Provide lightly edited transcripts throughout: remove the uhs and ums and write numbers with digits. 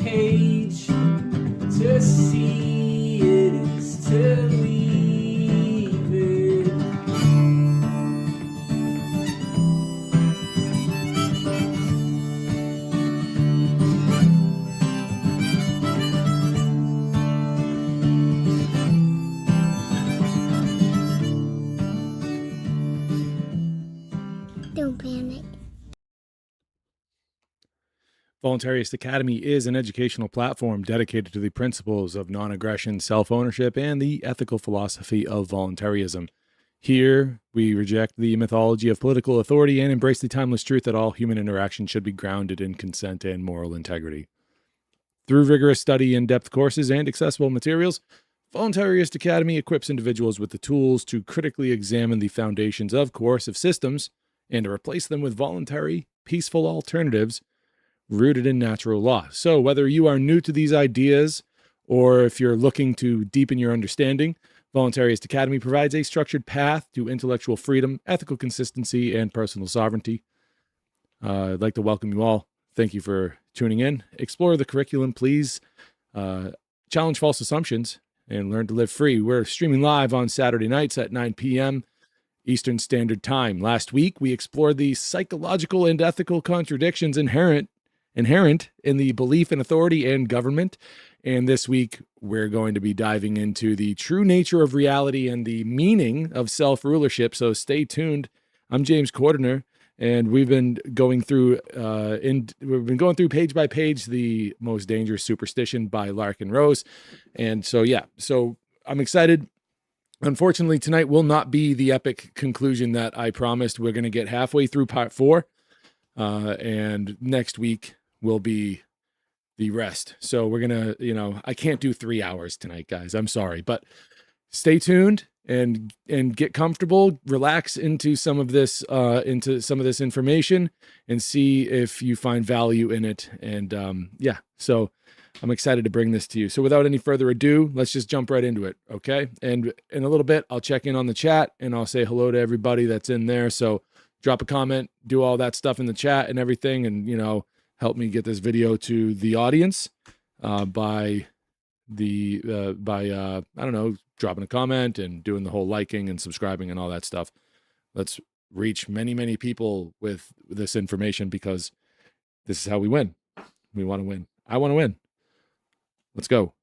cage. To see it is to leave it. Don't panic. Voluntaryist Academy is an educational platform dedicated to the principles of non-aggression, self-ownership, and the ethical philosophy of voluntarism. Here, we reject the mythology of political authority and embrace the timeless truth that all human interaction should be grounded in consent and moral integrity. Through rigorous study, in-depth courses, and accessible materials, Voluntaryist Academy equips individuals with the tools to critically examine the foundations of coercive systems and to replace them with voluntary, peaceful alternatives rooted in natural law. So whether you are new to these ideas or if you're looking to deepen your understanding, Voluntaryist Academy provides a structured path to intellectual freedom, ethical consistency, and personal sovereignty. I'd like to welcome you all. Thank you for tuning in. Explore the curriculum, please. Challenge false assumptions and learn to live free. We're streaming live on Saturday nights at 9 p.m. Eastern Standard Time. Last week, we explored the psychological and ethical contradictions inherent in the belief in authority and government. And this week, we're going to be diving into the true nature of reality and the meaning of self-rulership. So stay tuned. I'm James Cordiner, and we've been going through page by page the Most Dangerous Superstition by Larken Rose. And so I'm excited. Unfortunately, tonight will not be the epic conclusion that I promised. We're going to get halfway through part 4, and next week will be the rest. So we're going to, I can't do 3 hours tonight, guys. I'm sorry, but stay tuned and get comfortable, relax into some of this information and see if you find value in it. And so I'm excited to bring this to you. So without any further ado, let's just jump right into it. Okay. And in a little bit, I'll check in on the chat and I'll say hello to everybody that's in there. So drop a comment, do all that stuff in the chat and everything. And, help me get this video to the audience by dropping a comment and doing the whole liking and subscribing and all that stuff. Let's reach many, many people with this information because this is how we win. We want to win. I want to win. Let's go.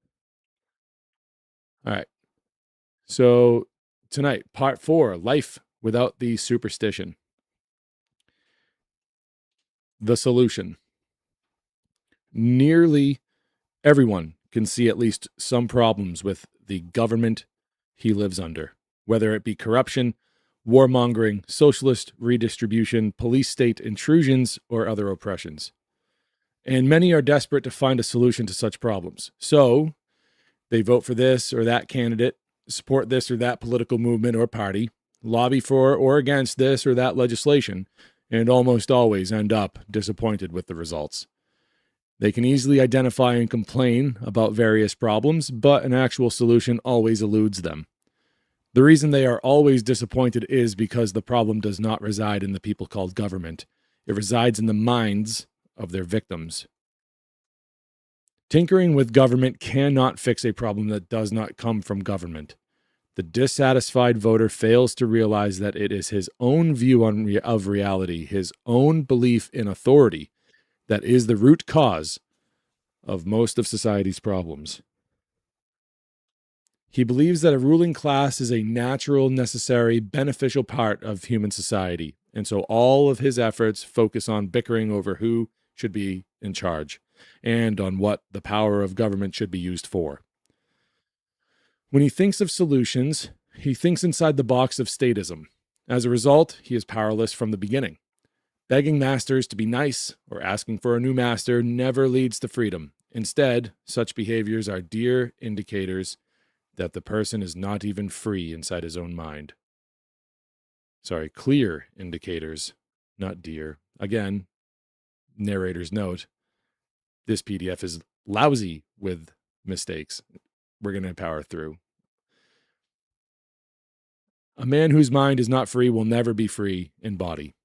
All right. So tonight, part 4, life without the superstition. The solution. Nearly everyone can see at least some problems with the government he lives under, whether it be corruption, warmongering, socialist redistribution, police state intrusions, or other oppressions. And many are desperate to find a solution to such problems. So they vote for this or that candidate, support this or that political movement or party, lobby for or against this or that legislation, and almost always end up disappointed with the results. They can easily identify and complain about various problems, but an actual solution always eludes them. The reason they are always disappointed is because the problem does not reside in the people called government. It resides in the minds of their victims. Tinkering with government cannot fix a problem that does not come from government. The dissatisfied voter fails to realize that it is his own view of reality, his own belief in authority, that is the root cause of most of society's problems. He believes that a ruling class is a natural, necessary, beneficial part of human society, and so all of his efforts focus on bickering over who should be in charge and on what the power of government should be used for. When he thinks of solutions, he thinks inside the box of statism. As a result, he is powerless from the beginning. Begging masters to be nice or asking for a new master never leads to freedom. Instead, such behaviors are clear indicators that the person is not even free inside his own mind. Clear indicators, not dear. Again, narrator's note, this PDF is lousy with mistakes. We're going to power through. A man whose mind is not free will never be free in body.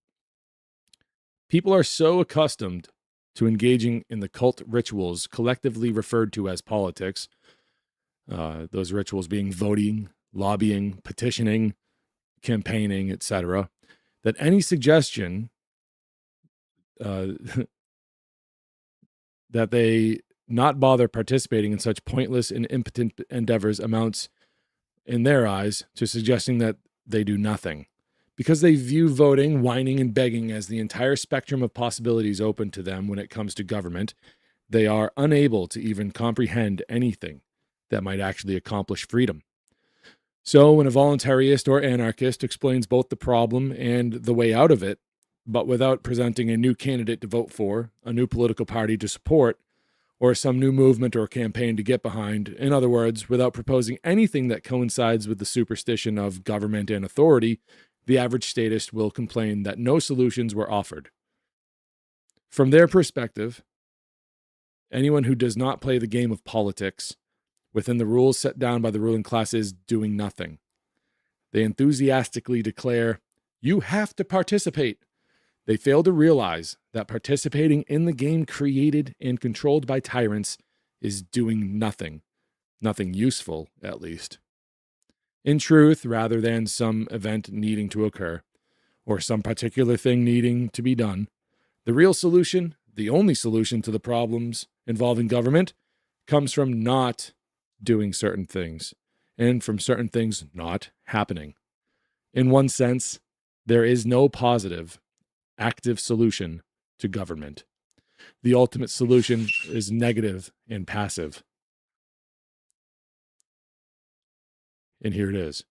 People are so accustomed to engaging in the cult rituals collectively referred to as politics, those rituals being voting, lobbying, petitioning, campaigning, etc., that any suggestion that they not bother participating in such pointless and impotent endeavors amounts, in their eyes, to suggesting that they do nothing. Because they view voting, whining, and begging as the entire spectrum of possibilities open to them when it comes to government, they are unable to even comprehend anything that might actually accomplish freedom. So when a voluntarist or anarchist explains both the problem and the way out of it, but without presenting a new candidate to vote for, a new political party to support, or some new movement or campaign to get behind, in other words, without proposing anything that coincides with the superstition of government and authority, the average statist will complain that no solutions were offered. From their perspective, anyone who does not play the game of politics within the rules set down by the ruling class is doing nothing. They enthusiastically declare, "You have to participate." They fail to realize that participating in the game created and controlled by tyrants is doing nothing useful, at least. In truth, rather than some event needing to occur, or some particular thing needing to be done, the real solution, the only solution to the problems involving government, comes from not doing certain things, and from certain things not happening. In one sense, there is no positive, active solution to government. The ultimate solution is negative and passive. And here it is.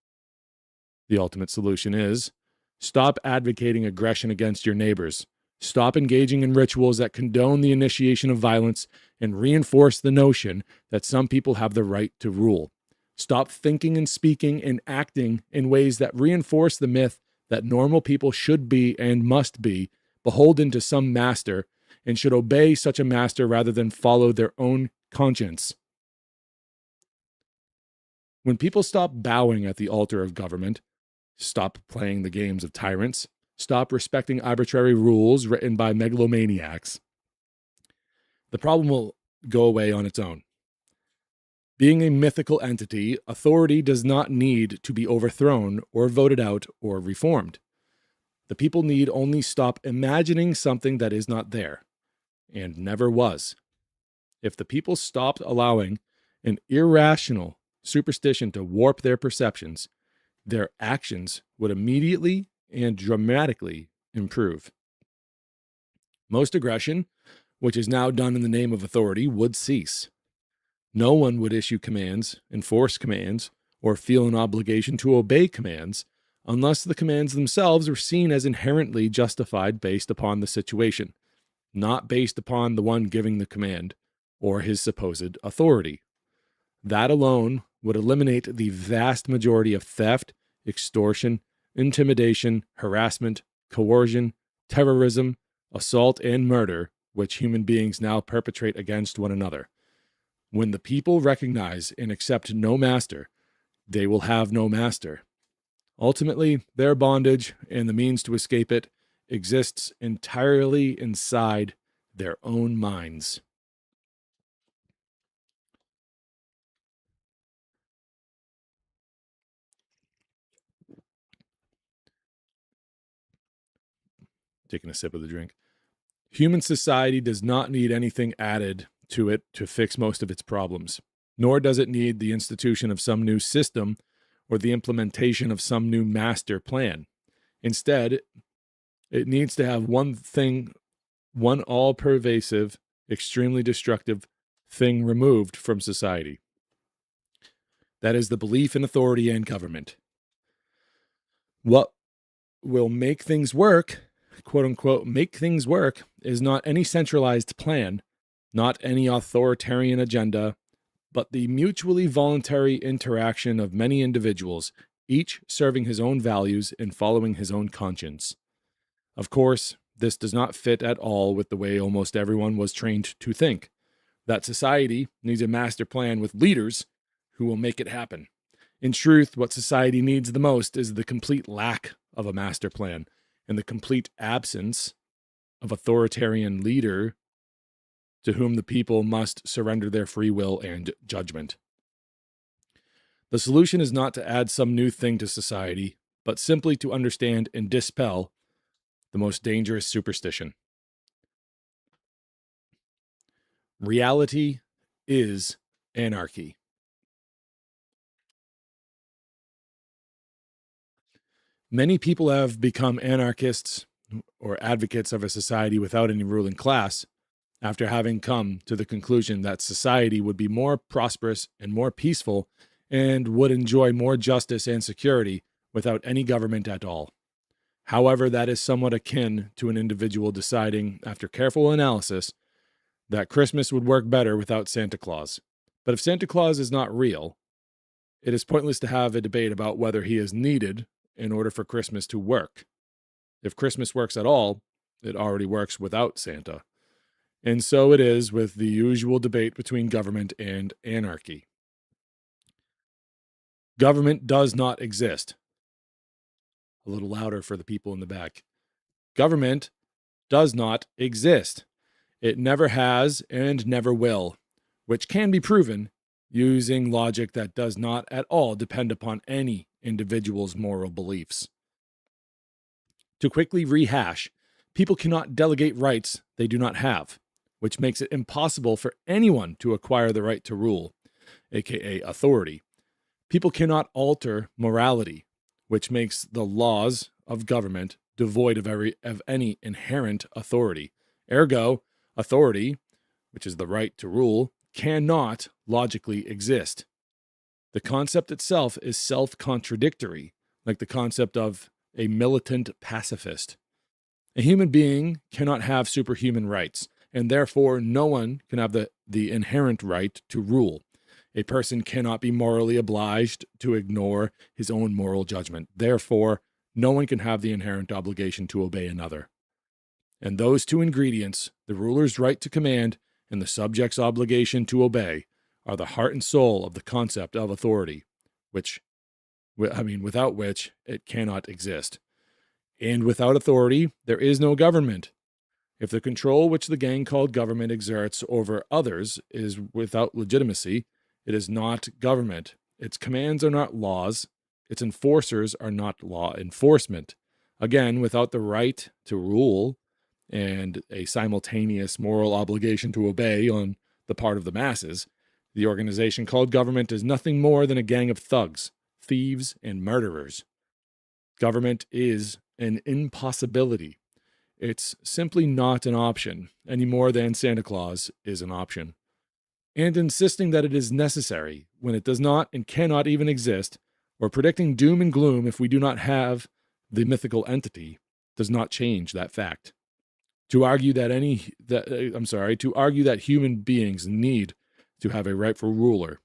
The ultimate solution is stop advocating aggression against your neighbors. Stop engaging in rituals that condone the initiation of violence and reinforce the notion that some people have the right to rule. Stop thinking and speaking and acting in ways that reinforce the myth that normal people should be and must be beholden to some master and should obey such a master rather than follow their own conscience. When people stop bowing at the altar of government, stop playing the games of tyrants, stop respecting arbitrary rules written by megalomaniacs, the problem will go away on its own. Being a mythical entity, authority does not need to be overthrown or voted out or reformed. The people need only stop imagining something that is not there and never was. If the people stopped allowing an irrational superstition to warp their perceptions, their actions would immediately and dramatically improve. Most aggression, which is now done in the name of authority, would cease. No one would issue commands, enforce commands, or feel an obligation to obey commands unless the commands themselves were seen as inherently justified based upon the situation, not based upon the one giving the command or his supposed authority. That alone would eliminate the vast majority of theft, extortion, intimidation, harassment, coercion, terrorism, assault, and murder which human beings now perpetrate against one another. When the people recognize and accept no master, they will have no master. Ultimately, their bondage and the means to escape it exists entirely inside their own minds. Taking a sip of the drink. Human society does not need anything added to it to fix most of its problems, nor does it need the institution of some new system or the implementation of some new master plan. Instead, it needs to have one thing, one all-pervasive, extremely destructive thing removed from society. That is the belief in authority and government. What will make things work, quote unquote, make things work, is not any centralized plan, not any authoritarian agenda, but the mutually voluntary interaction of many individuals, each serving his own values and following his own conscience. Of course, this does not fit at all with the way almost everyone was trained to think, that society needs a master plan with leaders who will make it happen. In truth, what society needs the most is the complete lack of a master plan and the complete absence of authoritarian leader to whom the people must surrender their free will and judgment. The solution is not to add some new thing to society, but simply to understand and dispel the most dangerous superstition. Reality is anarchy. Many people have become anarchists or advocates of a society without any ruling class after having come to the conclusion that society would be more prosperous and more peaceful and would enjoy more justice and security without any government at all. However, that is somewhat akin to an individual deciding, after careful analysis, that Christmas would work better without Santa Claus. But if Santa Claus is not real, it is pointless to have a debate about whether he is needed in order for Christmas to work. If Christmas works at all, it already works without Santa. And so it is with the usual debate between government and anarchy. Government does not exist. A little louder for the people in the back. Government does not exist. It never has and never will, which can be proven using logic that does not at all depend upon any individual's moral beliefs. To quickly rehash, people cannot delegate rights they do not have, which makes it impossible for anyone to acquire the right to rule, aka authority. People cannot alter morality, which makes the laws of government devoid of any inherent authority. Ergo, authority, which is the right to rule, cannot logically exist. The concept itself is self-contradictory, like the concept of a militant pacifist. A human being cannot have superhuman rights, and therefore no one can have the inherent right to rule. A person cannot be morally obliged to ignore his own moral judgment. Therefore, no one can have the inherent obligation to obey another. And those two ingredients, the ruler's right to command and the subject's obligation to obey, are the heart and soul of the concept of authority, without which it cannot exist. And without authority, there is no government. If the control which the gang called government exerts over others is without legitimacy, it is not government. Its commands are not laws. Its enforcers are not law enforcement. Again, without the right to rule and a simultaneous moral obligation to obey on the part of the masses, the organization called government is nothing more than a gang of thugs, thieves, and murderers. Government is an impossibility. It's simply not an option, any more than Santa Claus is an option. And insisting that it is necessary when it does not and cannot even exist, or predicting doom and gloom if we do not have the mythical entity, does not change that fact. To argue that human beings need to have a rightful ruler,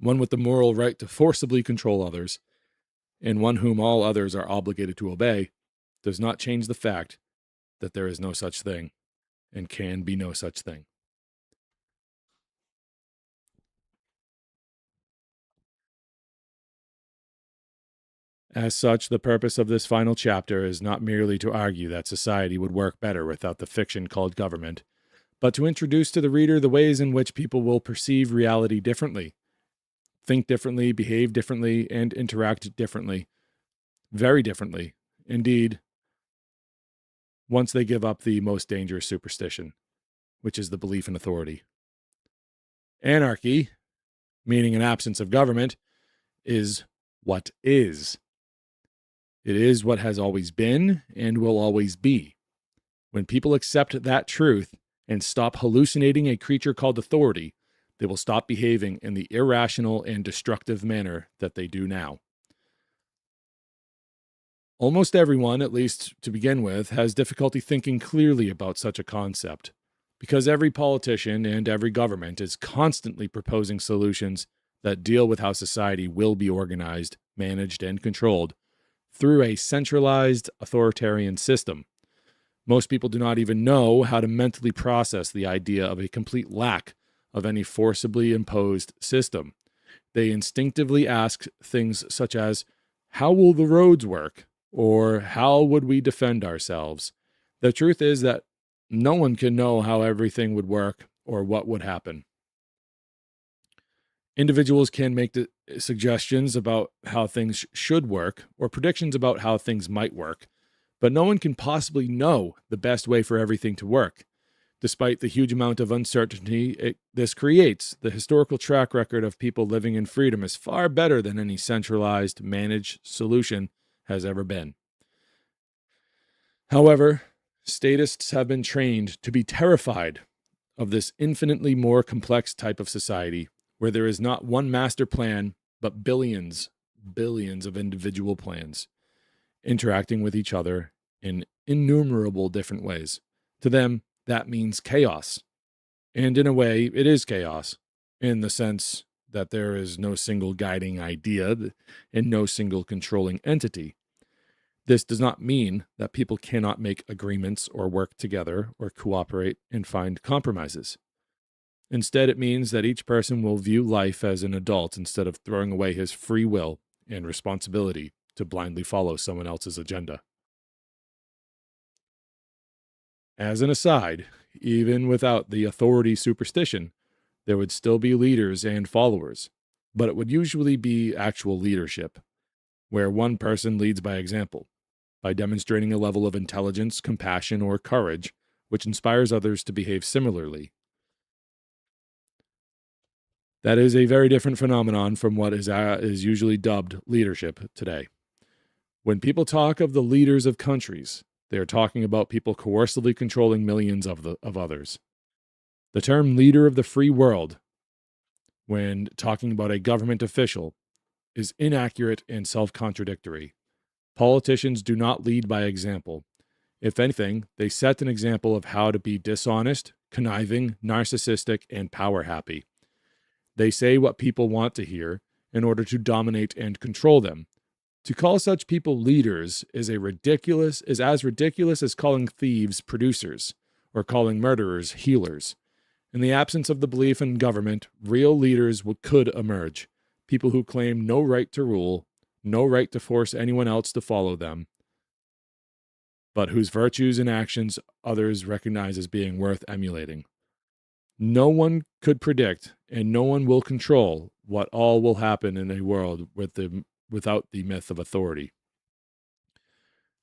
one with the moral right to forcibly control others, and one whom all others are obligated to obey, does not change the fact that there is no such thing and can be no such thing. As such, the purpose of this final chapter is not merely to argue that society would work better without the fiction called government, but to introduce to the reader the ways in which people will perceive reality differently, think differently, behave differently, and interact differently, very differently, indeed, once they give up the most dangerous superstition, which is the belief in authority. Anarchy, meaning an absence of government, is what is. It is what has always been and will always be. When people accept that truth and stop hallucinating a creature called authority, they will stop behaving in the irrational and destructive manner that they do now. Almost everyone, at least to begin with, has difficulty thinking clearly about such a concept, because every politician and every government is constantly proposing solutions that deal with how society will be organized, managed, and controlled through a centralized authoritarian system. Most people do not even know how to mentally process the idea of a complete lack of any forcibly imposed system. They instinctively ask things such as, how will the roads work? Or how would we defend ourselves? The truth is that no one can know how everything would work or what would happen. Individuals can make suggestions about how things should work or predictions about how things might work, but no one can possibly know the best way for everything to work. Despite the huge amount of uncertainty this creates, the historical track record of people living in freedom is far better than any centralized, managed solution has ever been. However, statists have been trained to be terrified of this infinitely more complex type of society where there is not one master plan, but billions of individual plans interacting with each other in innumerable different ways. To them, that means chaos. And in a way, it is chaos, in the sense that there is no single guiding idea and no single controlling entity. This does not mean that people cannot make agreements or work together or cooperate and find compromises. Instead, it means that each person will view life as an adult instead of throwing away his free will and responsibility to blindly follow someone else's agenda. As an aside, even without the authority superstition, there would still be leaders and followers, but it would usually be actual leadership, where one person leads by example, by demonstrating a level of intelligence, compassion, or courage, which inspires others to behave similarly. That is a very different phenomenon from what is usually dubbed leadership today. When people talk of the leaders of countries, they are talking about people coercively controlling millions of others. The term leader of the free world, when talking about a government official, is inaccurate and self-contradictory. Politicians do not lead by example. If anything, they set an example of how to be dishonest, conniving, narcissistic, and power-happy. They say what people want to hear in order to dominate and control them. To call such people leaders is as ridiculous as calling thieves producers or calling murderers healers. In the absence of the belief in government, real leaders could emerge. People who claim no right to rule, no right to force anyone else to follow them, but whose virtues and actions others recognize as being worth emulating. No one could predict, and no one will control what all will happen in a world without the myth of authority.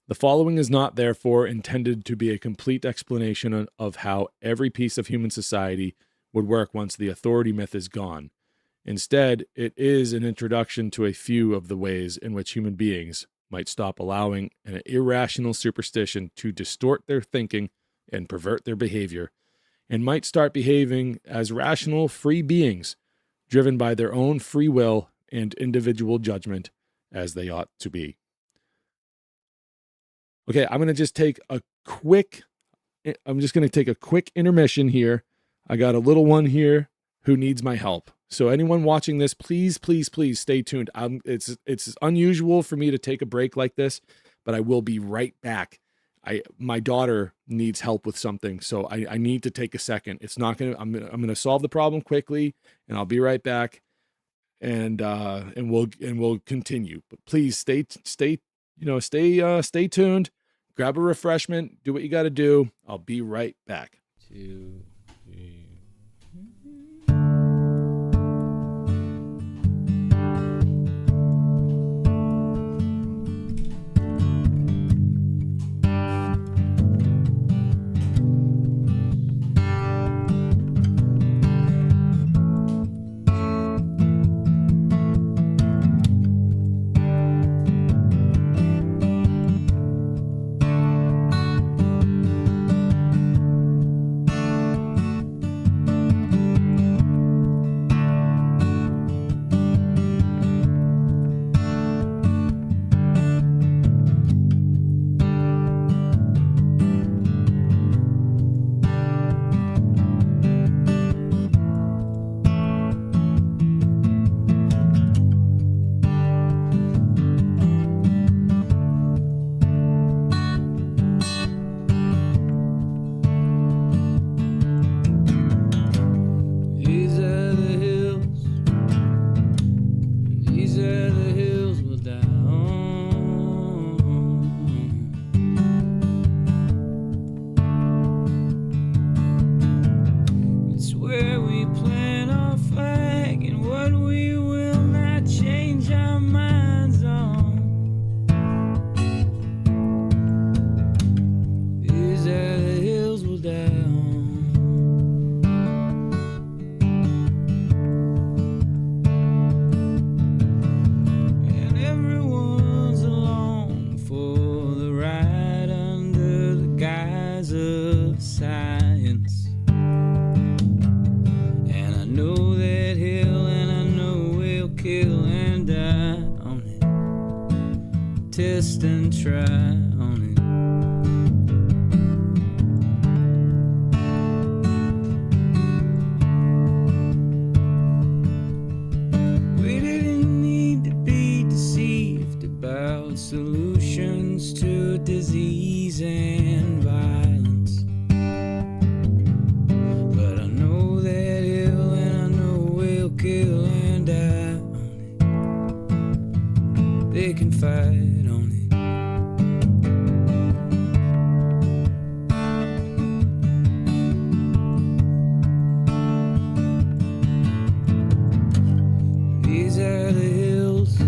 The following is not, therefore, intended to be a complete explanation of how every piece of human society would work once the authority myth is gone. Instead, it is an introduction to a few of the ways in which human beings might stop allowing an irrational superstition to distort their thinking and pervert their behavior, and might start behaving as rational, free beings, driven by their own free will and individual judgment, as they ought to be. Okay, I'm going to take a quick intermission here. I got a little one here who needs my help. So anyone watching this, please stay tuned. It's unusual for me to take a break like this, but I will be right back. My daughter needs help with something, so I need to take a second. I'm gonna solve the problem quickly, and I'll be right back, and we'll continue. But please stay tuned. Grab a refreshment. Do what you got to do. I'll be right back. 2, 3. we will not change our minds on. These are the hills we'll die on. And everyone's along for the ride under the guise of science. And I know that hill, and I know we'll kill and die on it. Test and try on it. We didn't need to be deceived about solutions to disease and violence. But I know that hill, and I know we'll kill and die on it. They can fight on it. These are the hills,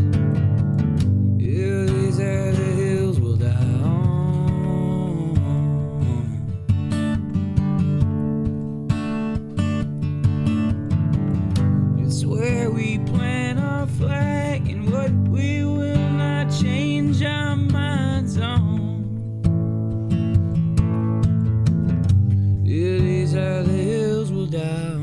yeah, these are the hills we'll die on. It's where we plant our flag and what we will not change our minds on. Yeah, these are the hills we'll die on.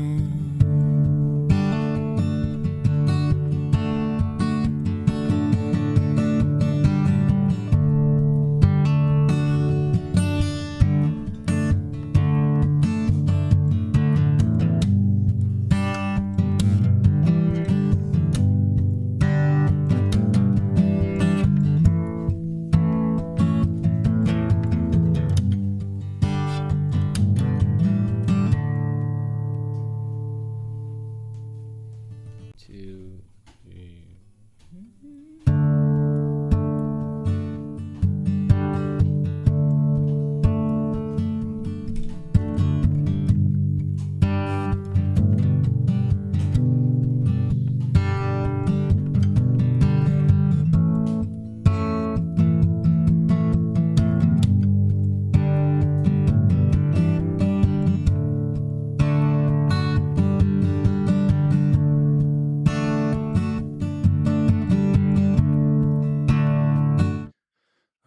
Two, three.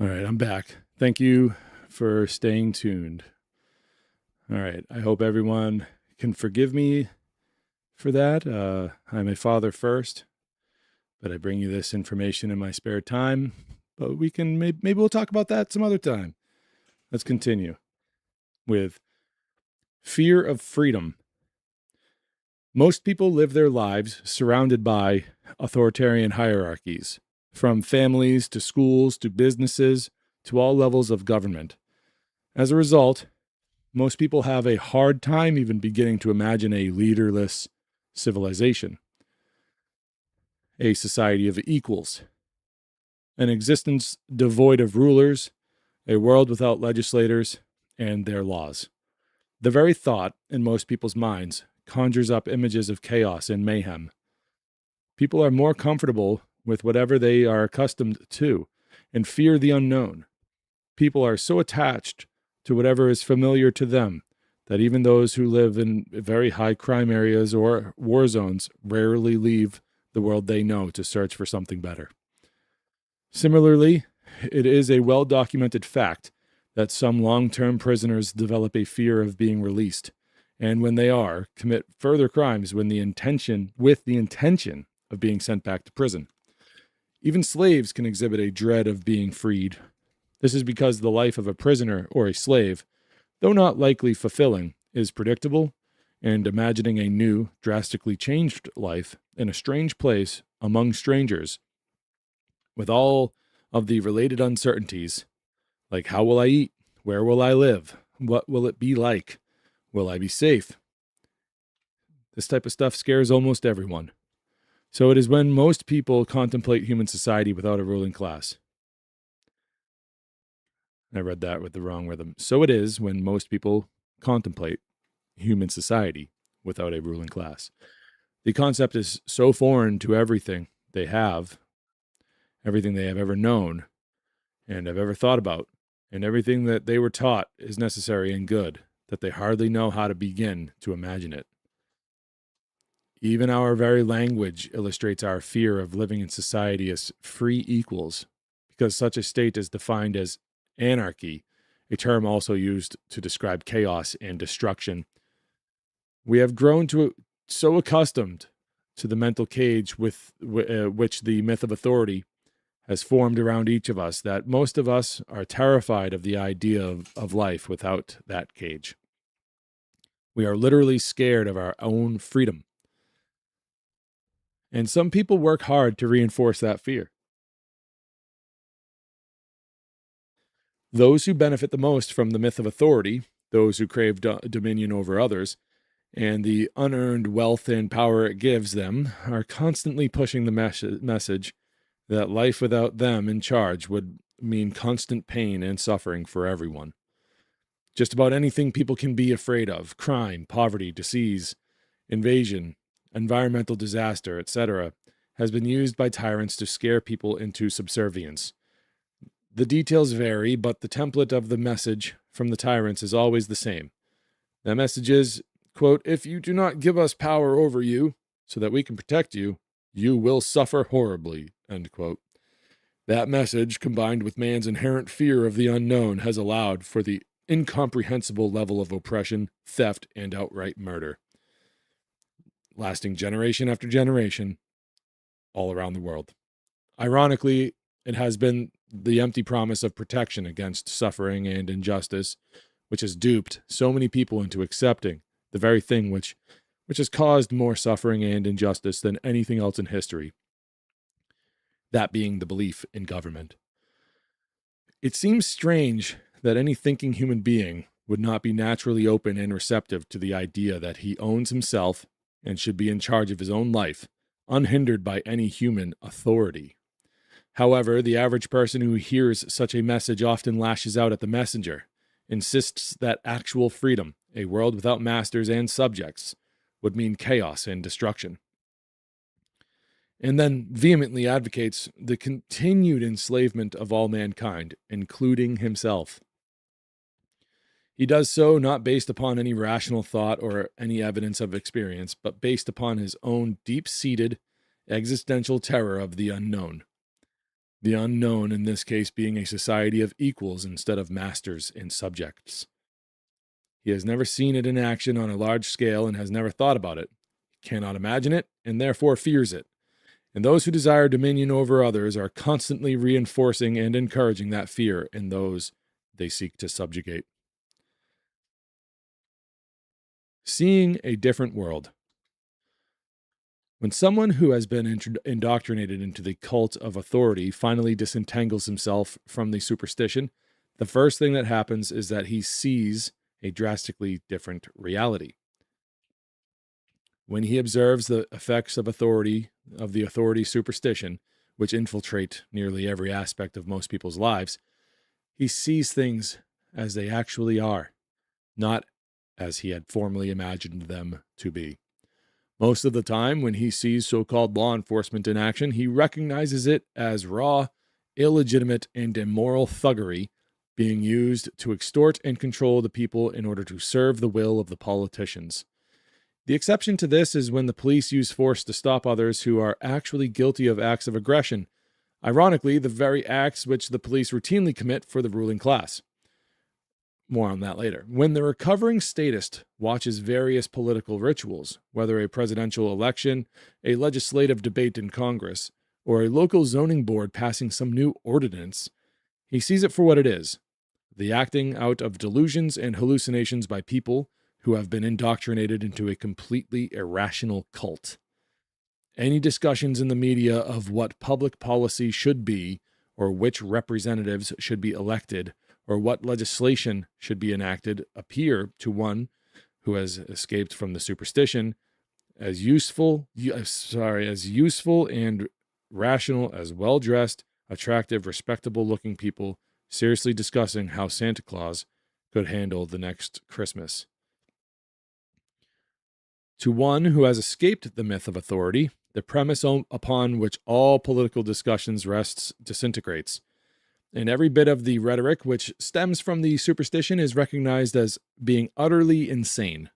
All right, I'm back. Thank you for staying tuned. All right, I hope everyone can forgive me for that. I'm a father first, but I bring you this information in my spare time. But we can maybe we'll talk about that some other time. Let's continue with fear of freedom. Most people live their lives surrounded by authoritarian hierarchies, from families to schools to businesses to all levels of government. As a result, most people have a hard time even beginning to imagine a leaderless civilization, a society of equals, an existence devoid of rulers, a world without legislators and their laws. The very thought in most people's minds conjures up images of chaos and mayhem. People are more comfortable with whatever they are accustomed to and fear the unknown. People are so attached to whatever is familiar to them that even those who live in very high crime areas or war zones rarely leave the world they know to search for something better. Similarly, it is a well-documented fact that some long-term prisoners develop a fear of being released, and when they are, commit further crimes with the intention of being sent back to prison. Even slaves can exhibit a dread of being freed. This is because the life of a prisoner or a slave, though not likely fulfilling, is predictable, and imagining a new, drastically changed life in a strange place among strangers, with all of the related uncertainties, like how will I eat? Where will I live? What will it be like? Will I be safe? This type of stuff scares almost everyone. So it is when most people contemplate human society without a ruling class. I read that with the wrong rhythm. So it is when most people contemplate human society without a ruling class. The concept is so foreign to everything they have ever known and have ever thought about, and everything that they were taught is necessary and good, that they hardly know how to begin to imagine it. Even our very language illustrates our fear of living in society as free equals, because such a state is defined as anarchy, a term also used to describe chaos and destruction. We have grown so accustomed to the mental cage with which the myth of authority has formed around each of us that most of us are terrified of the idea of life without that cage. We are literally scared of our own freedom. And some people work hard to reinforce that fear. Those who benefit the most from the myth of authority, those who crave dominion over others, and the unearned wealth and power it gives them, are constantly pushing the message that life without them in charge would mean constant pain and suffering for everyone. Just about anything people can be afraid of, crime, poverty, disease, invasion, environmental disaster, etc., has been used by tyrants to scare people into subservience. The details vary, but the template of the message from the tyrants is always the same. That message is, quote, "If you do not give us power over you so that we can protect you, you will suffer horribly," end quote. That message, combined with man's inherent fear of the unknown, has allowed for the incomprehensible level of oppression, theft, and outright murder, lasting generation after generation all around the world. Ironically, it has been the empty promise of protection against suffering and injustice which has duped so many people into accepting the very thing which has caused more suffering and injustice than anything else in history, that being the belief in government. It seems strange that any thinking human being would not be naturally open and receptive to the idea that he owns himself and should be in charge of his own life, unhindered by any human authority. However, the average person who hears such a message often lashes out at the messenger, insists that actual freedom, a world without masters and subjects, would mean chaos and destruction, and then vehemently advocates the continued enslavement of all mankind, including himself. He does so not based upon any rational thought or any evidence of experience, but based upon his own deep-seated existential terror of the unknown. The unknown, in this case, being a society of equals instead of masters and subjects. He has never seen it in action on a large scale and has never thought about it. He cannot imagine it and therefore fears it. And those who desire dominion over others are constantly reinforcing and encouraging that fear in those they seek to subjugate. Seeing a different world. When someone who has been indoctrinated into the cult of authority finally disentangles himself from the superstition, the first thing that happens is that he sees a drastically different reality. When he observes the effects of the authority superstition, which infiltrate nearly every aspect of most people's lives, he sees things as they actually are, not as he had formerly imagined them to be. Most of the time, when he sees so-called law enforcement in action, he recognizes it as raw, illegitimate, and immoral thuggery being used to extort and control the people in order to serve the will of the politicians. The exception to this is when the police use force to stop others who are actually guilty of acts of aggression, ironically, the very acts which the police routinely commit for the ruling class. More on that later. When the recovering statist watches various political rituals, whether a presidential election, a legislative debate in Congress, or a local zoning board passing some new ordinance, he sees it for what it is, the acting out of delusions and hallucinations by people who have been indoctrinated into a completely irrational cult. Any discussions in the media of what public policy should be, or which representatives should be elected, or what legislation should be enacted appear to one who has escaped from the superstition as useful and rational as well-dressed, attractive, respectable-looking people seriously discussing how Santa Claus could handle the next Christmas. To one who has escaped the myth of authority, the premise upon which all political discussions rests disintegrates, and every bit of the rhetoric which stems from the superstition is recognized as being utterly insane.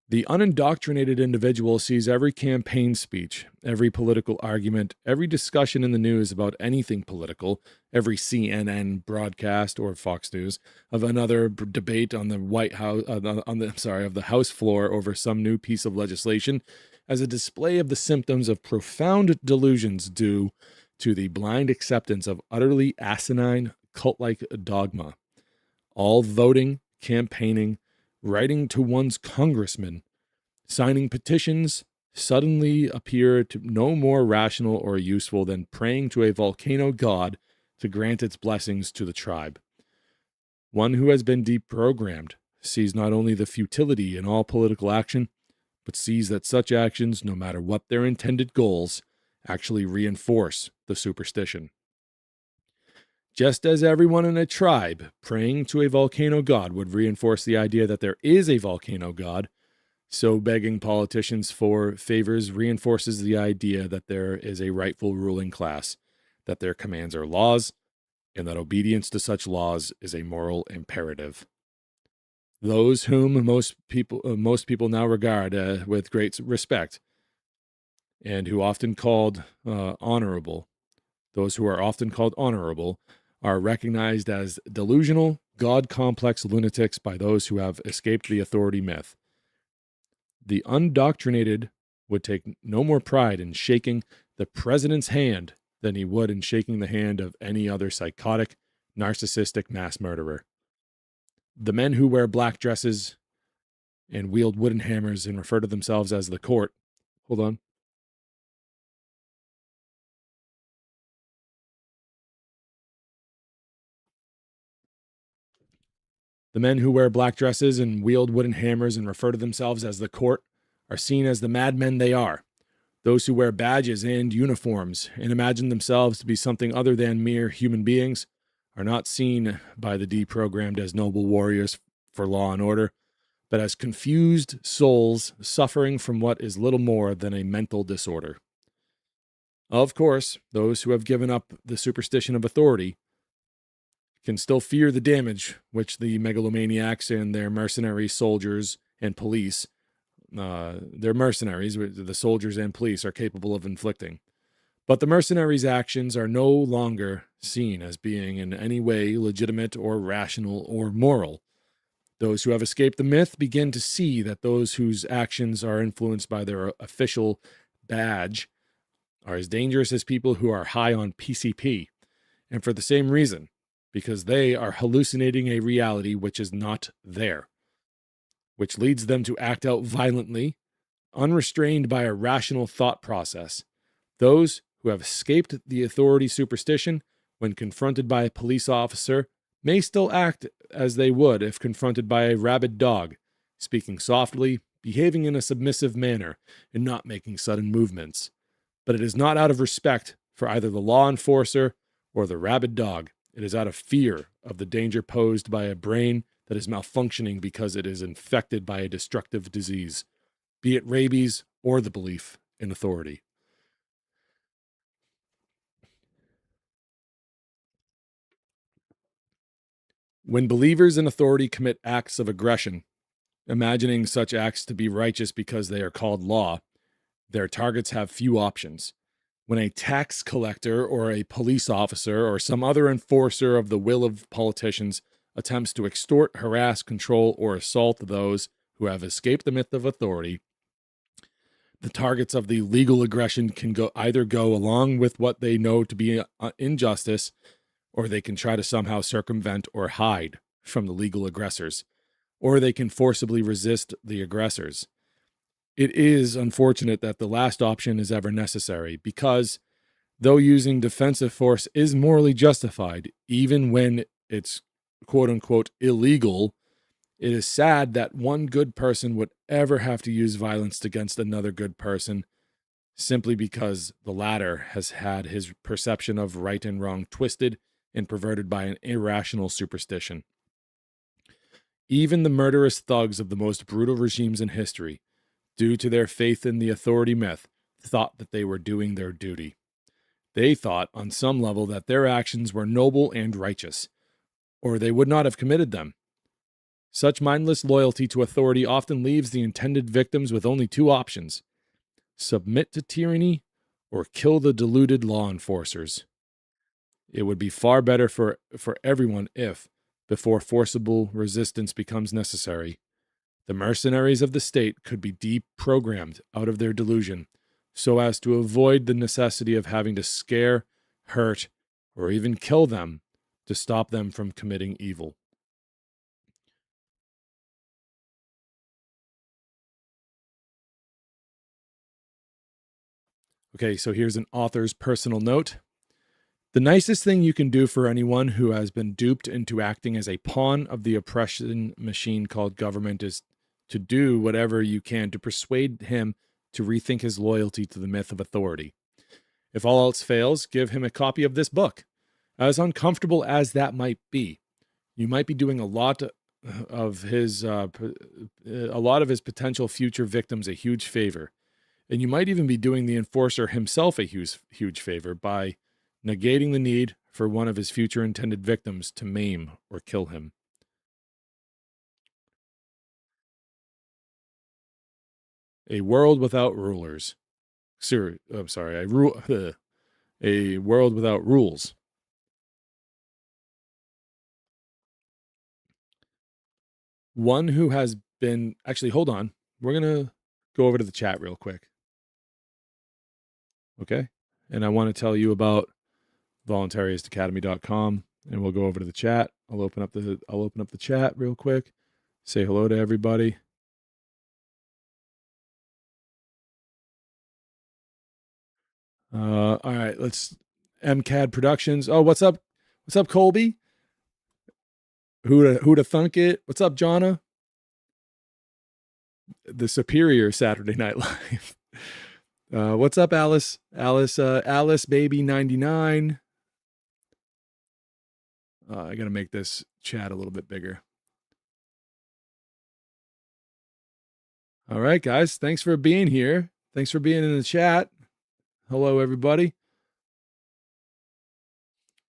The unindoctrinated individual sees every campaign speech, every political argument, every discussion in the news about anything political, every CNN broadcast or Fox News of another debate on the White House, of the House floor over some new piece of legislation, as a display of the symptoms of profound delusions due to the blind acceptance of utterly asinine, cult-like dogma. All voting, campaigning, writing to one's congressman, signing petitions suddenly appear to no more rational or useful than praying to a volcano god to grant its blessings to the tribe. One who has been deprogrammed sees not only the futility in all political action, but sees that such actions, no matter what their intended goals, actually reinforce the superstition. Just as everyone in a tribe praying to a volcano god would reinforce the idea that there is a volcano god, so begging politicians for favors reinforces the idea that there is a rightful ruling class, that their commands are laws, and that obedience to such laws is a moral imperative. Those whom most people now regard with great respect, and who often called honorable, those who are often called honorable, are recognized as delusional, God-complex lunatics by those who have escaped the authority myth. The undoctrinated would take no more pride in shaking the president's hand than he would in shaking the hand of any other psychotic, narcissistic mass murderer. The men who wear black dresses and wield wooden hammers and refer to themselves as the court. Hold on. The men who wear black dresses and wield wooden hammers and refer to themselves as the court are seen as the madmen they are. Those who wear badges and uniforms and imagine themselves to be something other than mere human beings are not seen by the deprogrammed as noble warriors for law and order, but as confused souls suffering from what is little more than a mental disorder. Of course, those who have given up the superstition of authority can still fear the damage which the megalomaniacs and their mercenary soldiers and police, the soldiers and police are capable of inflicting. But the mercenaries' actions are no longer seen as being in any way legitimate or rational or moral. Those who have escaped the myth begin to see that those whose actions are influenced by their official badge are as dangerous as people who are high on PCP, and for the same reason, because they are hallucinating a reality which is not there, which leads them to act out violently, unrestrained by a rational thought process. Those who have escaped the authority superstition, when confronted by a police officer, may still act as they would if confronted by a rabid dog, speaking softly, behaving in a submissive manner, and not making sudden movements. But it is not out of respect for either the law enforcer or the rabid dog. It is out of fear of the danger posed by a brain that is malfunctioning because it is infected by a destructive disease, be it rabies or the belief in authority. When believers in authority commit acts of aggression, imagining such acts to be righteous because they are called law, their targets have few options. When a tax collector or a police officer or some other enforcer of the will of politicians attempts to extort, harass, control, or assault those who have escaped the myth of authority, the targets of the legal aggression can either go along with what they know to be injustice, or they can try to somehow circumvent or hide from the legal aggressors, or they can forcibly resist the aggressors. It is unfortunate that the last option is ever necessary because, though using defensive force is morally justified, even when it's quote-unquote illegal, it is sad that one good person would ever have to use violence against another good person simply because the latter has had his perception of right and wrong twisted and perverted by an irrational superstition. Even the murderous thugs of the most brutal regimes in history, due to their faith in the authority myth, thought that they were doing their duty. They thought on some level that their actions were noble and righteous, or they would not have committed them. Such mindless loyalty to authority often leaves the intended victims with only two options: submit to tyranny or kill the deluded law enforcers. It would be far better for everyone if, before forcible resistance becomes necessary, the mercenaries of the state could be deprogrammed out of their delusion so as to avoid the necessity of having to scare, hurt, or even kill them to stop them from committing evil. Okay, so here's an author's personal note. The nicest thing you can do for anyone who has been duped into acting as a pawn of the oppression machine called government is to do whatever you can to persuade him to rethink his loyalty to the myth of authority. If all else fails, give him a copy of this book. As uncomfortable as that might be, you might be doing a lot of his potential future victims a huge favor. And you might even be doing the enforcer himself a huge favor by negating the need for one of his future intended victims to maim or kill him. A world without rulers. A world without rules. One who has been, actually, hold on. We're going to go over to the chat real quick. Okay. And I want to tell you about voluntaryistacademy.com, and we'll go over to the chat. I'll open up the chat real quick. Say hello to everybody. All right, let's MCAD Productions. Oh, what's up? What's up, Colby? Who to thunk it? What's up, Jonna? The Superior Saturday Night Live. What's up, Alice? Alice Baby 99. I gotta make this chat a little bit bigger. All right, guys. Thanks for being here. Thanks for being in the chat. Hello, everybody.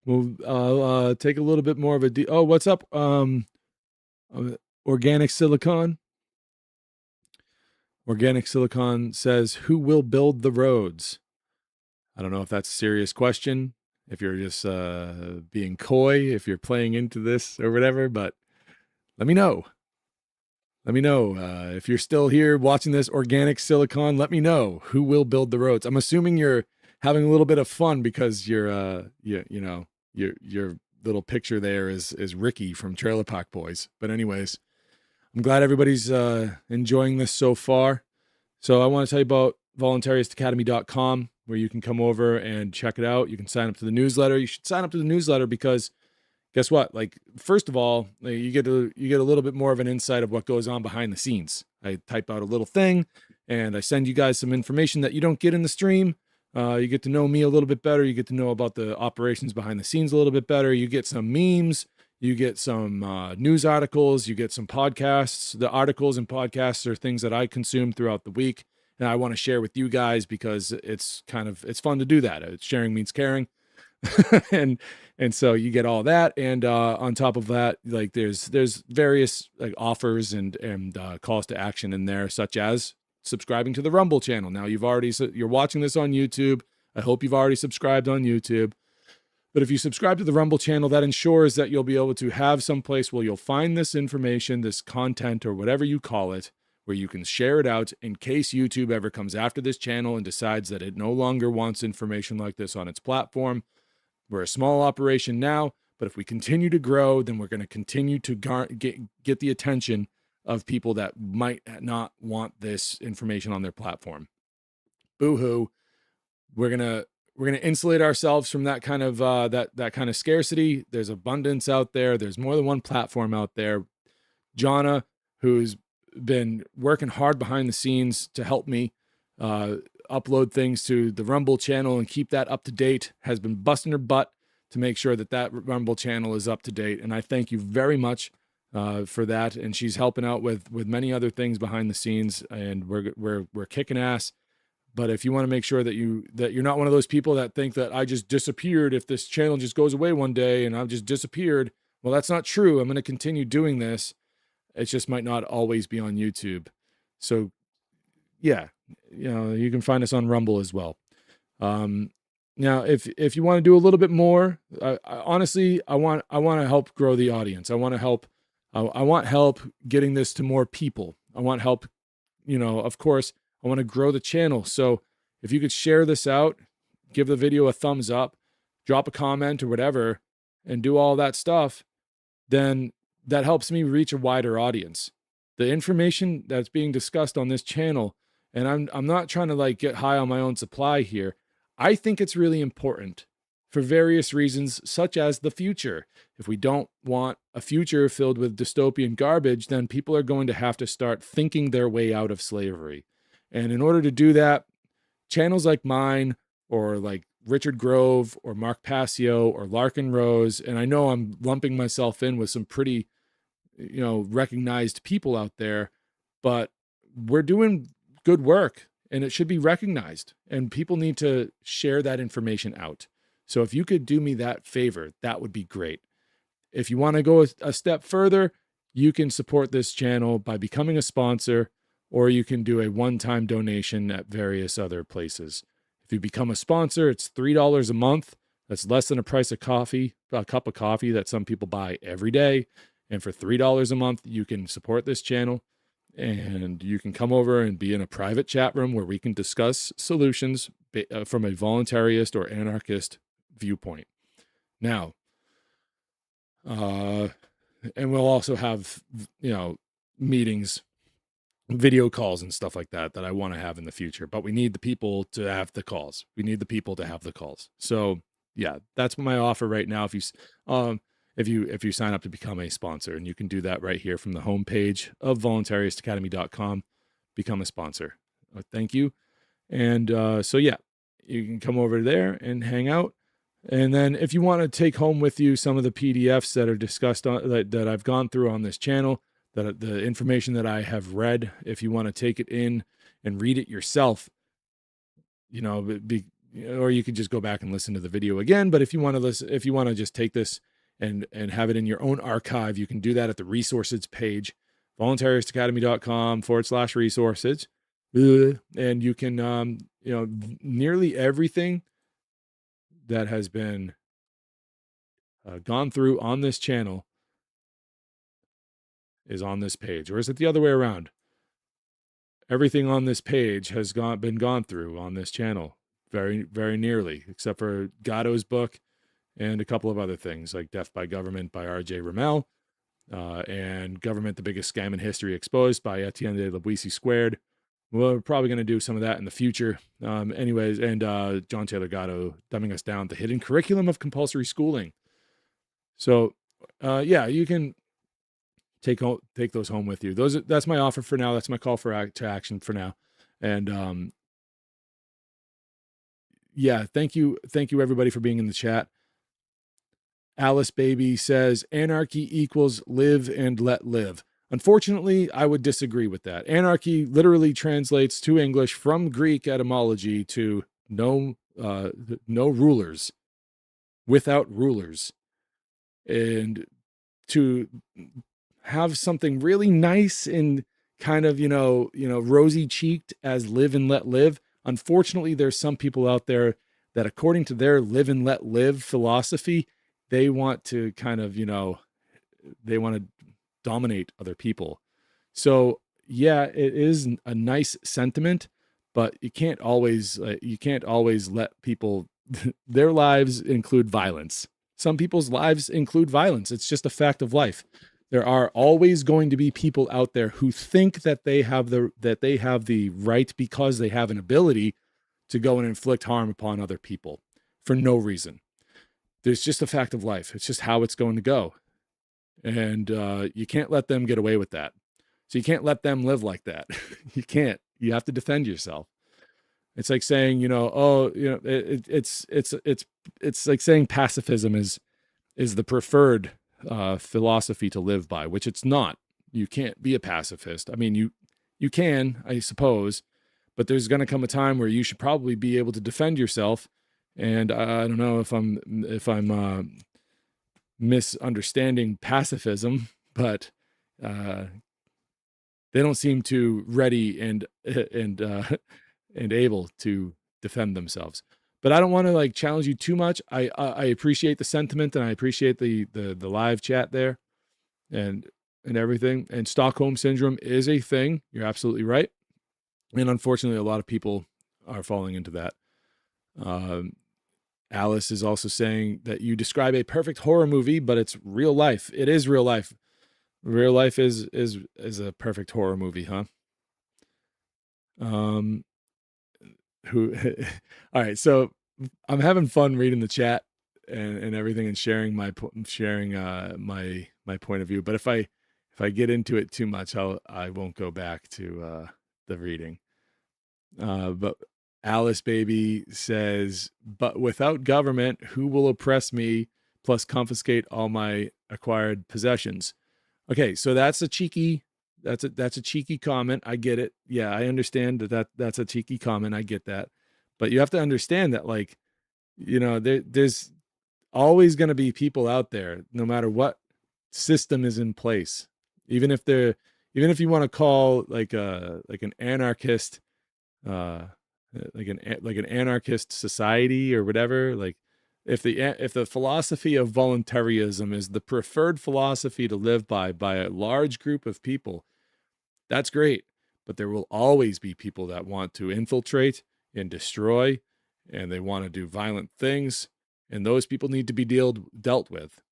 We'll take a little bit more of a oh, what's up? Organic Silicon. Organic Silicon says, who will build the roads? I don't know if that's a serious question, if you're just being coy, if you're playing into this or whatever, but let me know. Let me know. If you're still here watching this, Organic Silicon, let me know who will build the roads. I'm assuming you're having a little bit of fun because your little picture there is Ricky from Trailer Park Boys. But anyways, I'm glad everybody's enjoying this so far. So I want to tell you about voluntaryistacademy.com, where you can come over and check it out. You can sign up to the newsletter. You should sign up to the newsletter because guess what? Like, first of all, you get a little bit more of an insight of what goes on behind the scenes. I type out a little thing and I send you guys some information that you don't get in the stream. You get to know me a little bit better. You get to know about the operations behind the scenes a little bit better. You get some memes. You get some news articles. You get some podcasts. The articles and podcasts are things that I consume throughout the week, and I want to share with you guys because it's fun to do that. Sharing means caring. and so you get all that, and on top of that, like there's various like offers and calls to action in there, such as subscribing to the Rumble channel. Now you're watching this on YouTube. I hope you've already subscribed on YouTube. But if you subscribe to the Rumble channel, that ensures that you'll be able to have some place where you'll find this information, this content, or whatever you call it, where you can share it out in case YouTube ever comes after this channel and decides that it no longer wants information like this on its platform. We're a small operation now, but if we continue to grow, then we're going to continue to get the attention of people that might not want this information on their platform. Boo-hoo. We're gonna insulate ourselves from that kind of that kind of scarcity. There's abundance out there. There's more than one platform out there. Jonna, who's been working hard behind the scenes to help me upload things to the Rumble channel and keep that up to date, has been busting her butt to make sure that Rumble channel is up to date. And I thank you very much for that, and she's helping out with many other things behind the scenes, and we're kicking ass. But if you want to make sure that you're not one of those people that think that I just disappeared, if this channel just goes away one day and I've just disappeared, well, that's not true. I'm going to continue doing this. It just might not always be on YouTube. So yeah, you can find us on Rumble as well. Now, if you want to do a little bit more, honestly, I want to help grow the audience. I want help getting this to more people. I want help, of course, I want to grow the channel. So if you could share this out, give the video a thumbs up, drop a comment or whatever, and do all that stuff, then that helps me reach a wider audience. The information that's being discussed on this channel, and I'm not trying to get high on my own supply here. I think it's really important for various reasons, such as the future. If we don't want a future filled with dystopian garbage, then people are going to have to start thinking their way out of slavery. And in order to do that, channels like mine, or like Richard Grove or Mark Passio or Larken Rose, and I know I'm lumping myself in with some pretty, recognized people out there, but we're doing good work and it should be recognized, and people need to share that information out. So if you could do me that favor, that would be great. If you want to go a step further, you can support this channel by becoming a sponsor, or you can do a one-time donation at various other places. If you become a sponsor, it's $3 a month. That's less than a price of coffee, a cup of coffee that some people buy every day. And for $3 a month, you can support this channel, and you can come over and be in a private chat room where we can discuss solutions from a voluntarist or anarchist viewpoint. Now, and we'll also have, meetings, video calls and stuff like that I want to have in the future, but we need the people to have the calls. So yeah, that's my offer right now. If you sign up to become a sponsor, and you can do that right here from the homepage of voluntaristacademy.com, become a sponsor. Thank you. And so yeah, you can come over there and hang out. And then if you want to take home with you some of the PDFs that are discussed that I've gone through on this channel, that the information that I have read, if you want to take it in and read it yourself, or you could just go back and listen to the video again. But if you want to just take this and have it in your own archive, you can do that at the resources page, voluntaristacademy.com/resources. And you can, nearly everything that has been gone through on this channel is on this page. Or is it the other way around? Everything on this page has been gone through on this channel, very, very nearly, except for Gatto's book and a couple of other things like Death by Government by R.J. Ramel, and Government, the Biggest Scam in History Exposed by Etienne de Labuissi Squared. We're probably going to do some of that in the future. Anyways, and John Taylor Gatto dumbing us down, The Hidden Curriculum of Compulsory Schooling. So, yeah, you can take those home with you. That's my offer for now. That's my call to action for now. And yeah, thank you everybody for being in the chat. Alice Baby says anarchy equals live and let live. Unfortunately, I would disagree with that. Anarchy literally translates to English from Greek etymology to no rulers, without rulers. And to have something really nice and kind of, rosy cheeked as live and let live. Unfortunately, there's some people out there that, according to their live and let live philosophy, they want to kind of, they want to dominate other people. So yeah, it is a nice sentiment, but you can't always let people, their lives include violence. Some people's lives include violence. It's just a fact of life. There are always going to be people out there who think that they have the right, because they have an ability, to go and inflict harm upon other people for no reason. There's just a fact of life. It's just how it's going to go. And you can't let them get away with that. So you can't let them live like that. You can't. You have to defend yourself. It's like saying, it's like saying pacifism is the preferred philosophy to live by, which it's not. You can't be a pacifist. I mean, you can, I suppose, but there's going to come a time where you should probably be able to defend yourself. And I don't know if I'm misunderstanding pacifism, but they don't seem too ready and and able to defend themselves. But I don't want to like challenge you too much. I appreciate the sentiment, and I appreciate the live chat there and everything. And Stockholm syndrome is a thing. You're absolutely right. And unfortunately, a lot of people are falling into that. Alice is also saying that you describe a perfect horror movie, but it's real life. It is real life. Real life is a perfect horror movie, huh? Who all right, so I'm having fun reading the chat and everything, and sharing my point of view. But if I get into it too much, I won't go back to the reading. But Alice Baby says, but without government, who will oppress me plus confiscate all my acquired possessions? Okay, so that's a cheeky comment. I get it. Yeah, I understand that's a cheeky comment. I get that. But you have to understand that, like, you know, there's always going to be people out there, no matter what system is in place. Even if you want to call like an anarchist, like an anarchist society or whatever, like if the philosophy of voluntarism is the preferred philosophy to live by a large group of people, that's great. But there will always be people that want to infiltrate and destroy, and they want to do violent things, and those people need to be dealt with.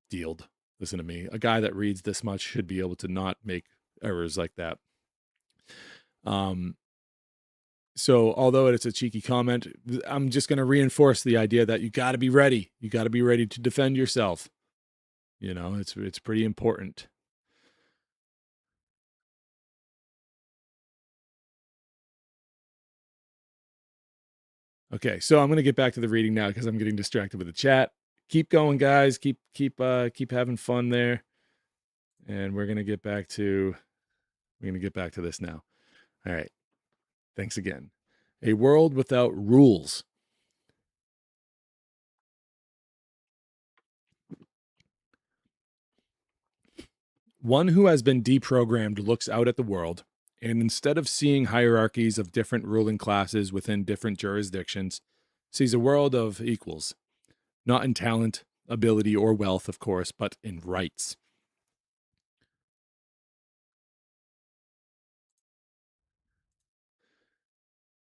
Listen to me. A guy that reads this much should be able to not make errors like that. So although it's a cheeky comment, I'm just going to reinforce the idea that you got to be ready. You got to be ready to defend yourself. You know, it's pretty important. Okay, so I'm going to get back to the reading now because I'm getting distracted with the chat. Keep going, guys. Keep having fun there. And we're going to get back to this now. All right. Thanks again. A world without rules. One who has been deprogrammed looks out at the world, and instead of seeing hierarchies of different ruling classes within different jurisdictions, sees a world of equals, not in talent, ability, or wealth, of course, but in rights.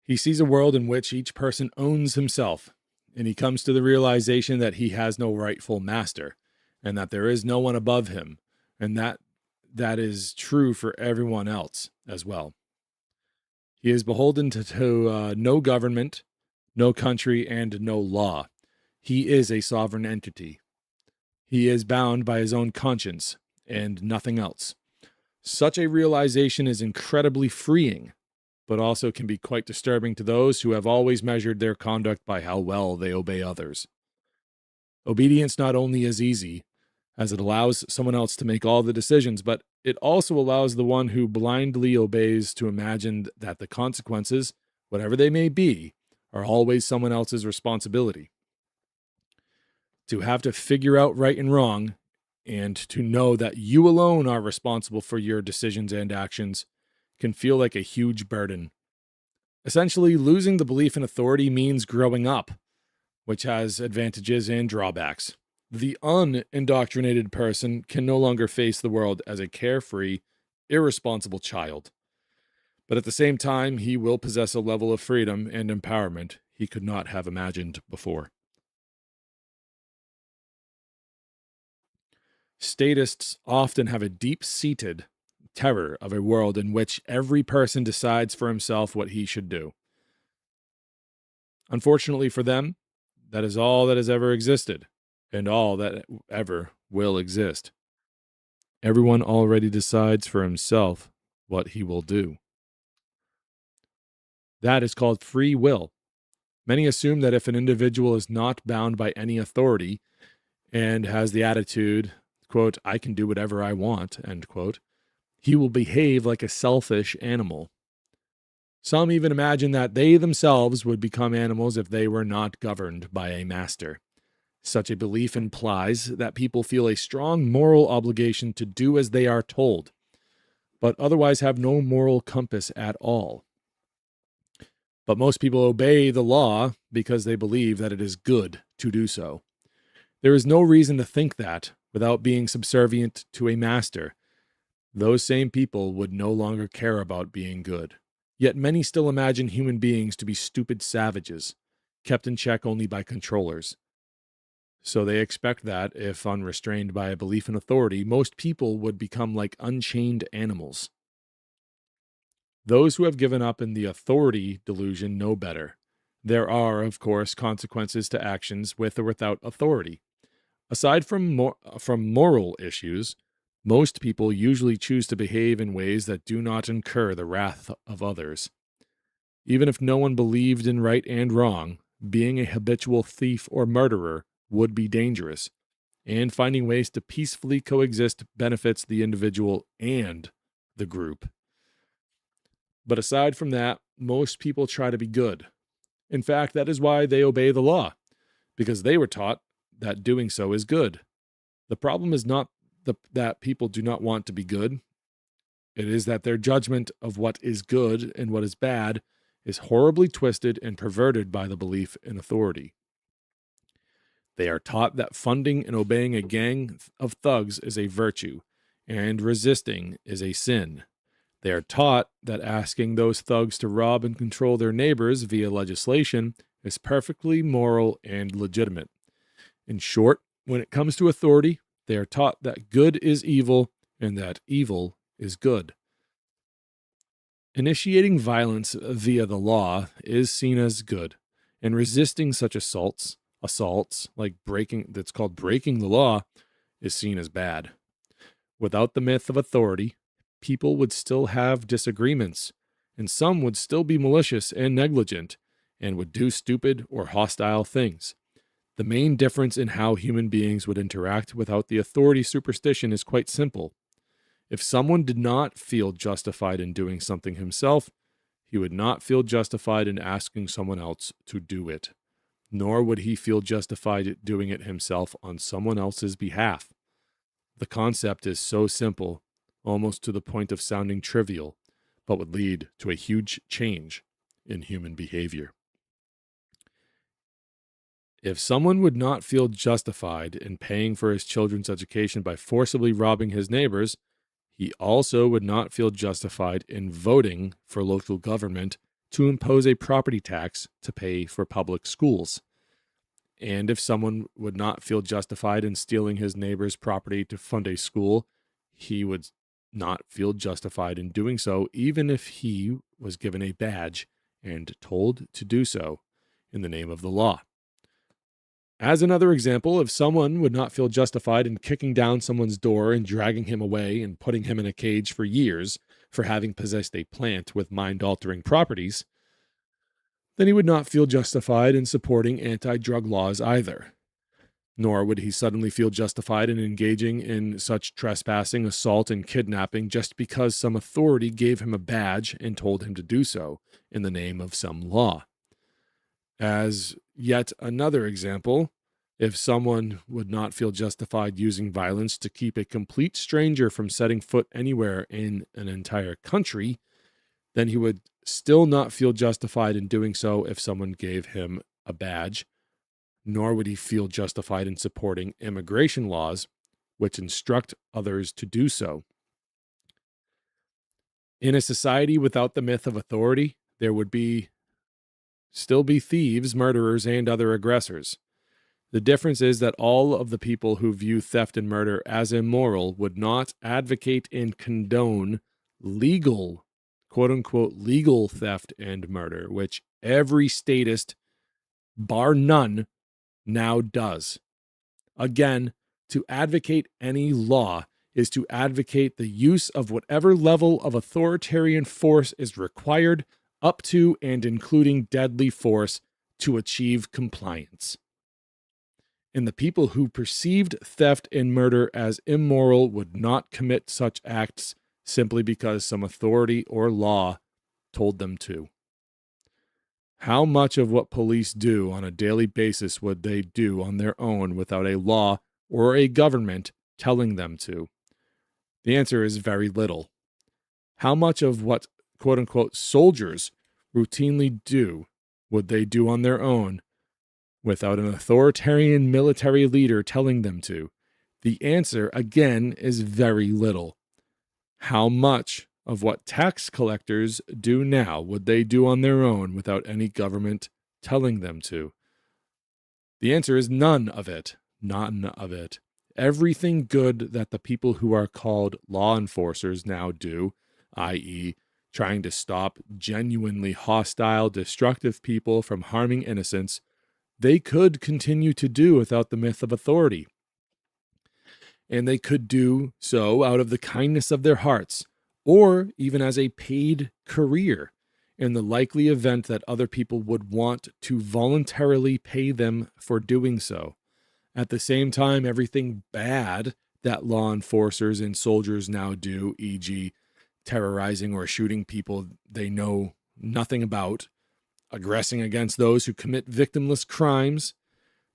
He sees a world in which each person owns himself, and he comes to the realization that he has no rightful master, and that there is no one above him, and that is true for everyone else as well. He is beholden to no government, no country, and no law. He is a sovereign entity. He is bound by his own conscience and nothing else. Such a realization is incredibly freeing, but also can be quite disturbing to those who have always measured their conduct by how well they obey others. Obedience not only is easy, as it allows someone else to make all the decisions, but it also allows the one who blindly obeys to imagine that the consequences, whatever they may be, are always someone else's responsibility. To have to figure out right and wrong, and to know that you alone are responsible for your decisions and actions, can feel like a huge burden. Essentially, losing the belief in authority means growing up, which has advantages and drawbacks. The unindoctrinated person can no longer face the world as a carefree, irresponsible child. But at the same time, he will possess a level of freedom and empowerment he could not have imagined before. Statists often have a deep-seated terror of a world in which every person decides for himself what he should do. Unfortunately for them, that is all that has ever existed, and all that ever will exist. Everyone already decides for himself what he will do. That is called free will. Many assume that if an individual is not bound by any authority and has the attitude, quote, I can do whatever I want, end quote, he will behave like a selfish animal. Some even imagine that they themselves would become animals if they were not governed by a master. Such a belief implies that people feel a strong moral obligation to do as they are told, but otherwise have no moral compass at all. But most people obey the law because they believe that it is good to do so. There is no reason to think that, without being subservient to a master, those same people would no longer care about being good. Yet many still imagine human beings to be stupid savages, kept in check only by controllers. So they expect that, if unrestrained by a belief in authority, most people would become like unchained animals. Those who have given up in the authority delusion know better. There are, of course, consequences to actions with or without authority. Aside from moral issues, most people usually choose to behave in ways that do not incur the wrath of others. Even if no one believed in right and wrong, being a habitual thief or murderer would be dangerous, and finding ways to peacefully coexist benefits the individual and the group. But aside from that, most people try to be good. In fact, that is why they obey the law, because they were taught that doing so is good. The problem is not that people do not want to be good. It is that their judgment of what is good and what is bad is horribly twisted and perverted by the belief in authority. They are taught that funding and obeying a gang of thugs is a virtue, and resisting is a sin. They are taught that asking those thugs to rob and control their neighbors via legislation is perfectly moral and legitimate. In short, when it comes to authority, they are taught that good is evil and that evil is good. Initiating violence via the law is seen as good, and resisting such assaults like that's called breaking the law, is seen as bad. Without the myth of authority, people would still have disagreements, and some would still be malicious and negligent, and would do stupid or hostile things. The main difference in how human beings would interact without the authority superstition is quite simple. If someone did not feel justified in doing something himself, he would not feel justified in asking someone else to do it, nor would he feel justified doing it himself on someone else's behalf. The concept is so simple, almost to the point of sounding trivial, but would lead to a huge change in human behavior. If someone would not feel justified in paying for his children's education by forcibly robbing his neighbors, he also would not feel justified in voting for local government to impose a property tax to pay for public schools. And if someone would not feel justified in stealing his neighbor's property to fund a school, he would not feel justified in doing so, even if he was given a badge and told to do so in the name of the law. As another example, if someone would not feel justified in kicking down someone's door and dragging him away and putting him in a cage for years for having possessed a plant with mind-altering properties, then he would not feel justified in supporting anti-drug laws either. Nor would he suddenly feel justified in engaging in such trespassing, assault, and kidnapping just because some authority gave him a badge and told him to do so in the name of some law. As yet another example, if someone would not feel justified using violence to keep a complete stranger from setting foot anywhere in an entire country, then he would still not feel justified in doing so if someone gave him a badge, nor would he feel justified in supporting immigration laws, which instruct others to do so. In a society without the myth of authority, there would still be thieves, murderers, and other aggressors. The difference is that all of the people who view theft and murder as immoral would not advocate and condone legal, quote-unquote, legal theft and murder, which every statist, bar none, now does. Again, to advocate any law is to advocate the use of whatever level of authoritarian force is required, up to and including deadly force, to achieve compliance. And the people who perceived theft and murder as immoral would not commit such acts simply because some authority or law told them to. How much of what police do on a daily basis would they do on their own without a law or a government telling them to? The answer is very little. How much of what quote-unquote soldiers routinely do would they do on their own without an authoritarian military leader telling them to? The answer, again, is very little. How much of what tax collectors do now would they do on their own without any government telling them to? The answer is none of it. None of it. Everything good that the people who are called law enforcers now do, i.e., trying to stop genuinely hostile, destructive people from harming innocents, they could continue to do without the myth of authority. And they could do so out of the kindness of their hearts, or even as a paid career, in the likely event that other people would want to voluntarily pay them for doing so. At the same time, everything bad that law enforcers and soldiers now do, e.g., terrorizing or shooting people they know nothing about, aggressing against those who commit victimless crimes,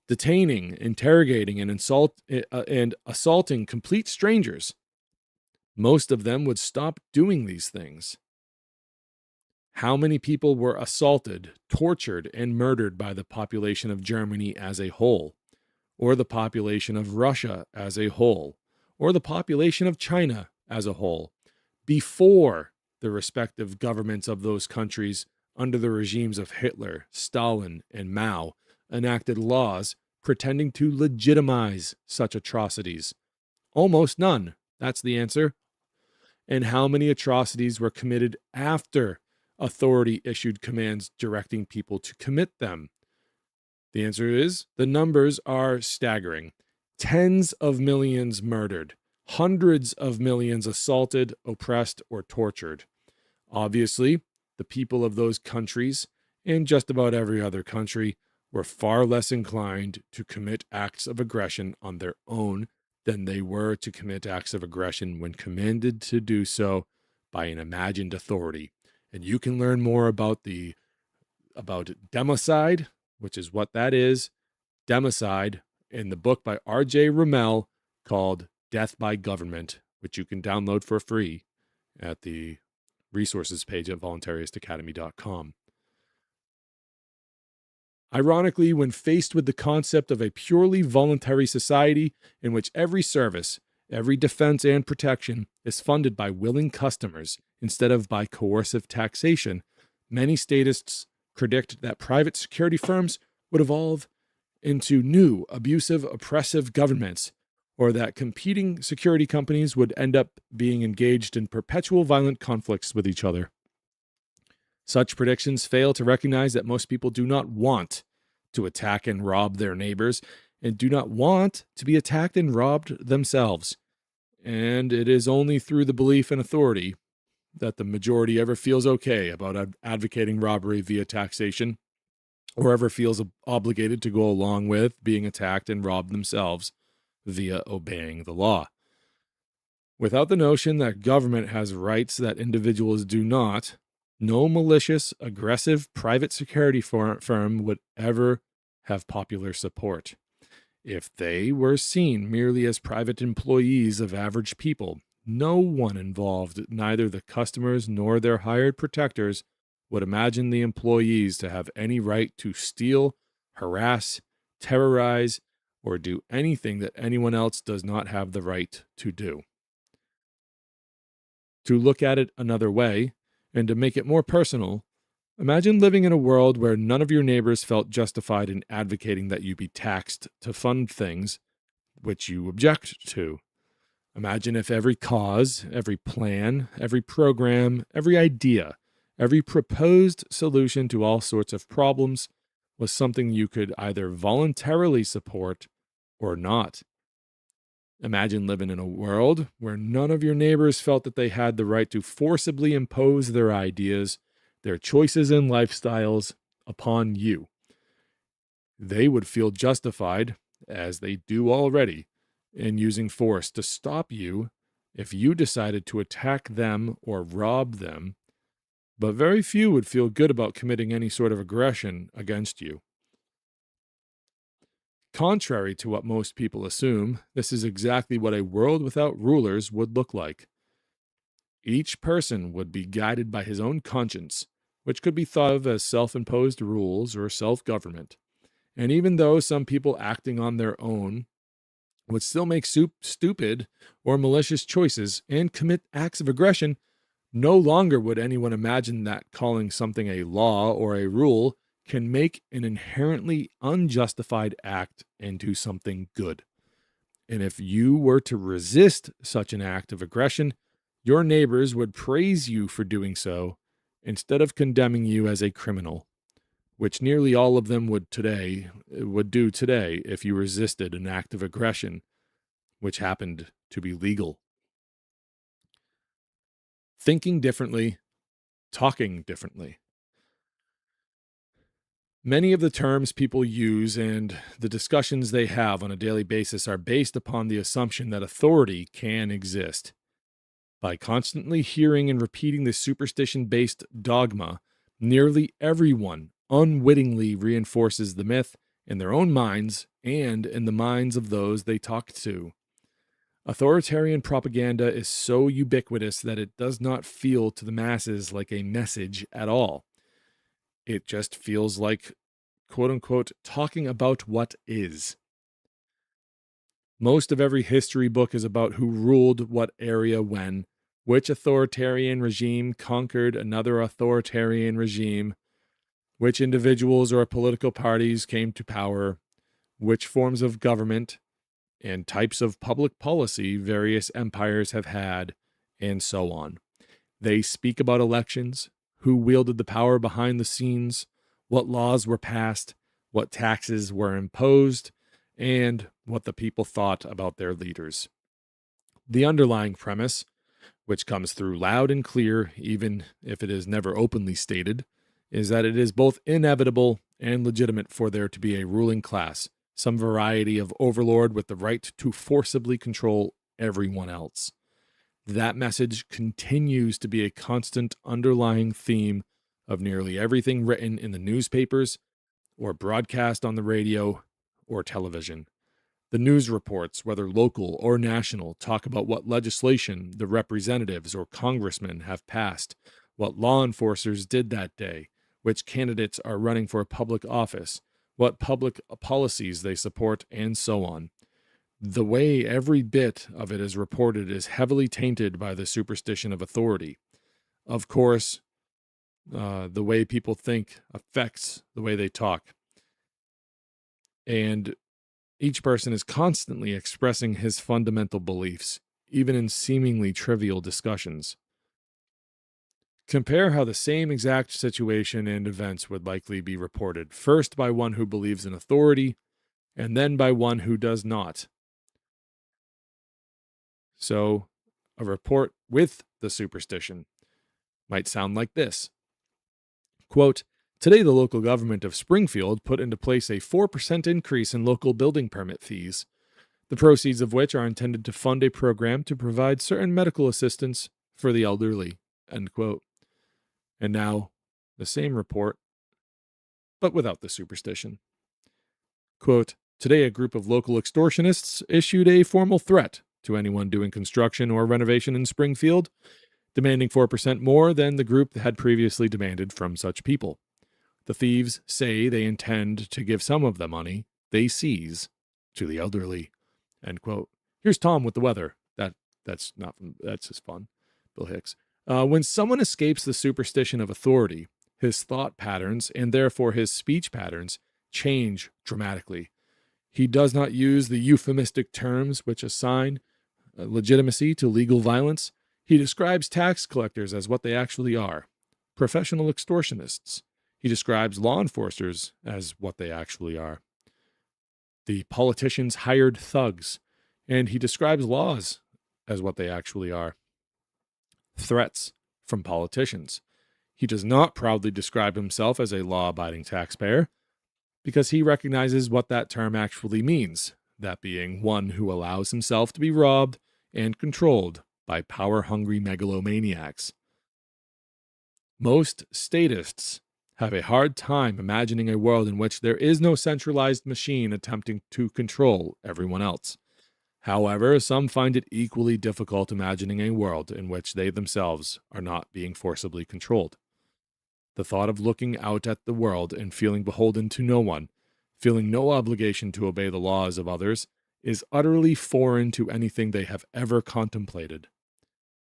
detaining, interrogating, and assaulting complete strangers, most of them would stop doing these things. How many people were assaulted, tortured, and murdered by the population of Germany as a whole, or the population of Russia as a whole, or the population of China as a whole, before the respective governments of those countries under the regimes of Hitler, Stalin, and Mao enacted laws pretending to legitimize such atrocities? Almost none. That's the answer. And how many atrocities were committed after authority issued commands directing people to commit them? The answer is the numbers are staggering. Tens of millions murdered, hundreds of millions assaulted, oppressed, or tortured. Obviously, the people of those countries, and just about every other country, were far less inclined to commit acts of aggression on their own than they were to commit acts of aggression when commanded to do so by an imagined authority. And you can learn more about democide, which is what that is, democide, in the book by R.J. Rommel called Death by Government, which you can download for free at the resources page at voluntaryistacademy.com. Ironically, when faced with the concept of a purely voluntary society in which every service, every defense and protection is funded by willing customers instead of by coercive taxation, many statists predict that private security firms would evolve into new, abusive, oppressive governments, or that competing security companies would end up being engaged in perpetual violent conflicts with each other. Such predictions fail to recognize that most people do not want to attack and rob their neighbors, and do not want to be attacked and robbed themselves. And it is only through the belief in authority that the majority ever feels okay about advocating robbery via taxation, or ever feels obligated to go along with being attacked and robbed themselves via obeying the law. Without the notion that government has rights that individuals do not, no malicious, aggressive private security firm would ever have popular support. If they were seen merely as private employees of average people, no one involved, neither the customers nor their hired protectors, would imagine the employees to have any right to steal, harass, terrorize, or do anything that anyone else does not have the right to do. To look at it another way, and to make it more personal, imagine living in a world where none of your neighbors felt justified in advocating that you be taxed to fund things which you object to. Imagine if every cause, every plan, every program, every idea, every proposed solution to all sorts of problems was something you could either voluntarily support or not. Imagine living in a world where none of your neighbors felt that they had the right to forcibly impose their ideas, their choices and lifestyles upon you. They would feel justified, as they do already, in using force to stop you if you decided to attack them or rob them, but very few would feel good about committing any sort of aggression against you. Contrary to what most people assume, this is exactly what a world without rulers would look like. Each person would be guided by his own conscience, which could be thought of as self-imposed rules or self-government. And even though some people acting on their own would still make stupid or malicious choices and commit acts of aggression, no longer would anyone imagine that calling something a law or a rule can make an inherently unjustified act into something good. And if you were to resist such an act of aggression, your neighbors would praise you for doing so instead of condemning you as a criminal, which nearly all of them would do today if you resisted an act of aggression which happened to be legal. Thinking differently, talking differently. Many of the terms people use and the discussions they have on a daily basis are based upon the assumption that authority can exist. By constantly hearing and repeating the superstition-based dogma, nearly everyone unwittingly reinforces the myth in their own minds and in the minds of those they talk to. Authoritarian propaganda is so ubiquitous that it does not feel to the masses like a message at all. It just feels like, quote unquote, talking about what is. Most of every history book is about who ruled what area when, which authoritarian regime conquered another authoritarian regime, which individuals or political parties came to power, which forms of government and types of public policy various empires have had, and so on. They speak about elections, who wielded the power behind the scenes, what laws were passed, what taxes were imposed, and what the people thought about their leaders. The underlying premise, which comes through loud and clear, even if it is never openly stated, is that it is both inevitable and legitimate for there to be a ruling class, some variety of overlord with the right to forcibly control everyone else. That message continues to be a constant underlying theme of nearly everything written in the newspapers or broadcast on the radio or television. The news reports, whether local or national, talk about what legislation the representatives or congressmen have passed, what law enforcers did that day, which candidates are running for a public office, what public policies they support, and so on. The way every bit of it is reported is heavily tainted by the superstition of authority. Of course, the way people think affects the way they talk. And each person is constantly expressing his fundamental beliefs, even in seemingly trivial discussions. Compare how the same exact situation and events would likely be reported, first by one who believes in authority, and then by one who does not. So, a report with the superstition might sound like this. Quote, today the local government of Springfield put into place a 4% increase in local building permit fees, the proceeds of which are intended to fund a program to provide certain medical assistance for the elderly, end quote. And now, the same report, but without the superstition. Quote, today a group of local extortionists issued a formal threat to anyone doing construction or renovation in Springfield, demanding 4% more than the group had previously demanded from such people. The thieves say they intend to give some of the money they seize to the elderly, end quote. Here's Tom with the weather. That's just fun. Bill Hicks. When someone escapes the superstition of authority, his thought patterns, and therefore his speech patterns, change dramatically. He does not use the euphemistic terms which assign legitimacy to legal violence. He describes tax collectors as what they actually are, professional extortionists. He describes law enforcers as what they actually are, the politicians' hired thugs, and he describes laws as what they actually are, threats from politicians. He does not proudly describe himself as a law-abiding taxpayer, because he recognizes what that term actually means, that being one who allows himself to be robbed and controlled by power-hungry megalomaniacs. Most statists have a hard time imagining a world in which there is no centralized machine attempting to control everyone else. However, some find it equally difficult imagining a world in which they themselves are not being forcibly controlled. The thought of looking out at the world and feeling beholden to no one, feeling no obligation to obey the laws of others, is utterly foreign to anything they have ever contemplated.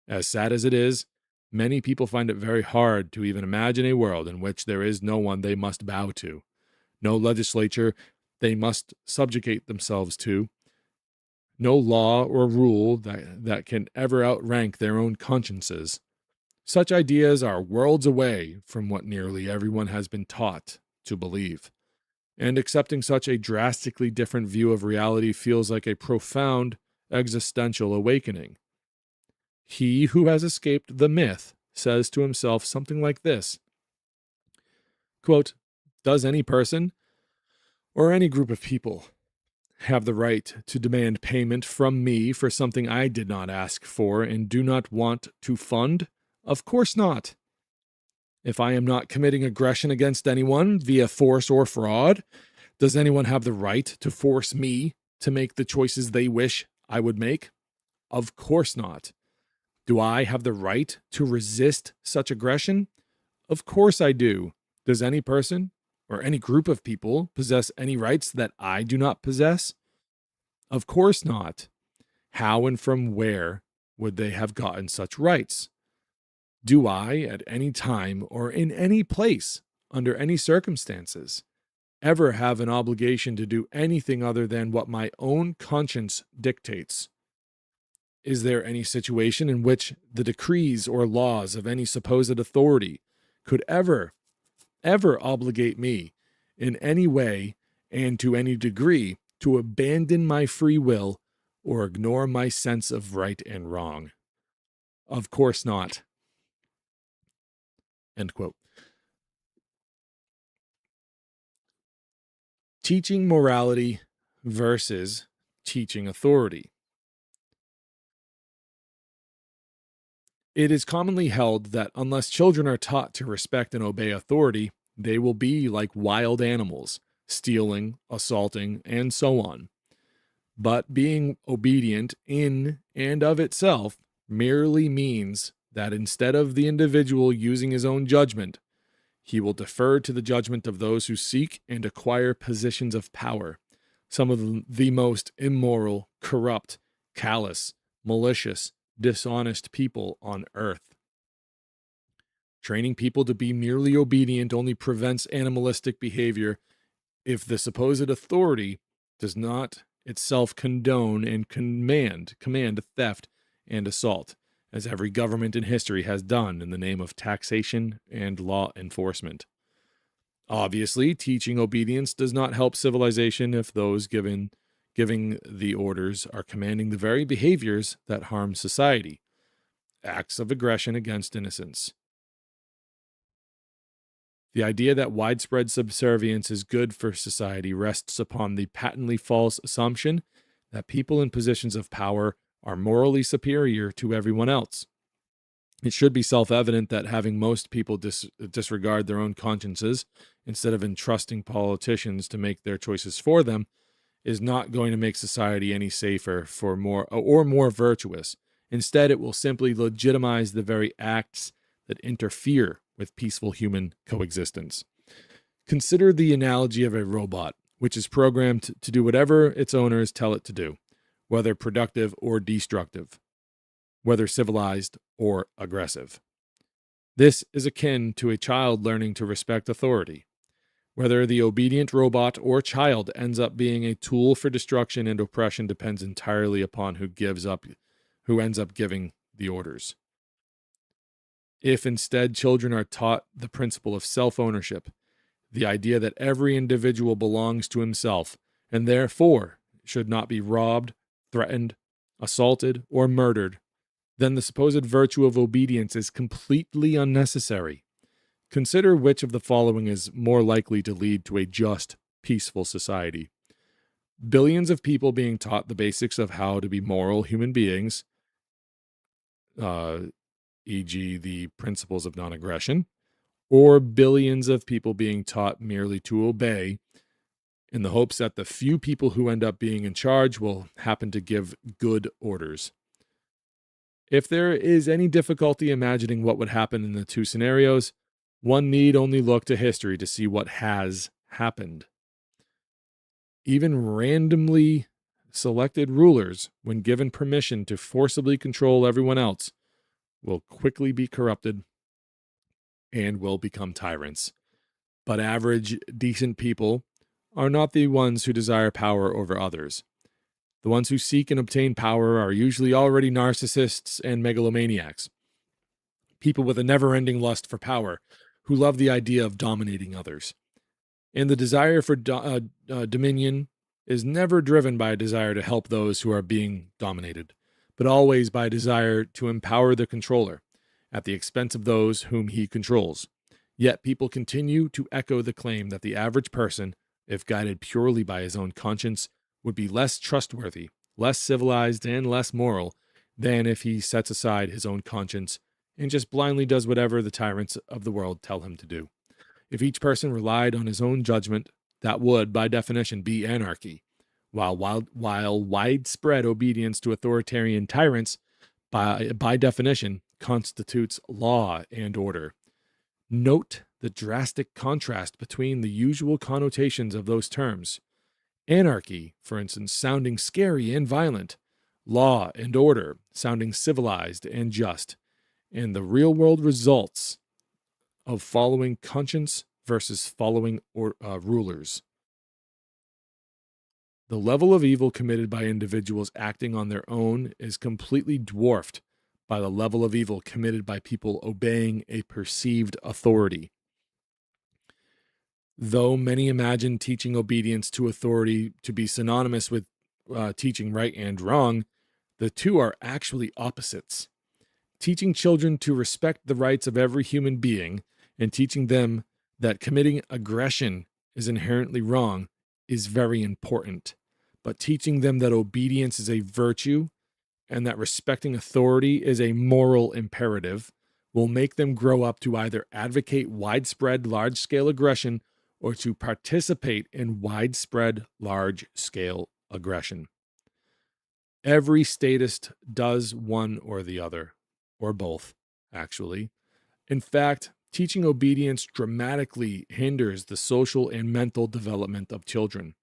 As sad as it is, many people find it very hard to even imagine a world in which there is no one they must bow to, no legislature they must subjugate themselves to, no law or rule that can ever outrank their own consciences. Such ideas are worlds away from what nearly everyone has been taught to believe, and accepting such a drastically different view of reality feels like a profound existential awakening. He who has escaped the myth says to himself something like this, quote, "Does any person or any group of people have the right to demand payment from me for something I did not ask for and do not want to fund? Of course not. If I am not committing aggression against anyone via force or fraud, does anyone have the right to force me to make the choices they wish I would make? Of course not. Do I have the right to resist such aggression? Of course I do. Does any person or any group of people possess any rights that I do not possess? Of course not. How and from where would they have gotten such rights? Do I, at any time or in any place, under any circumstances, ever have an obligation to do anything other than what my own conscience dictates? Is there any situation in which the decrees or laws of any supposed authority could ever obligate me in any way and to any degree to abandon my free will or ignore my sense of right and wrong? Of course not." End quote. Teaching morality versus teaching authority. It is commonly held that unless children are taught to respect and obey authority, they will be like wild animals, stealing, assaulting, and so on. But being obedient in and of itself merely means that instead of the individual using his own judgment, he will defer to the judgment of those who seek and acquire positions of power, some of the most immoral, corrupt, callous, malicious, dishonest people on earth. Training people to be merely obedient only prevents animalistic behavior if the supposed authority does not itself condone and command theft and assault, as every government in history has done in the name of taxation and law enforcement. Obviously, teaching obedience does not help civilization if those giving the orders are commanding the very behaviors that harm society, acts of aggression against innocence. The idea that widespread subservience is good for society rests upon the patently false assumption that people in positions of power are morally superior to everyone else. It should be self-evident that having most people disregard their own consciences instead of entrusting politicians to make their choices for them is not going to make society any safer or more virtuous. Instead, it will simply legitimize the very acts that interfere with peaceful human coexistence. Consider the analogy of a robot, which is programmed to do whatever its owners tell it to do, whether productive or destructive, whether civilized or aggressive. This is akin to a child learning to respect authority. Whether the obedient robot or child ends up being a tool for destruction and oppression depends entirely upon who ends up giving the orders. If instead children are taught the principle of self-ownership, the idea that every individual belongs to himself and therefore should not be robbed, threatened, assaulted, or murdered, then the supposed virtue of obedience is completely unnecessary. Consider which of the following is more likely to lead to a just, peaceful society. Billions of people being taught the basics of how to be moral human beings, e.g., the principles of non-aggression, or billions of people being taught merely to obey in the hopes that the few people who end up being in charge will happen to give good orders. If there is any difficulty imagining what would happen in the two scenarios, one need only look to history to see what has happened. Even randomly selected rulers, when given permission to forcibly control everyone else, will quickly be corrupted and will become tyrants. But average, decent people are not the ones who desire power over others. The ones who seek and obtain power are usually already narcissists and megalomaniacs. People with a never-ending lust for power, who love the idea of dominating others. And the desire for dominion is never driven by a desire to help those who are being dominated, but always by a desire to empower the controller at the expense of those whom he controls. Yet people continue to echo the claim that the average person, if guided purely by his own conscience, would be less trustworthy, less civilized, and less moral than if he sets aside his own conscience and just blindly does whatever the tyrants of the world tell him to do. If each person relied on his own judgment, that would, by definition, be anarchy, while widespread obedience to authoritarian tyrants, by definition, constitutes law and order. Note the drastic contrast between the usual connotations of those terms. Anarchy, for instance, sounding scary and violent, law and order sounding civilized and just, and the real-world results of following conscience versus following rulers. The level of evil committed by individuals acting on their own is completely dwarfed by the level of evil committed by people obeying a perceived authority. Though many imagine teaching obedience to authority to be synonymous with teaching right and wrong, the two are actually opposites. Teaching children to respect the rights of every human being and teaching them that committing aggression is inherently wrong is very important. But teaching them that obedience is a virtue and that respecting authority is a moral imperative will make them grow up to either advocate widespread large-scale aggression or to participate in widespread large-scale aggression. Every statist does one or the other, or both, actually. In fact, teaching obedience dramatically hinders the social and mental development of children.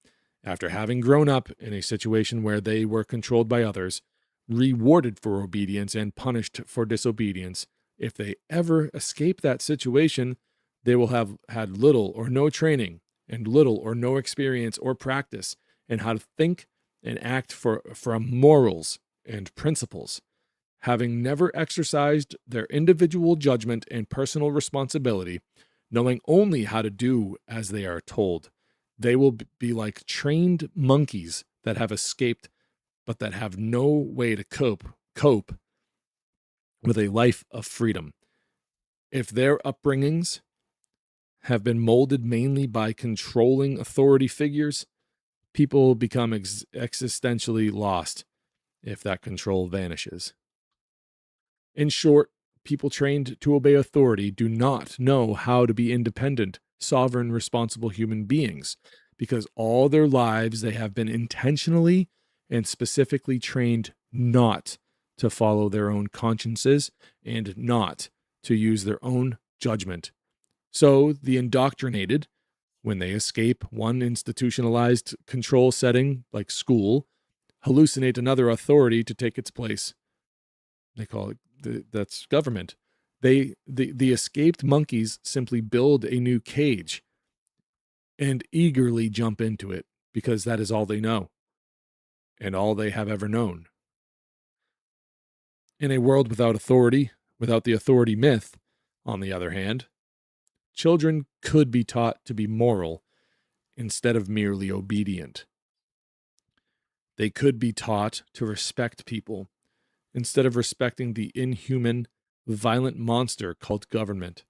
After having grown up in a situation where they were controlled by others, rewarded for obedience and punished for disobedience, if they ever escape that situation, they will have had little or no training and little or no experience or practice in how to think and act from morals and principles. Having never exercised their individual judgment and personal responsibility, knowing only how to do as they are told, they will be like trained monkeys that have escaped but that have no way to cope with a life of freedom. If their upbringings have been molded mainly by controlling authority figures, people become existentially lost if that control vanishes. In short, people trained to obey authority do not know how to be independent, sovereign, responsible human beings, because all their lives they have been intentionally and specifically trained not to follow their own consciences and not to use their own judgment. So the indoctrinated, when they escape one institutionalized control setting like school, hallucinate another authority to take its place. They call it that's government. The escaped monkeys simply build a new cage and eagerly jump into it because that is all they know and all they have ever known. In a world without authority, without the authority myth, on the other hand, children could be taught to be moral instead of merely obedient. They could be taught to respect people instead of respecting the inhuman, violent monster called government.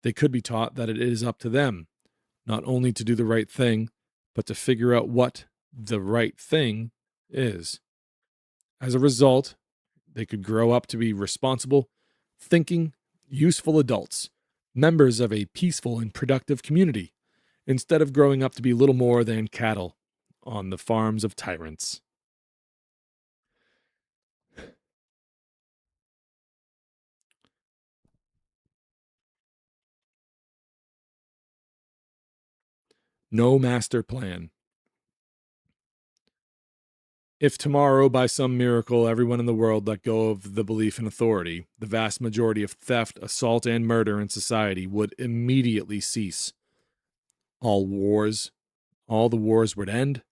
They could be taught that it is up to them not only to do the right thing, but to figure out what the right thing is. As a result, they could grow up to be responsible, thinking, useful adults, members of a peaceful and productive community, instead of growing up to be little more than cattle on the farms of tyrants. No master plan. If tomorrow, by some miracle, everyone in the world let go of the belief in authority, the vast majority of theft, assault, and murder in society would immediately cease. All the wars would end.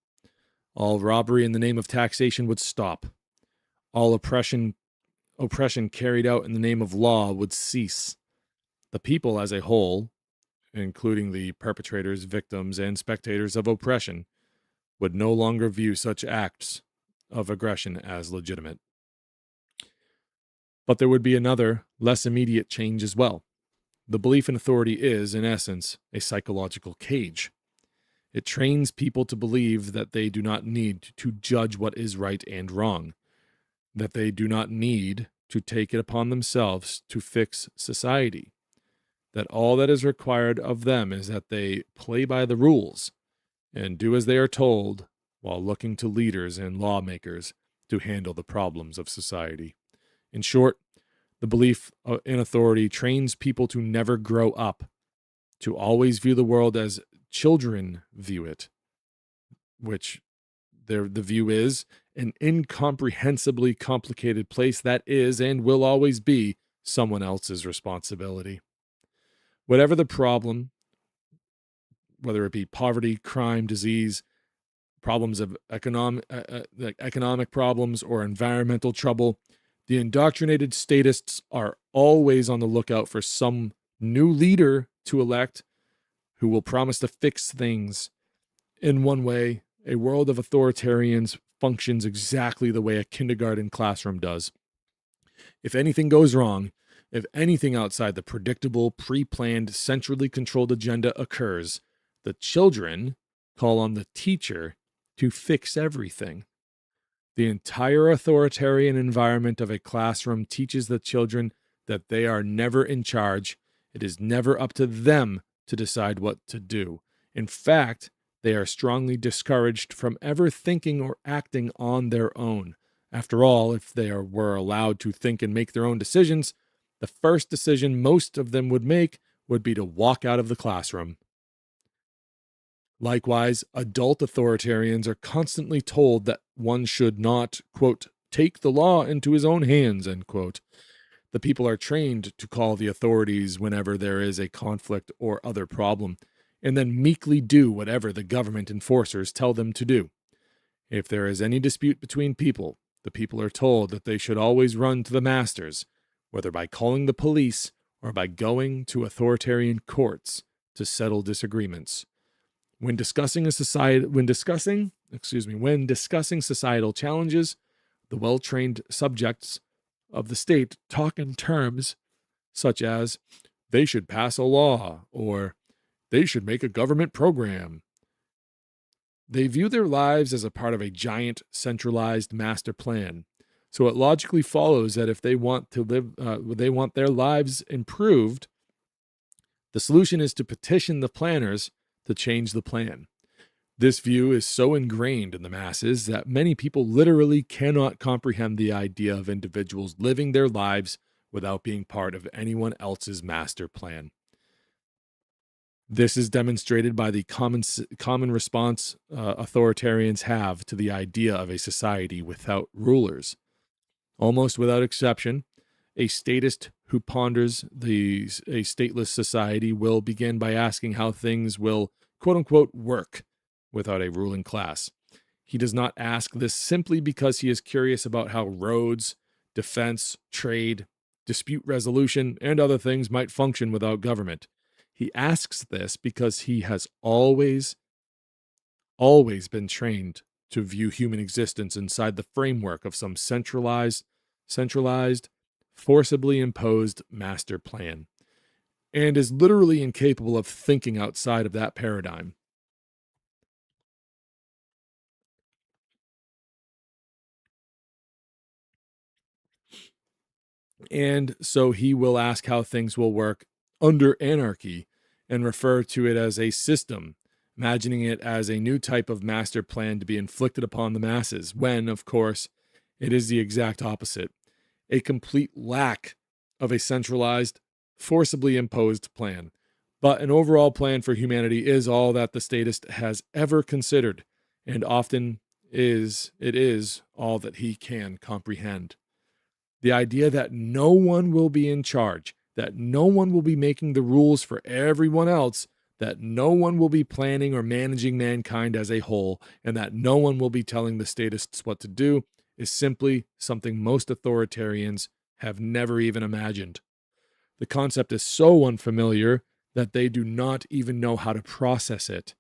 All robbery in the name of taxation would stop. All oppression carried out in the name of law would cease. The people as a whole, including the perpetrators, victims, and spectators of oppression, would no longer view such acts of aggression as legitimate. But there would be another, less immediate change as well. The belief in authority is, in essence, a psychological cage. It trains people to believe that they do not need to judge what is right and wrong, that they do not need to take it upon themselves to fix society, that all that is required of them is that they play by the rules and do as they are told while looking to leaders and lawmakers to handle the problems of society. In short, the belief in authority trains people to never grow up, to always view the world as children view it, which the view is an incomprehensibly complicated place that is and will always be someone else's responsibility. Whatever the problem, whether it be poverty, crime, disease, problems of economic problems, or environmental trouble, the indoctrinated statists are always on the lookout for some new leader to elect who will promise to fix things. In one way, a world of authoritarians functions exactly the way a kindergarten classroom does. If anything goes wrong, if anything outside the predictable, pre-planned, centrally controlled agenda occurs, the children call on the teacher to fix everything. The entire authoritarian environment of a classroom teaches the children that they are never in charge. It is never up to them to decide what to do. In fact, they are strongly discouraged from ever thinking or acting on their own. After all, if they were allowed to think and make their own decisions, the first decision most of them would make would be to walk out of the classroom. Likewise, adult authoritarians are constantly told that one should not, quote, take the law into his own hands, end quote. The people are trained to call the authorities whenever there is a conflict or other problem, and then meekly do whatever the government enforcers tell them to do. If there is any dispute between people, the people are told that they should always run to the masters, whether by calling the police or by going to authoritarian courts to settle disagreements. When discussing societal challenges, the well-trained subjects of the state talk in terms such as they should pass a law or they should make a government program. They view their lives as a part of a giant centralized master plan. So it logically follows that if they want their lives improved, the solution is to petition the planners to change the plan. This view is so ingrained in the masses that many people literally cannot comprehend the idea of individuals living their lives without being part of anyone else's master plan. This is demonstrated by the common response authoritarians have to the idea of a society without rulers. Almost without exception, a statist who ponders a stateless society will begin by asking how things will, quote-unquote, work without a ruling class. He does not ask this simply because he is curious about how roads, defense, trade, dispute resolution, and other things might function without government. He asks this because he has always been trained to view human existence inside the framework of some centralized, forcibly imposed master plan, and is literally incapable of thinking outside of that paradigm. And so he will ask how things will work under anarchy and refer to it as a system, imagining it as a new type of master plan to be inflicted upon the masses, when, of course, it is the exact opposite, a complete lack of a centralized, forcibly imposed plan. But an overall plan for humanity is all that the statist has ever considered, and often it is all that he can comprehend. The idea that no one will be in charge, that no one will be making the rules for everyone else, that no one will be planning or managing mankind as a whole, and that no one will be telling the statists what to do is simply something most authoritarians have never even imagined. The concept is so unfamiliar that they do not even know how to process it.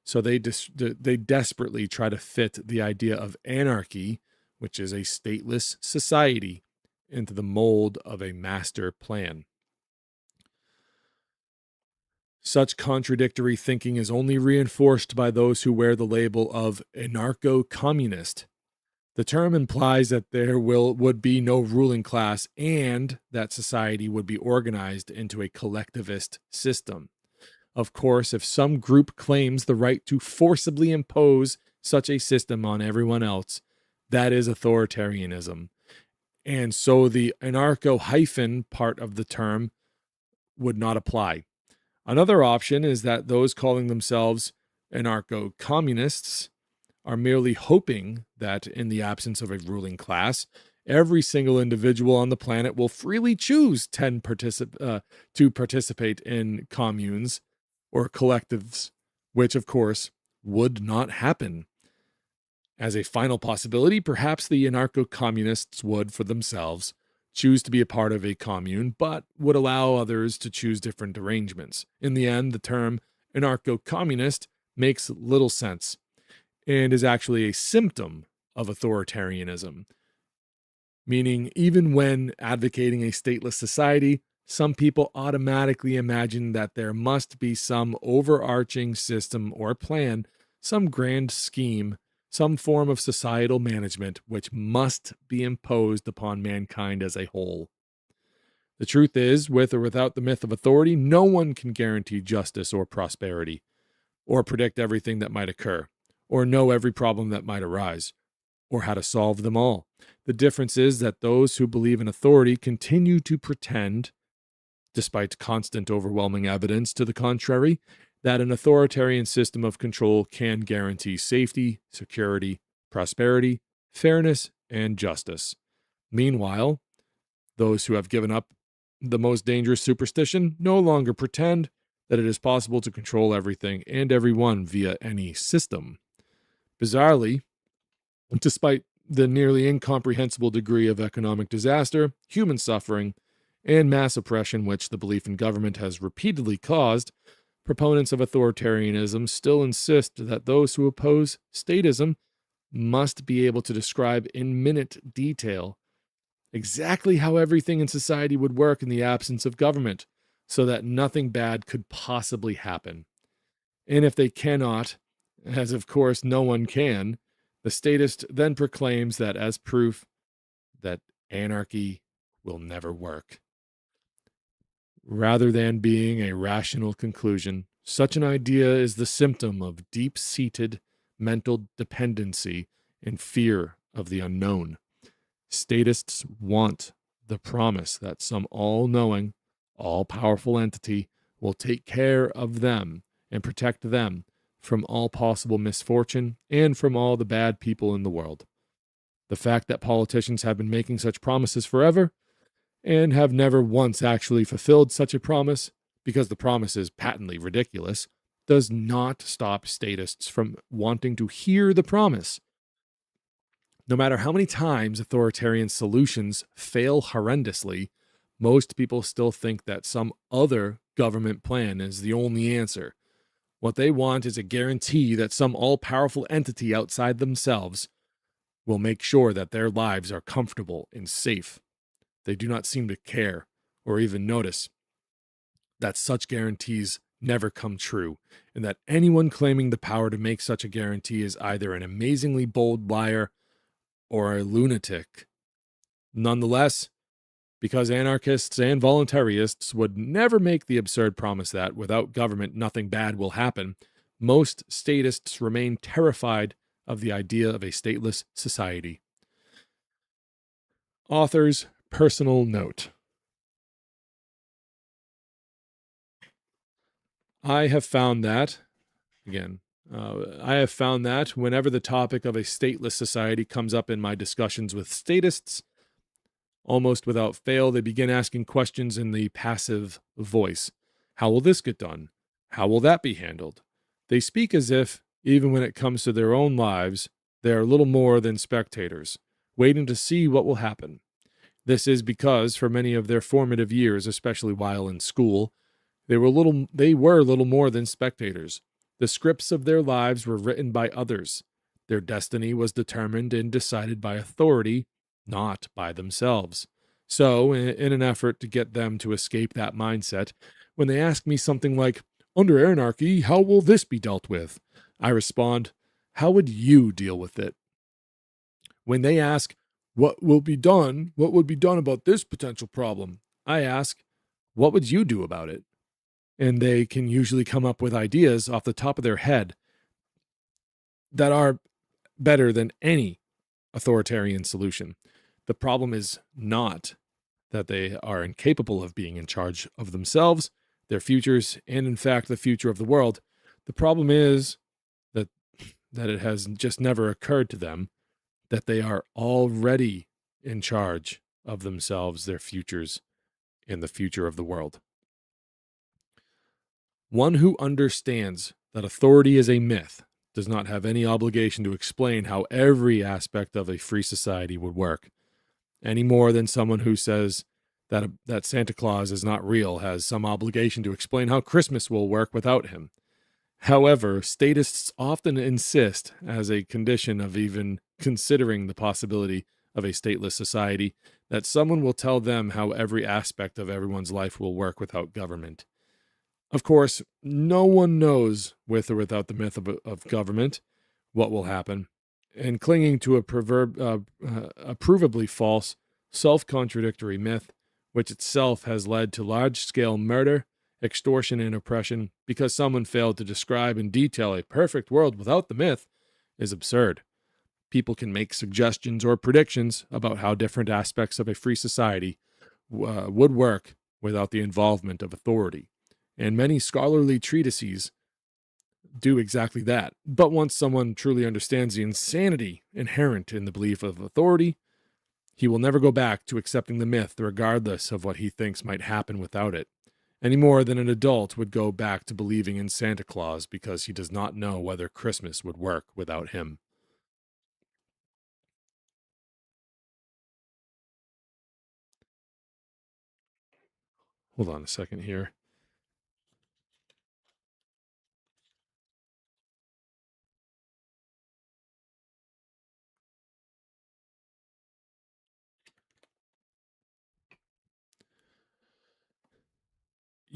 So they desperately try to fit the idea of anarchy, which is a stateless society, into the mold of a master plan. Such contradictory thinking is only reinforced by those who wear the label of anarcho-communist. The term implies that there would be no ruling class and that society would be organized into a collectivist system. Of course, if some group claims the right to forcibly impose such a system on everyone else, that is authoritarianism. And so the anarcho hyphen part of the term would not apply. Another option is that those calling themselves anarcho communists are merely hoping that, in the absence of a ruling class, every single individual on the planet will freely choose to participate in communes or collectives, which, of course, would not happen. As a final possibility, perhaps the anarcho-communists would, for themselves, choose to be a part of a commune, but would allow others to choose different arrangements. In the end, the term anarcho-communist makes little sense and is actually a symptom of authoritarianism, meaning even when advocating a stateless society, some people automatically imagine that there must be some overarching system or plan, some grand scheme, some form of societal management which must be imposed upon mankind as a whole. The truth is, with or without the myth of authority, no one can guarantee justice or prosperity, or predict everything that might occur, or know every problem that might arise, or how to solve them all. The difference is that those who believe in authority continue to pretend, despite constant overwhelming evidence to the contrary, that an authoritarian system of control can guarantee safety, security, prosperity, fairness, and justice. Meanwhile, those who have given up the most dangerous superstition no longer pretend that it is possible to control everything and everyone via any system. Bizarrely, despite the nearly incomprehensible degree of economic disaster, human suffering, and mass oppression which the belief in government has repeatedly caused, proponents of authoritarianism still insist that those who oppose statism must be able to describe in minute detail exactly how everything in society would work in the absence of government, so that nothing bad could possibly happen. And if they cannot, as of course no one can, the statist then proclaims that as proof that anarchy will never work. Rather than being a rational conclusion, such an idea is the symptom of deep-seated mental dependency and fear of the unknown. Statists want the promise that some all-knowing, all-powerful entity will take care of them and protect them from all possible misfortune and from all the bad people in the world. The fact that politicians have been making such promises forever and have never once actually fulfilled such a promise, because the promise is patently ridiculous, does not stop statists from wanting to hear the promise. No matter how many times authoritarian solutions fail horrendously, most people still think that some other government plan is the only answer. What they want is a guarantee that some all-powerful entity outside themselves will make sure that their lives are comfortable and safe. They do not seem to care or even notice that such guarantees never come true, and that anyone claiming the power to make such a guarantee is either an amazingly bold liar or a lunatic. Nonetheless, Because anarchists and voluntarists would never make the absurd promise that without government nothing bad will happen, most statists remain terrified of the idea of a stateless society. Author's personal note. I have found that whenever the topic of a stateless society comes up in my discussions with statists, almost without fail, they begin asking questions in the passive voice. How will this get done? How will that be handled? They speak as if, even when it comes to their own lives, they are little more than spectators, waiting to see what will happen. This is because, for many of their formative years, especially while in school, they were little more than spectators. The scripts of their lives were written by others. Their destiny was determined and decided by authority, not by themselves. So, in an effort to get them to escape that mindset, when they ask me something like, "Under anarchy, how will this be dealt with?" I respond, "How would you deal with it?" When they ask, "What would be done about this potential problem?" I ask, "What would you do about it?" And they can usually come up with ideas off the top of their head that are better than any authoritarian solution. The problem is not that they are incapable of being in charge of themselves, their futures, and in fact the future of the world. The problem is that it has just never occurred to them that they are already in charge of themselves, their futures, and the future of the world. One who understands that authority is a myth does not have any obligation to explain how every aspect of a free society would work, any more than someone who says that Santa Claus is not real has some obligation to explain how Christmas will work without him. However, statists often insist, as a condition of even considering the possibility of a stateless society, that someone will tell them how every aspect of everyone's life will work without government. Of course, no one knows, with or without the myth of government, what will happen, and clinging to a provably false, self-contradictory myth, which itself has led to large-scale murder, extortion, and oppression because someone failed to describe in detail a perfect world without the myth, is absurd. People can make suggestions or predictions about how different aspects of a free society would work without the involvement of authority. And many scholarly treatises do exactly that. But once someone truly understands the insanity inherent in the belief of authority, he will never go back to accepting the myth regardless of what he thinks might happen without it, any more than an adult would go back to believing in Santa Claus because he does not know whether Christmas would work without him. Hold on a second here.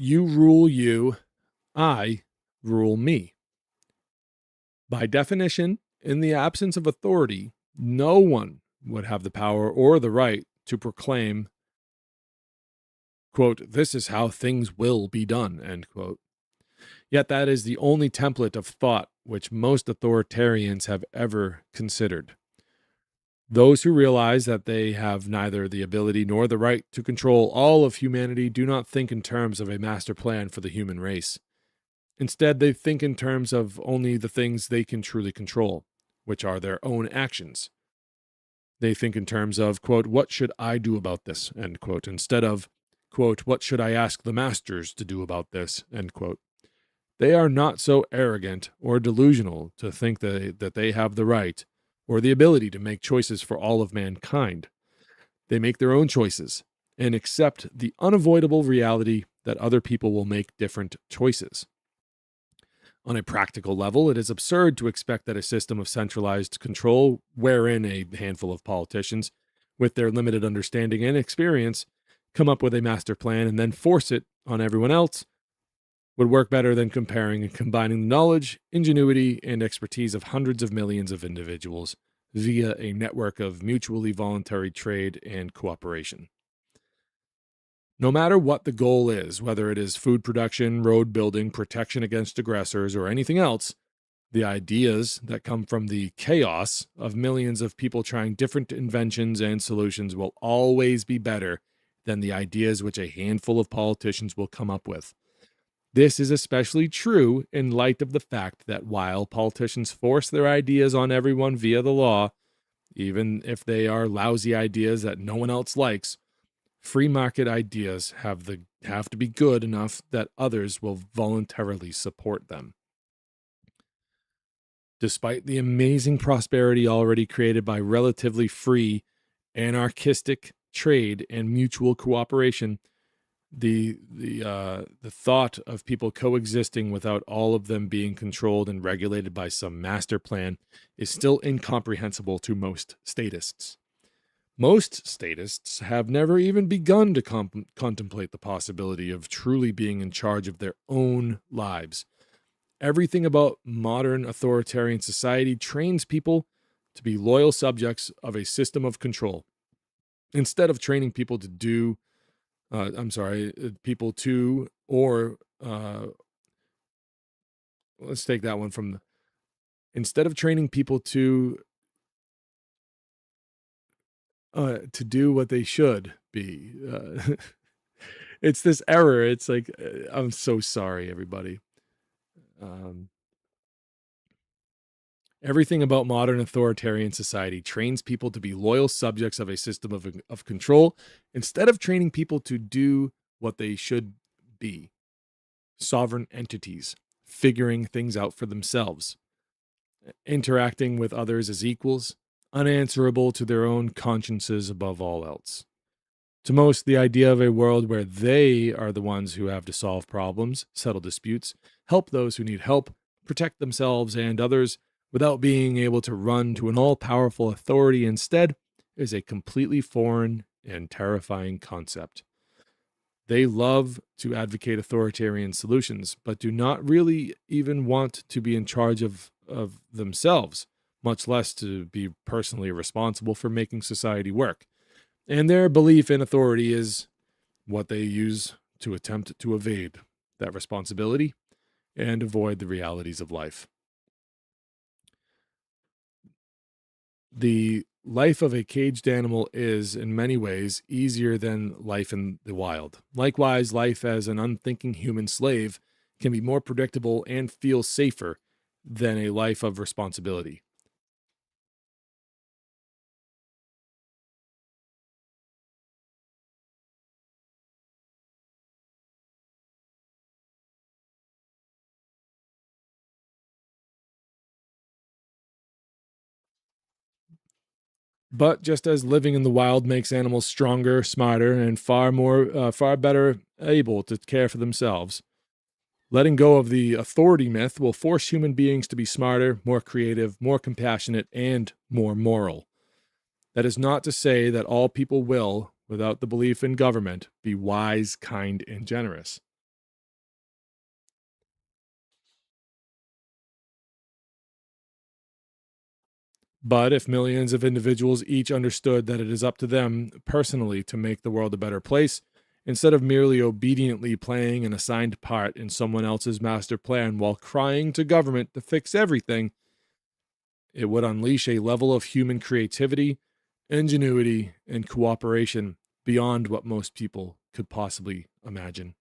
You rule you, I rule me. By definition, in the absence of authority, no one would have the power or the right to proclaim, quote, "This is how things will be done," end quote. Yet that is the only template of thought which most authoritarians have ever considered. Those who realize that they have neither the ability nor the right to control all of humanity do not think in terms of a master plan for the human race. Instead, they think in terms of only the things they can truly control, which are their own actions. They think in terms of, quote, "What should I do about this?" end quote, instead of, quote, "What should I ask the masters to do about this?" end quote. They are not so arrogant or delusional to think that they have the right or the ability to make choices for all of mankind. They make their own choices and accept the unavoidable reality that other people will make different choices. On a practical level, it is absurd to expect that a system of centralized control, wherein a handful of politicians, with their limited understanding and experience, come up with a master plan and then force it on everyone else, would work better than comparing and combining the knowledge, ingenuity, and expertise of hundreds of millions of individuals via a network of mutually voluntary trade and cooperation. No matter what the goal is, whether it is food production, road building, protection against aggressors, or anything else, the ideas that come from the chaos of millions of people trying different inventions and solutions will always be better than the ideas which a handful of politicians will come up with. This is especially true in light of the fact that while politicians force their ideas on everyone via the law, even if they are lousy ideas that no one else likes, free market ideas have to be good enough that others will voluntarily support them. Despite the amazing prosperity already created by relatively free, anarchistic trade and mutual cooperation, the thought of people coexisting without all of them being controlled and regulated by some master plan is still incomprehensible to most statists. Most statists have never even begun to contemplate the possibility of truly being in charge of their own lives. Everything about modern authoritarian society trains people to be loyal subjects of a system of control. Instead of training people to do, let's take that one from, instead of training people to do what they should be. It's this error. It's like, I'm so sorry, everybody. Everything about modern authoritarian society trains people to be loyal subjects of a system of control instead of training people to do what they should be. Sovereign entities, figuring things out for themselves, interacting with others as equals, unanswerable to their own consciences above all else. To most, the idea of a world where they are the ones who have to solve problems, settle disputes, help those who need help, protect themselves and others, without being able to run to an all-powerful authority instead, is a completely foreign and terrifying concept. They love to advocate authoritarian solutions, but do not really even want to be in charge of themselves, much less to be personally responsible for making society work. And their belief in authority is what they use to attempt to evade that responsibility and avoid the realities of life. The life of a caged animal is, in many ways, easier than life in the wild. Likewise, life as an unthinking human slave can be more predictable and feel safer than a life of responsibility. But just as living in the wild makes animals stronger, smarter, and far better able to care for themselves, letting go of the authority myth will force human beings to be smarter, more creative, more compassionate, and more moral. That is not to say that all people will, without the belief in government, be wise, kind, and generous. But if millions of individuals each understood that it is up to them personally to make the world a better place, instead of merely obediently playing an assigned part in someone else's master plan while crying to government to fix everything, it would unleash a level of human creativity, ingenuity, and cooperation beyond what most people could possibly imagine.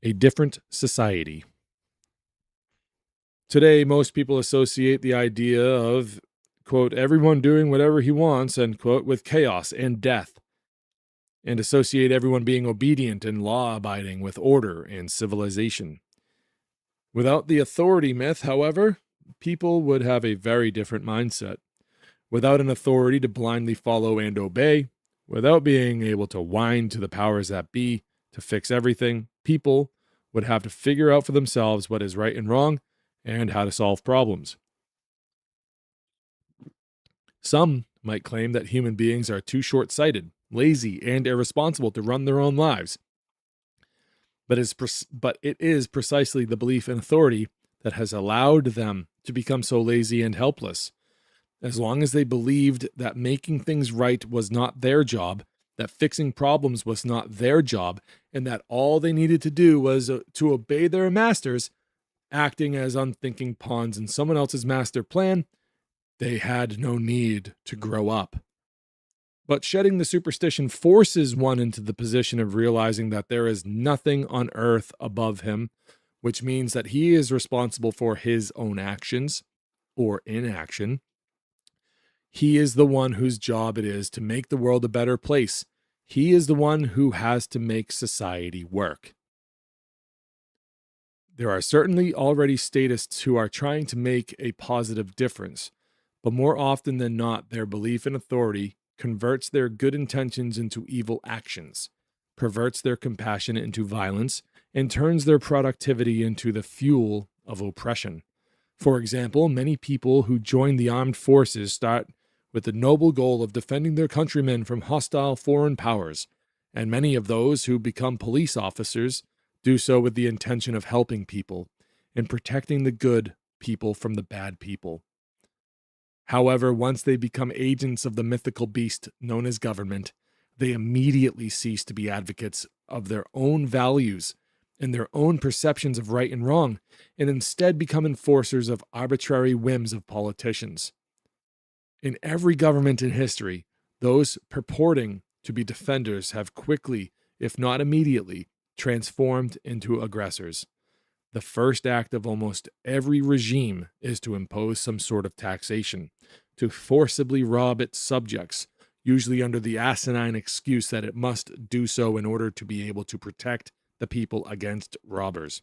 A different society. Today, most people associate the idea of, quote, everyone doing whatever he wants, end quote, with chaos and death, and associate everyone being obedient and law-abiding with order and civilization. Without the authority myth, however, people would have a very different mindset. Without an authority to blindly follow and obey, without being able to whine to the powers that be to fix everything, people would have to figure out for themselves what is right and wrong and how to solve problems. Some might claim that human beings are too short-sighted, lazy, and irresponsible to run their own lives. But it is precisely the belief in authority that has allowed them to become so lazy and helpless. As long as they believed that making things right was not their job, that fixing problems was not their job, and that all they needed to do was to obey their masters, acting as unthinking pawns in someone else's master plan. They had no need to grow up. But shedding the superstition forces one into the position of realizing that there is nothing on earth above him, which means that he is responsible for his own actions or inaction. He is the one whose job it is to make the world a better place. He is the one who has to make society work. There are certainly already statists who are trying to make a positive difference, but more often than not, their belief in authority converts their good intentions into evil actions, perverts their compassion into violence, and turns their productivity into the fuel of oppression. For example, many people who join the armed forces start with the noble goal of defending their countrymen from hostile foreign powers, and many of those who become police officers do so with the intention of helping people and protecting the good people from the bad people. However, once they become agents of the mythical beast known as government, they immediately cease to be advocates of their own values and their own perceptions of right and wrong, and instead become enforcers of arbitrary whims of politicians. In every government in history, those purporting to be defenders have quickly, if not immediately, transformed into aggressors. The first act of almost every regime is to impose some sort of taxation, to forcibly rob its subjects, usually under the asinine excuse that it must do so in order to be able to protect the people against robbers.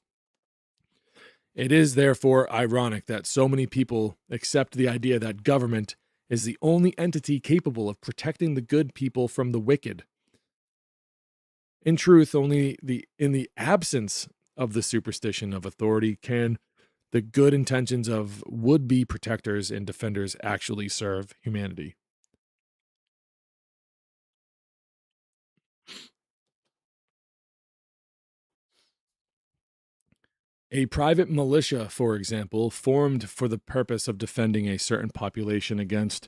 It is therefore ironic that so many people accept the idea that government is the only entity capable of protecting the good people from the wicked. In truth, only in the absence of the superstition of authority can the good intentions of would-be protectors and defenders actually serve humanity. A private militia, for example, formed for the purpose of defending a certain population against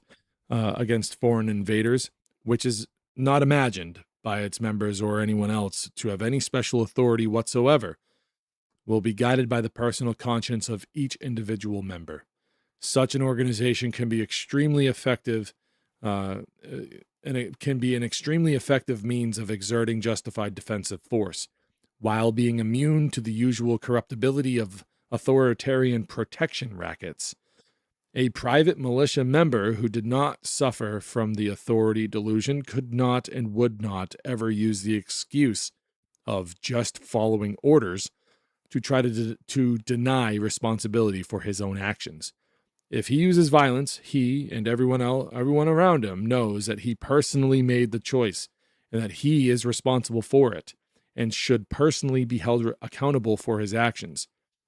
foreign invaders, which is not imagined by its members or anyone else to have any special authority whatsoever, will be guided by the personal conscience of each individual member. Such an organization can be extremely effective, and it can be an extremely effective means of exerting justified defensive force, while being immune to the usual corruptibility of authoritarian protection rackets. A private militia member who did not suffer from the authority delusion could not and would not ever use the excuse of just following orders to try to deny responsibility for his own actions. If he uses violence, he and everyone around him knows that he personally made the choice and that he is responsible for it and should personally be held accountable for his actions.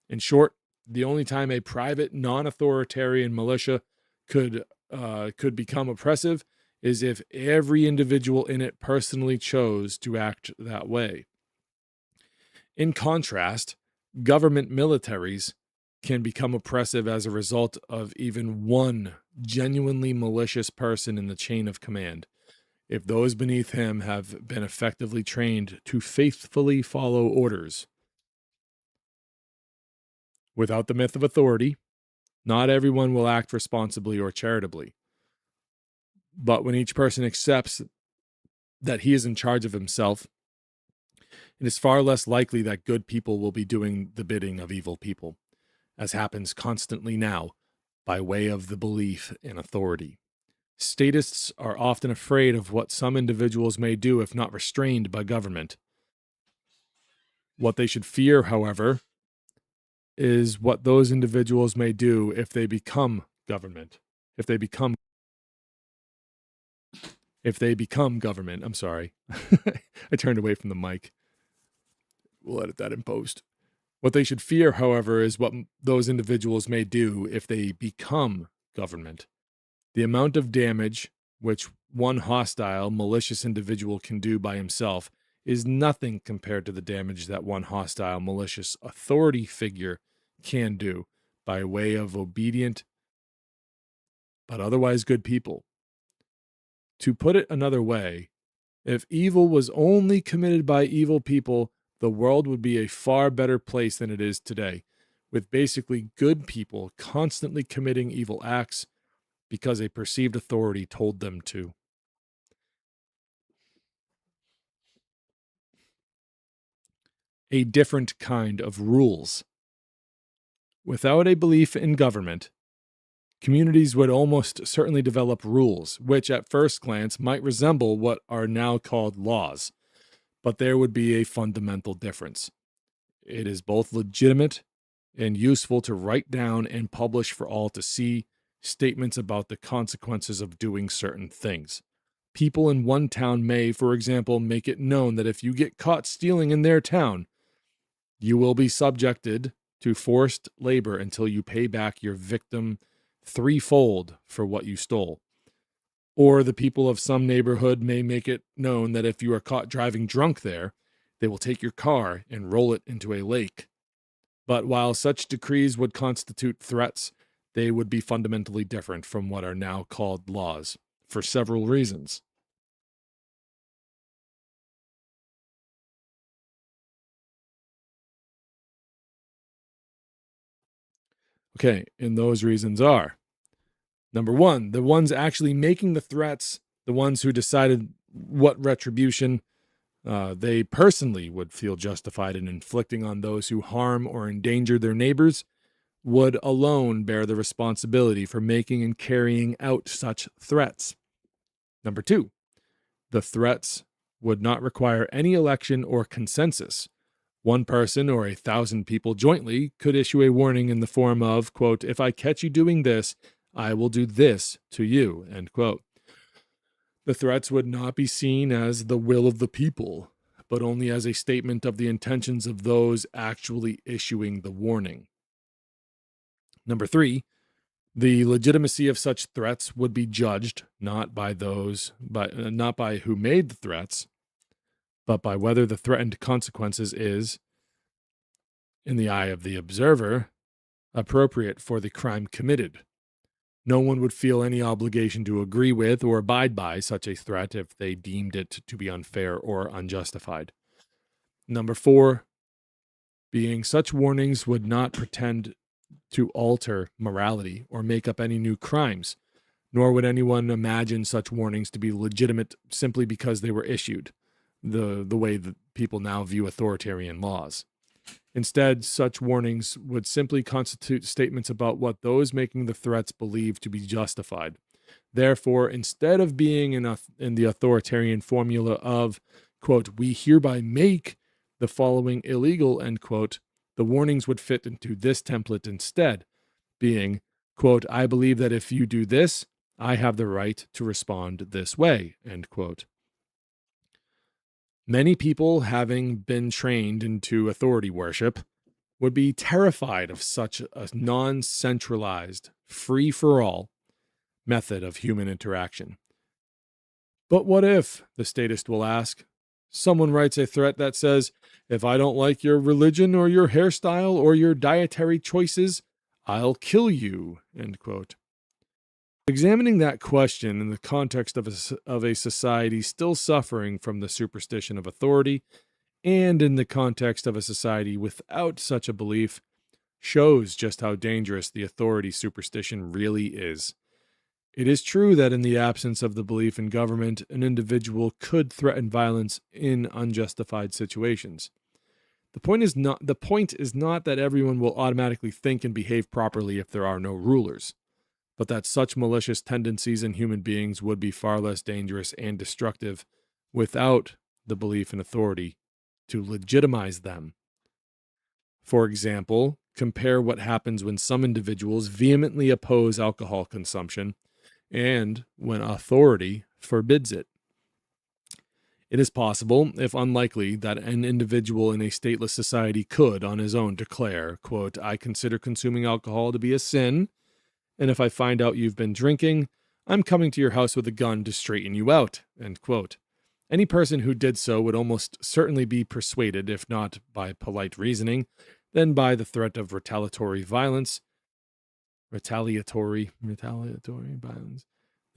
In short, the only time a private, non-authoritarian militia could become oppressive is if every individual in it personally chose to act that way. In contrast, government militaries can become oppressive as a result of even one genuinely malicious person in the chain of command, if those beneath him have been effectively trained to faithfully follow orders. Without the myth of authority, not everyone will act responsibly or charitably. But when each person accepts that he is in charge of himself, it is far less likely that good people will be doing the bidding of evil people, as happens constantly now, by way of the belief in authority. Statists are often afraid of what some individuals may do if not restrained by government. What they should fear, however, is what those individuals may do if they become government. If they become government, I'm sorry. I turned away from the mic. We'll edit that in post. What they should fear, however, is what those individuals may do if they become government. The amount of damage which one hostile, malicious individual can do by himself is nothing compared to the damage that one hostile, malicious authority figure can do by way of obedient but otherwise good people. To put it another way, If evil was only committed by evil people, the world would be a far better place than it is today, with basically good people constantly committing evil acts because a perceived authority told them to. A different kind of rules. Without a belief in government, communities would almost certainly develop rules, which at first glance might resemble what are now called laws, but there would be a fundamental difference. It is both legitimate and useful to write down and publish for all to see statements about the consequences of doing certain things. People in one town may, for example, make it known that if you get caught stealing in their town, you will be subjected to forced labor until you pay back your victim threefold for what you stole. Or the people of some neighborhood may make it known that if you are caught driving drunk there, they will take your car and roll it into a lake. But while such decrees would constitute threats, they would be fundamentally different from what are now called laws, for several reasons. Okay, and those reasons are: number one, the ones actually making the threats, the ones who decided what retribution they personally would feel justified in inflicting on those who harm or endanger their neighbors, would alone bear the responsibility for making and carrying out such threats. Number two, the threats would not require any election or consensus. One person or 1,000 people jointly could issue a warning in the form of, quote, "If I catch you doing this, I will do this to you," end quote. The threats would not be seen as the will of the people, but only as a statement of the intentions of those actually issuing the warning. Number three, the legitimacy of such threats would be judged not by who made the threats, but by whether the threatened consequences is, in the eye of the observer, appropriate for the crime committed. No one would feel any obligation to agree with or abide by such a threat if they deemed it to be unfair or unjustified. Number four, being such warnings would not pretend to alter morality or make up any new crimes, nor would anyone imagine such warnings to be legitimate simply because they were issued, the way that people now view authoritarian laws. Instead, such warnings would simply constitute statements about what those making the threats believe to be justified. Therefore, instead of being in the authoritarian formula of, quote, "We hereby make the following illegal," end quote, the warnings would fit into this template instead, being, quote, "I believe that if you do this, I have the right to respond this way," end quote. Many people, having been trained into authority worship, would be terrified of such a non-centralized, free-for-all method of human interaction. But what if, the statist will ask, someone writes a threat that says, "If I don't like your religion or your hairstyle or your dietary choices, I'll kill you," end quote. Examining that question in the context of a society still suffering from the superstition of authority, and in the context of a society without such a belief, shows just how dangerous the authority superstition really is. It is true that in the absence of the belief in government, an individual could threaten violence in unjustified situations. The point is not that everyone will automatically think and behave properly if there are no rulers, but that such malicious tendencies in human beings would be far less dangerous and destructive without the belief in authority to legitimize them. For example, compare what happens when some individuals vehemently oppose alcohol consumption and when authority forbids it. It is possible, if unlikely, that an individual in a stateless society could, on his own, declare, quote, "I consider consuming alcohol to be a sin, and if I find out you've been drinking, I'm coming to your house with a gun to straighten you out," end quote. Any person who did so would almost certainly be persuaded, if not by polite reasoning, then by the threat of retaliatory violence,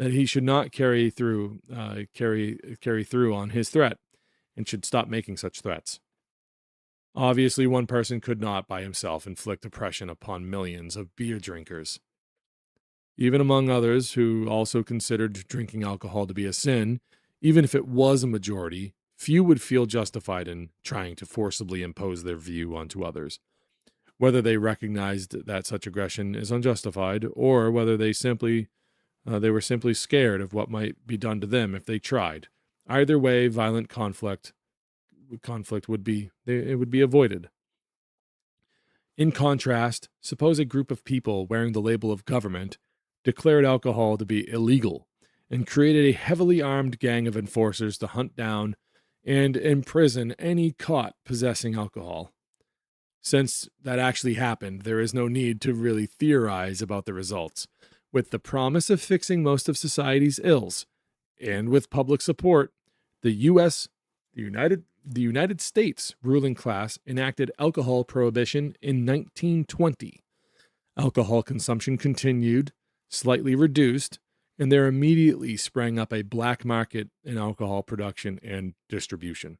that he should not carry through on his threat and should stop making such threats. Obviously, one person could not by himself inflict oppression upon millions of beer drinkers. Even among others who also considered drinking alcohol to be a sin, even if it was a majority, few would feel justified in trying to forcibly impose their view onto others, whether they recognized that such aggression is unjustified or whether they were simply scared of what might be done to them if they tried. Either way, violent conflict would be avoided. In contrast, suppose a group of people wearing the label of government declared alcohol to be illegal and created a heavily armed gang of enforcers to hunt down and imprison any caught possessing alcohol. Since that actually happened, there is no need to really theorize about the results. With the promise of fixing most of society's ills, and with public support, the United States ruling class enacted alcohol prohibition in 1920. Alcohol consumption continued, slightly reduced, and there immediately sprang up a black market in alcohol production and distribution.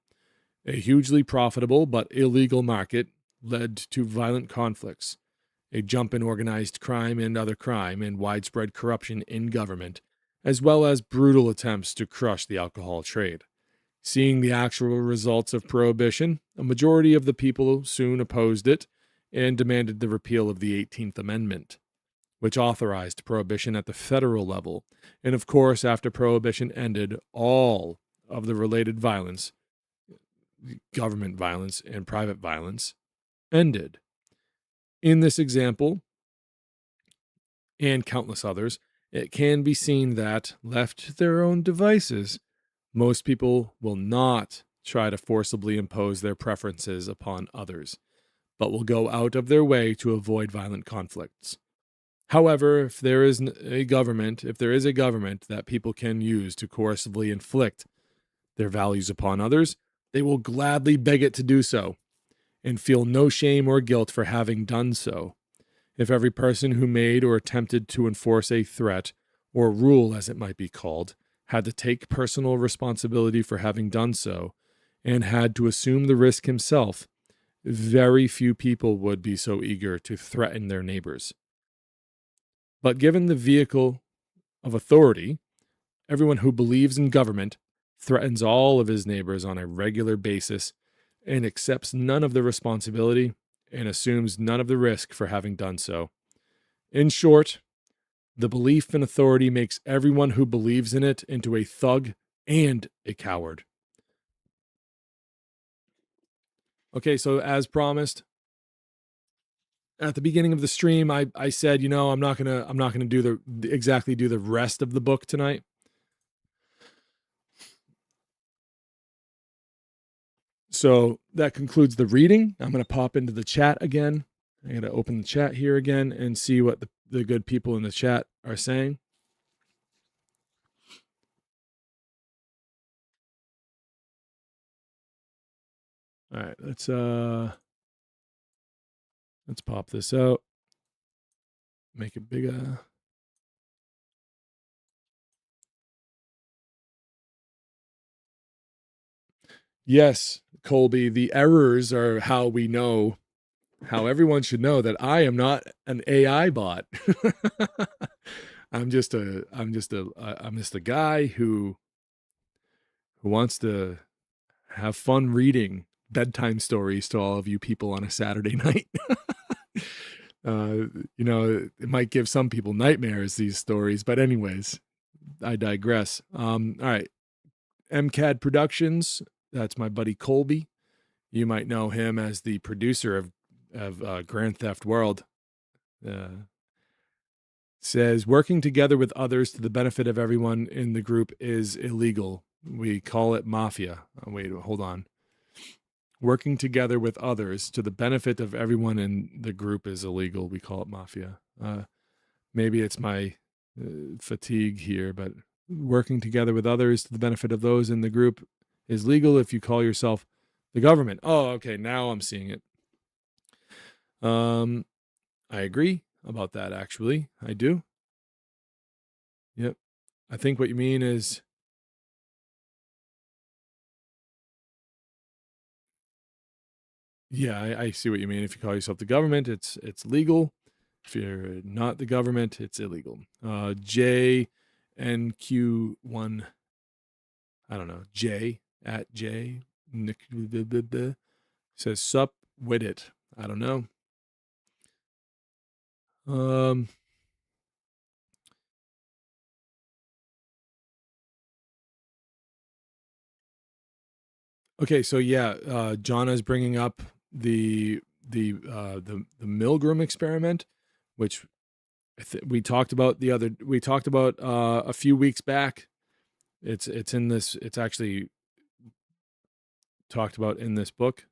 A hugely profitable but illegal market led to violent conflicts, a jump in organized crime and other crime, and widespread corruption in government, as well as brutal attempts to crush the alcohol trade. Seeing the actual results of prohibition, a majority of the people soon opposed it and demanded the repeal of the 18th Amendment, which authorized prohibition at the federal level. And of course, after prohibition ended, all of the related violence, government violence and private violence, ended. In this example, and countless others, it can be seen that, left to their own devices, most people will not try to forcibly impose their preferences upon others, but will go out of their way to avoid violent conflicts. However, if there is a government that people can use to coercively inflict their values upon others, they will gladly beg it to do so, and feel no shame or guilt for having done so. If every person who made or attempted to enforce a threat, or rule as it might be called, had to take personal responsibility for having done so, and had to assume the risk himself, very few people would be so eager to threaten their neighbors. But given the vehicle of authority, everyone who believes in government threatens all of his neighbors on a regular basis and accepts none of the responsibility and assumes none of the risk for having done so. In short, the belief in authority makes everyone who believes in it into a thug and a coward. Okay, so as promised, at the beginning of the stream, I said, I'm not gonna do the rest of the book tonight. So that concludes the reading. I'm gonna pop into the chat again. I gotta open the chat here again and see what the good people in the chat are saying. All right, let's pop this out. Make it bigger. Yes, Colby, the errors are how everyone should know that I am not an AI bot. I'm just a guy who wants to have fun reading bedtime stories to all of you people on a Saturday night. It might give some people nightmares, these stories, but anyways, I digress. All right. MCAD Productions, that's my buddy Colby. You might know him as the producer of Grand Theft World. Says, working together with others to the benefit of everyone in the group is illegal. We call it mafia. Oh, wait, hold on. Working together with others to the benefit of everyone in the group is illegal. We call it mafia. Maybe it's my fatigue here, but working together with others to the benefit of those in the group is legal if you call yourself the government. Oh, okay. Now I'm seeing it. I agree about that, actually. I do. Yep. I think what you mean is, yeah, I see what you mean. If you call yourself the government, it's legal. If you're not the government, it's illegal. J N Q1, I don't know, J at J says sup with it. I don't know. Okay, so yeah, Jana is bringing up the Milgram experiment, which we talked about a few weeks back. It's in this. It's actually talked about in this book.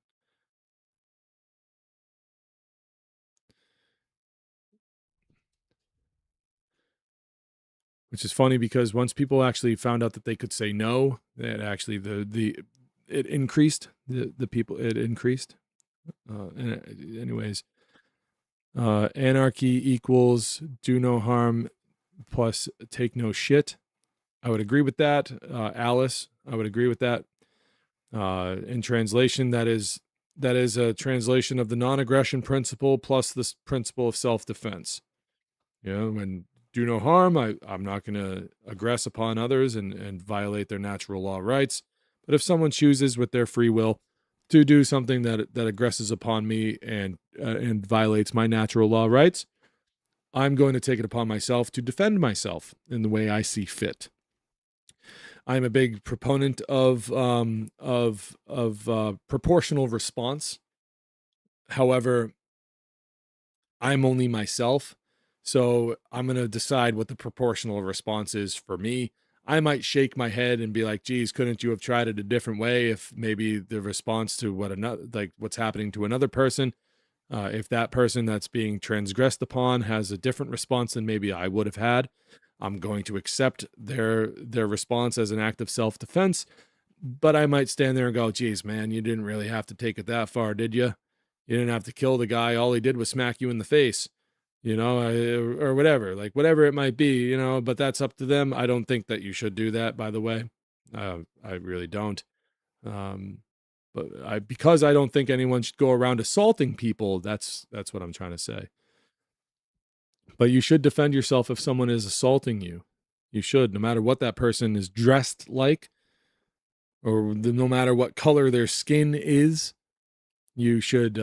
Which is funny because once people actually found out that they could say no, that actually it increased the people. It increased. Anyways, anarchy equals do no harm plus take no shit. I would agree with that. Alice, I would agree with that. In translation, that is a translation of the non-aggression principle plus this principle of self-defense. You know, when do no harm, I'm not going to aggress upon others and violate their natural law rights. But if someone chooses with their free will to do something that aggresses upon me and violates my natural law rights, I'm going to take it upon myself to defend myself in the way I see fit. I'm a big proponent of proportional response. However, I'm only myself, so I'm going to decide what the proportional response is for me. I might shake my head and be like, geez, couldn't you have tried it a different way? If maybe the response to what's happening to another person, if that person that's being transgressed upon has a different response than maybe I would have had, I'm going to accept their response as an act of self-defense. But I might stand there and go, geez, man, you didn't really have to take it that far, did you? You didn't have to kill the guy. All he did was smack you in the face, or whatever, like whatever it might be, but that's up to them. I don't think that you should do that, by the way. I really don't. But because I don't think anyone should go around assaulting people, that's what I'm trying to say. But you should defend yourself if someone is assaulting you. You should, no matter what that person is dressed like, or no matter what color their skin is. You should,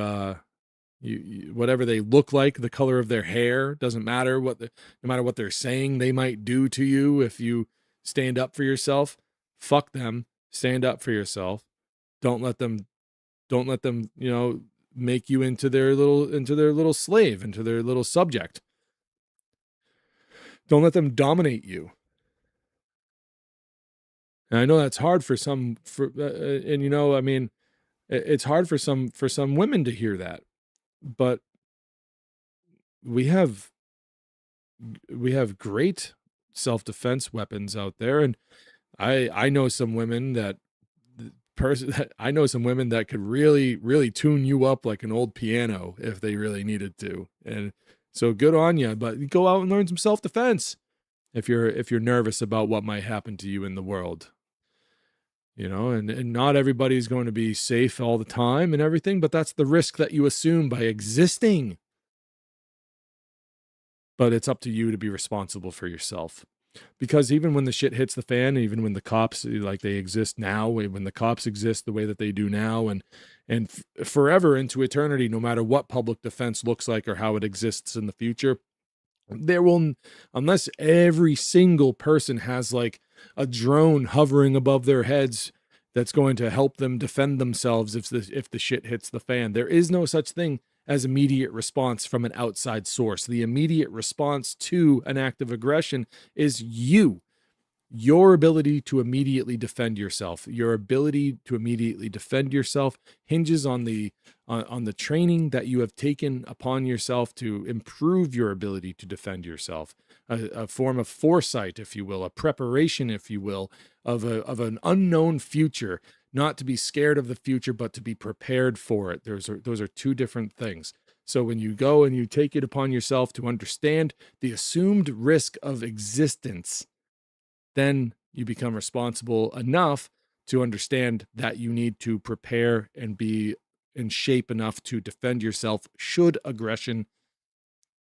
whatever they look like, the color of their hair doesn't matter. No matter what they're saying, they might do to you. If you stand up for yourself, fuck them. Stand up for yourself. Don't let them, make you into their little slave, into their little subject. Don't let them dominate you. And I know that's hard for some, it's hard for some women to hear that, but we have great self-defense weapons out there, and I know some women that could really tune you up like an old piano if they really needed to. And so good on you, but go out and learn some self-defense if you're nervous about what might happen to you in the world. And not everybody's going to be safe all the time and everything, but that's the risk that you assume by existing. But it's up to you to be responsible for yourself. Because even when the shit hits the fan, even when the cops, like they exist now, when the cops exist the way that they do now, and forever into eternity, no matter what public defense looks like or how it exists in the future, there will, unless every single person has like a drone hovering above their heads that's going to help them defend themselves if the shit hits the fan, there is no such thing as immediate response from an outside source. The immediate response to an act of aggression is your ability to immediately defend yourself. Your ability to immediately defend yourself hinges on the training that you have taken upon yourself to improve your ability to defend yourself. A form of foresight, if you will, a preparation, if you will, of an unknown future. Not to be scared of the future, but to be prepared for it. Those are two different things. So when you go and you take it upon yourself to understand the assumed risk of existence, then you become responsible enough to understand that you need to prepare and be in shape enough to defend yourself should aggression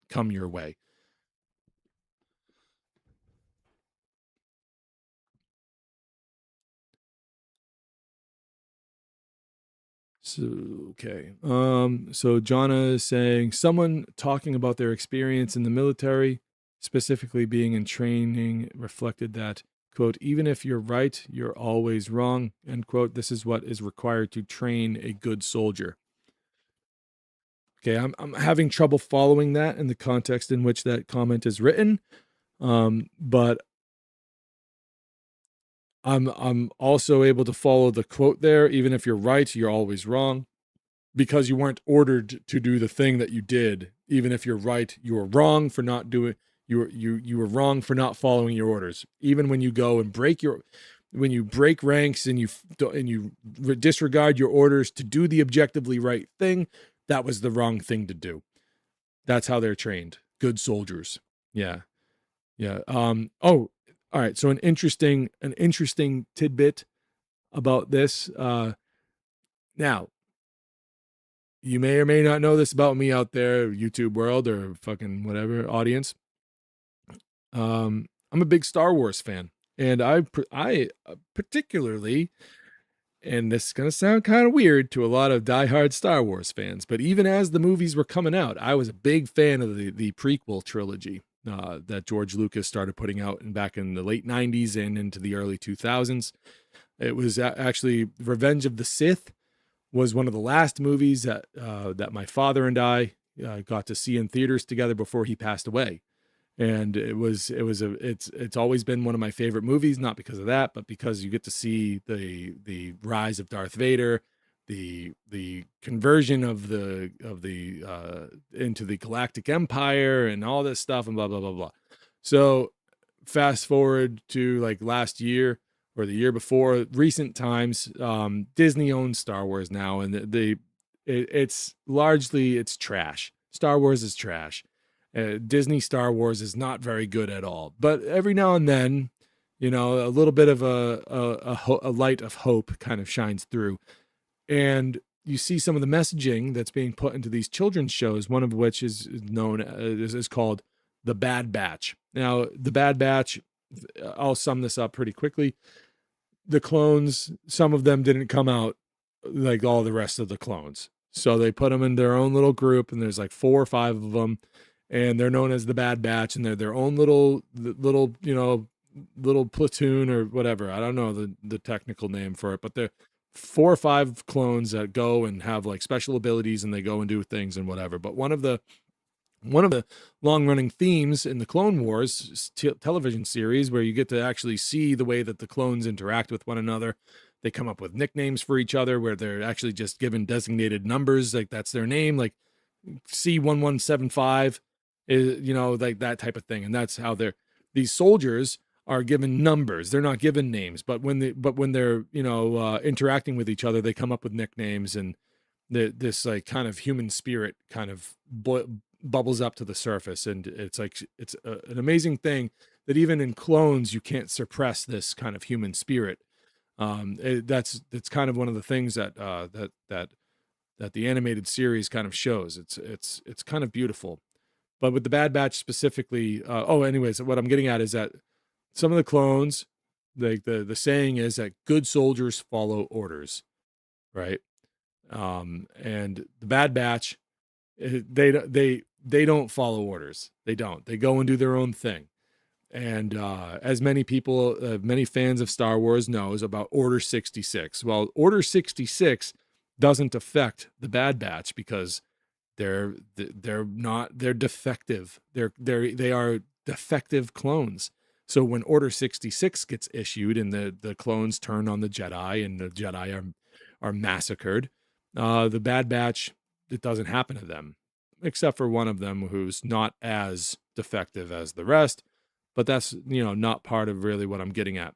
come your way. So, okay. So Jonna is saying someone talking about their experience in the military, specifically being in training, reflected that, quote, even if you're right, you're always wrong, end quote. This is what is required to train a good soldier. Okay, I'm having trouble following that in the context in which that comment is written. But I'm also able to follow the quote there. Even if you're right, you're always wrong, because you weren't ordered to do the thing that you did. Even if you're right, you were wrong for not doing. You were wrong for not following your orders. Even when you go and when you break ranks and you disregard your orders to do the objectively right thing, that was the wrong thing to do. That's how they're trained. Good soldiers. Yeah. Yeah. Oh, all right. So an interesting tidbit about this. Now, you may or may not know this about me out there, YouTube world or fucking whatever audience. I'm a big Star Wars fan, and I particularly, and this is gonna sound kind of weird to a lot of diehard Star Wars fans, but even as the movies were coming out, I was a big fan of the prequel trilogy that George Lucas started putting out back in the late '90s and into the early 2000s. It was actually Revenge of the Sith was one of the last movies that my father and I got to see in theaters together before he passed away. And it's always been one of my favorite movies, not because of that, but because you get to see the rise of Darth Vader, the conversion of the into the Galactic Empire and all this stuff and blah blah blah blah. So fast forward to like last year or the year before, recent times, Disney owns Star Wars now, and it's largely trash. Star Wars is trash. Disney Star Wars is not very good at all. But every now and then, a little bit of a light of hope kind of shines through, and you see some of the messaging that's being put into these children's shows. One of which is known is called The Bad Batch. Now, The Bad Batch, I'll sum this up pretty quickly. The clones, some of them didn't come out like all the rest of the clones. So they put them in their own little group, and there's like 4 or 5 of them, and they're known as the Bad Batch, and they're their own little platoon or whatever. I don't know the technical name for it, but they're 4 or 5 clones that go and have like special abilities, and they go and do things and whatever. But one of the long-running themes in the Clone Wars television series, where you get to actually see the way that the clones interact with one another. They come up with nicknames for each other where they're actually just given designated numbers, like that's their name, like C1175 is, like that type of thing. And that's how these soldiers are given numbers. They're not given names, but when they're interacting with each other, they come up with nicknames, and this like kind of human spirit kind of bubbles up to the surface. And it's like an amazing thing that even in clones you can't suppress this kind of human spirit. That's kind of one of the things that the animated series kind of shows. It's kind of beautiful. But with the Bad Batch specifically, anyways, what I'm getting at is that some of the clones, like the saying is that good soldiers follow orders, right? And the Bad Batch, they don't follow orders. They don't. They go and do their own thing. And as many people, many fans of Star Wars knows about Order 66. Well, Order 66 doesn't affect the Bad Batch because they're defective. They are defective clones. So when Order 66 gets issued and the clones turn on the Jedi and the Jedi are massacred, the Bad Batch, it doesn't happen to them, except for one of them who's not as defective as the rest. But that's, not part of really what I'm getting at.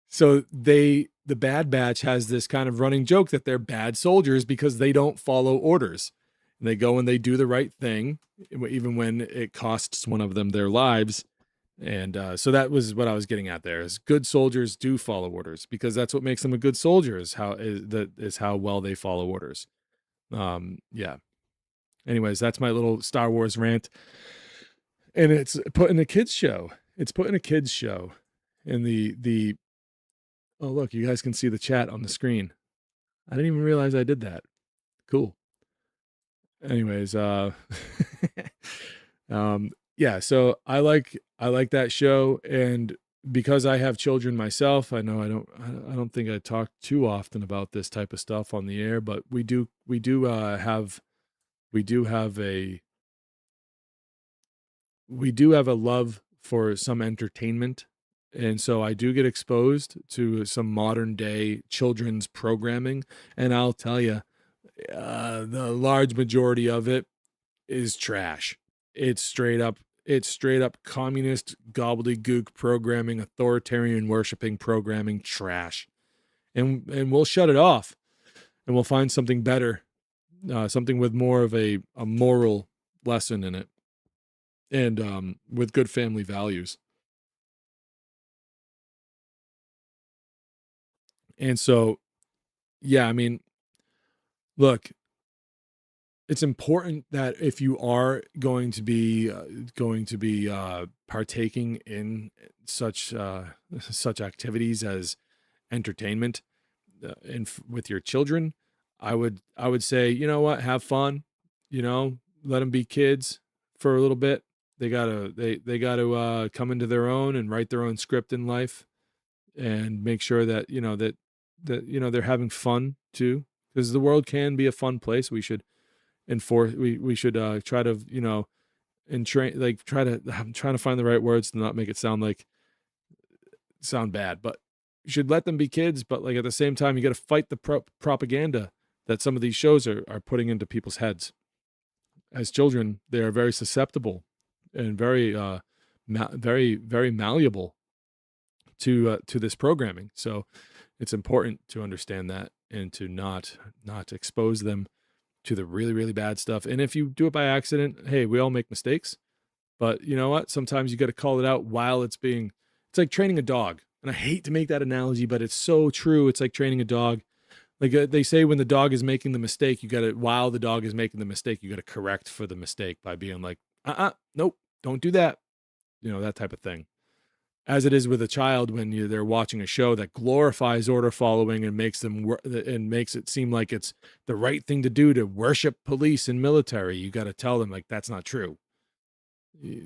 So the Bad Batch has this kind of running joke that they're bad soldiers because they don't follow orders. And they go and they do the right thing, even when it costs one of them their lives. And so that was what I was getting at there, is good soldiers do follow orders, because that's what makes them a good soldier, is how well they follow orders. Yeah. Anyways, that's my little Star Wars rant. And it's put in a kids show. And the oh, look, you guys can see the chat on the screen. I didn't even realize I did that. Cool. Anyways, yeah, so I like that show, and because I have children myself, I know I don't think I talk too often about this type of stuff on the air, but we do have a love for some entertainment. And so I do get exposed to some modern day children's programming, and I'll tell you, the large majority of it is trash. It's straight up communist gobbledygook programming, authoritarian worshiping programming, trash. And we'll shut it off, and we'll find something better, something with more of a moral lesson in it, and with good family values. And so, yeah, I mean, look, it's important that if you are going to be partaking in such activities as entertainment, with your children, I would say, you know what, have fun, let them be kids for a little bit. They gotta come into their own and write their own script in life, and make sure that they're having fun too, because the world can be a fun place. We should enforce we should try to and train, like, I'm trying to find the right words to not make it sound bad, but you should let them be kids, but like at the same time you got to fight the propaganda that some of these shows are putting into people's heads. As children, they are very susceptible and very very malleable to this programming. So it's important to understand that, and to not expose them to the really, really bad stuff. And if you do it by accident, hey, we all make mistakes, but you know what? Sometimes you got to call it out while it's like training a dog. And I hate to make that analogy, but it's so true. It's like training a dog. Like they say, when the dog is making the mistake, while the dog is making the mistake, you got to correct for the mistake by being like, nope, don't do that. That type of thing. As it is with a child, when they're watching a show that glorifies order following and makes it seem like it's the right thing to do to worship police and military, you got to tell them, like, that's not true.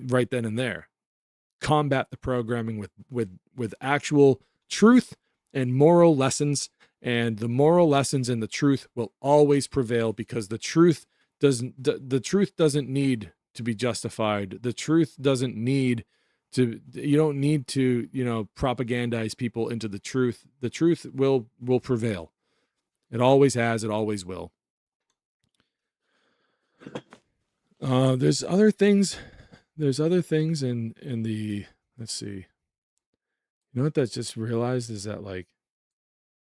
Right then and there, combat the programming with actual truth and moral lessons, and the moral lessons and the truth will always prevail, because the truth doesn't need to be justified. The truth doesn't need you don't need to propagandize people into the truth. The truth will prevail. It always has, it always will. There's other things in the, let's see, you know what that just realized is that, like,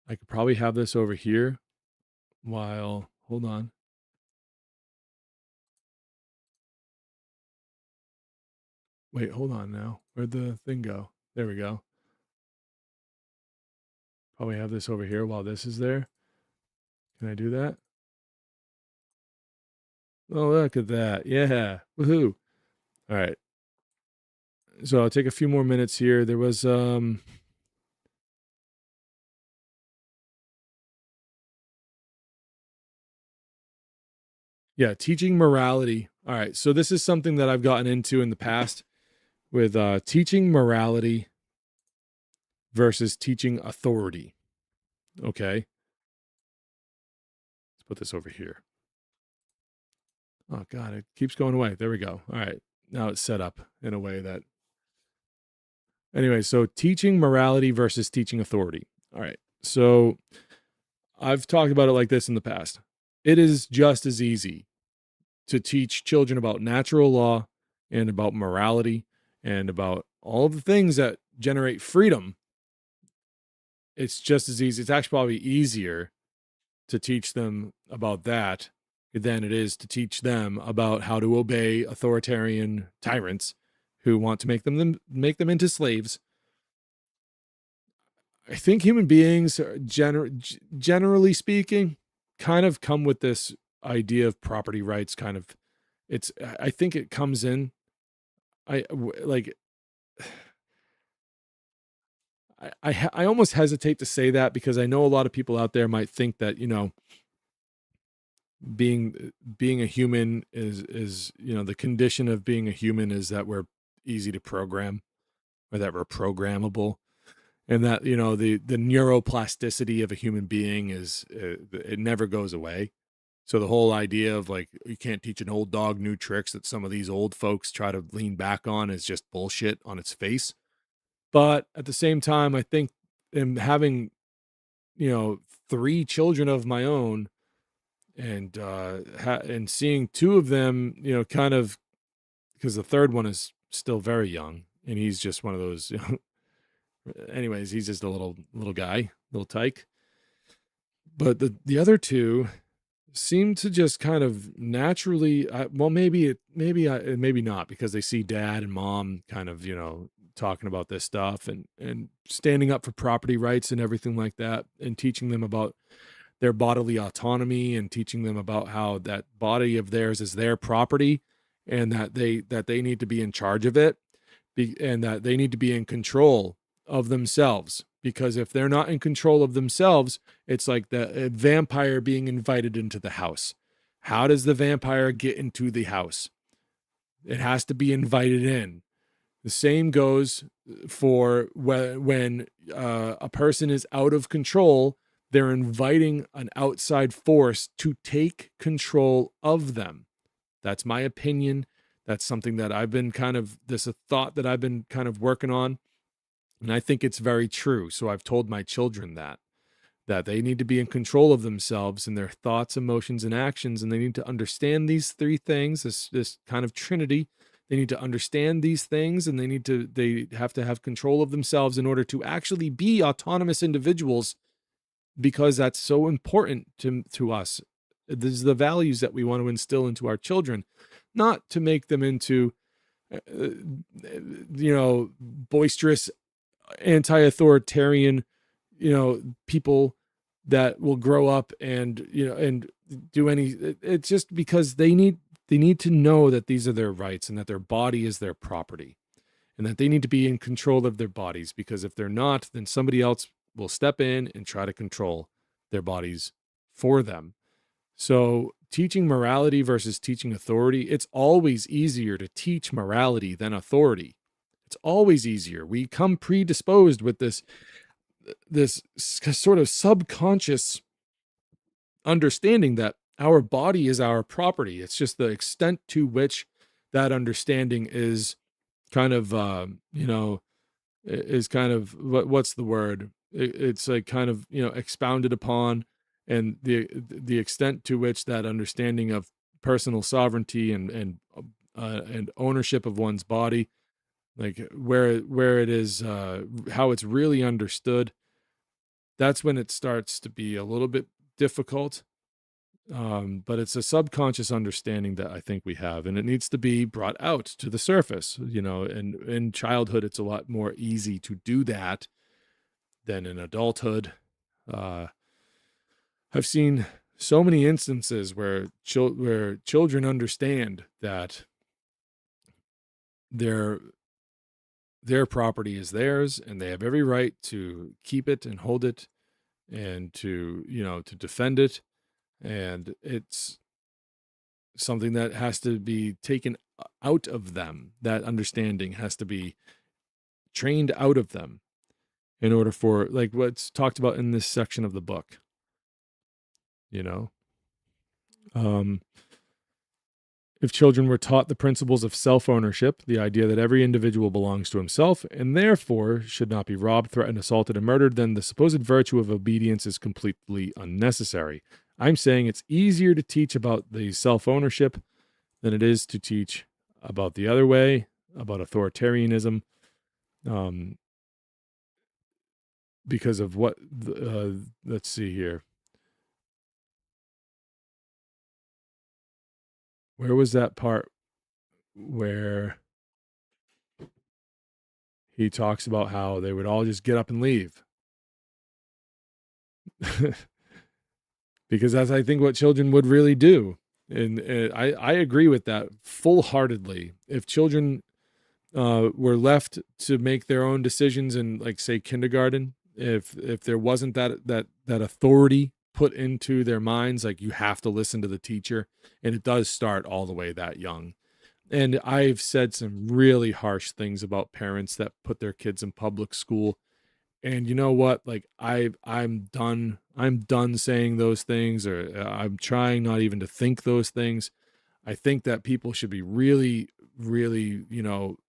I could probably have this over here while, hold on. Wait, hold on now. Where'd the thing go? There we go. Probably have this over here while this is there. Can I do that? Oh, look at that. Yeah. Woohoo. All right. So I'll take a few more minutes here. There was, yeah, teaching morality. All right. So this is something that I've gotten into in the past, with teaching morality versus teaching authority. Okay. Let's put this over here. Oh God, it keeps going away. There we go. All right. Now it's set up in a way that, anyway, so teaching morality versus teaching authority. All right. So I've talked about it like this in the past. It is just as easy to teach children about natural law and about morality and about all the things that generate freedom. It's just as easy. It's actually probably easier to teach them about that than it is to teach them about how to obey authoritarian tyrants who want to make them into slaves. I think human beings, generally speaking, kind of come with this idea of property rights. Kind of, I think it comes in. Like. I almost hesitate to say that because I know a lot of people out there might think that, being a human is the condition of being a human is that we're easy to program, or that we're programmable, and that the neuroplasticity of a human being is it never goes away. So the whole idea of like you can't teach an old dog new tricks that some of these old folks try to lean back on is just bullshit on its face. But at the same time, I think in having, you know, 3 children of my own, and and seeing 2 of them, kind of, because the third one is still very young, and he's just one of those, anyways, he's just a little guy, little tyke. But the other 2 seem to just kind of naturally, well, maybe not, because they see dad and mom kind of, talking about this stuff and standing up for property rights and everything like that, and teaching them about their bodily autonomy, and teaching them about how that body of theirs is their property, and that they need to be in charge of it, and that they need to be in control of themselves, because if they're not in control of themselves, it's like the vampire being invited into the house. How does the vampire get into the house? It has to be invited in. The same goes for when a person is out of control. They're inviting an outside force to take control of them. That's my opinion. That's something that I've been this a thought that I've been kind of working on. And I think it's very true. So I've told my children that they need to be in control of themselves and their thoughts, emotions, and actions. And they need to understand these 3 things, this kind of trinity. They need to understand these things, and they have to have control of themselves in order to actually be autonomous individuals, because that's so important to us. This is the values that we want to instill into our children, not to make them into, boisterous, anti-authoritarian, people that will grow up and, and do any, it's just because they need to know that these are their rights, and that their body is their property, and that they need to be in control of their bodies, because if they're not, then somebody else will step in and try to control their bodies for them. So teaching morality versus teaching authority, it's always easier to teach morality than authority. It's always easier. We come predisposed with this sort of subconscious understanding that our body is our property. It's just the extent to which that understanding is kind of, is kind of, what's the word? It's like kind of, expounded upon, and the extent to which that understanding of personal sovereignty and ownership of one's body, like where it is, how it's really understood, that's when it starts to be a little bit difficult. But it's a subconscious understanding that I think we have, and it needs to be brought out to the surface, and in childhood, it's a lot more easy to do that than in adulthood. I've seen so many instances where children understand that their property is theirs, and they have every right to keep it and hold it, and to defend it. And it's something that has to be taken out of them. That understanding has to be trained out of them in order for, like, what's talked about in this section of the book, um, if children were taught the principles of self-ownership, the idea that every individual belongs to himself and therefore should not be robbed, threatened, assaulted, and murdered, then the supposed virtue of obedience is completely unnecessary. I'm saying it's easier to teach about the self-ownership than it is to teach about the other way, about authoritarianism, because of what, let's see here. where was that part where he talks about how they would all just get up and leave? Because that's, I think, what children would really do. And I agree with that full-heartedly. If children were left to make their own decisions in, like, say, kindergarten, if there wasn't that authority put into their minds, like, you have to listen to the teacher, and it does start all the way that young. And I've said some really harsh things about parents that put their kids in public school. And you know what? Like, I'm done. I'm done saying those things, or I'm trying not even to think those things. I think that people should be really, really,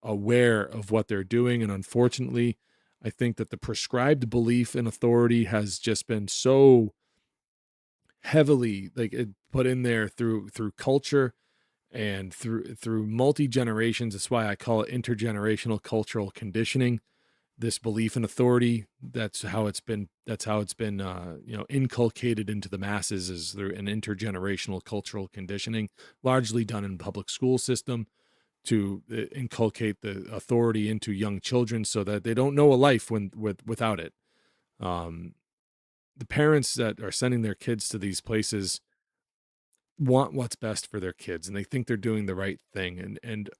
aware of what they're doing. And unfortunately, I think that the prescribed belief in authority has just been so heavily, like, put in there through culture and through multi generations. That's why I call it intergenerational cultural conditioning. This belief in authority, that's how it's been inculcated into the masses, is through an intergenerational cultural conditioning, largely done in public school system, to inculcate the authority into young children so that they don't know a life without it. The parents that are sending their kids to these places want what's best for their kids, and they think they're doing the right thing. And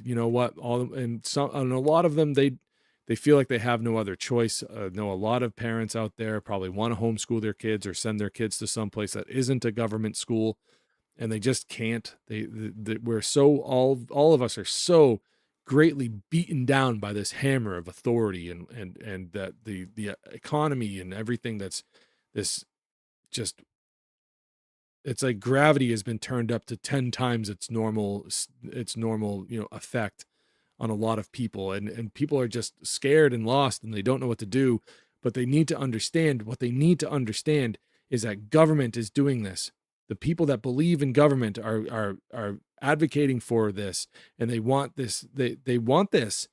you know what? And a lot of them, they feel like they have no other choice. Know a lot of parents out there probably want to homeschool their kids or send their kids to some place that isn't a government school, and they just can't. We're so, all of us are so greatly beaten down by this hammer of authority, and that the economy and everything that's this just, it's like gravity has been turned up to 10 times its normal effect on a lot of people, and people are just scared and lost, and they don't know what to do. But they need to understand, what they need to understand is that government is doing this. The people that believe in government are advocating for this, and they want this. They want this.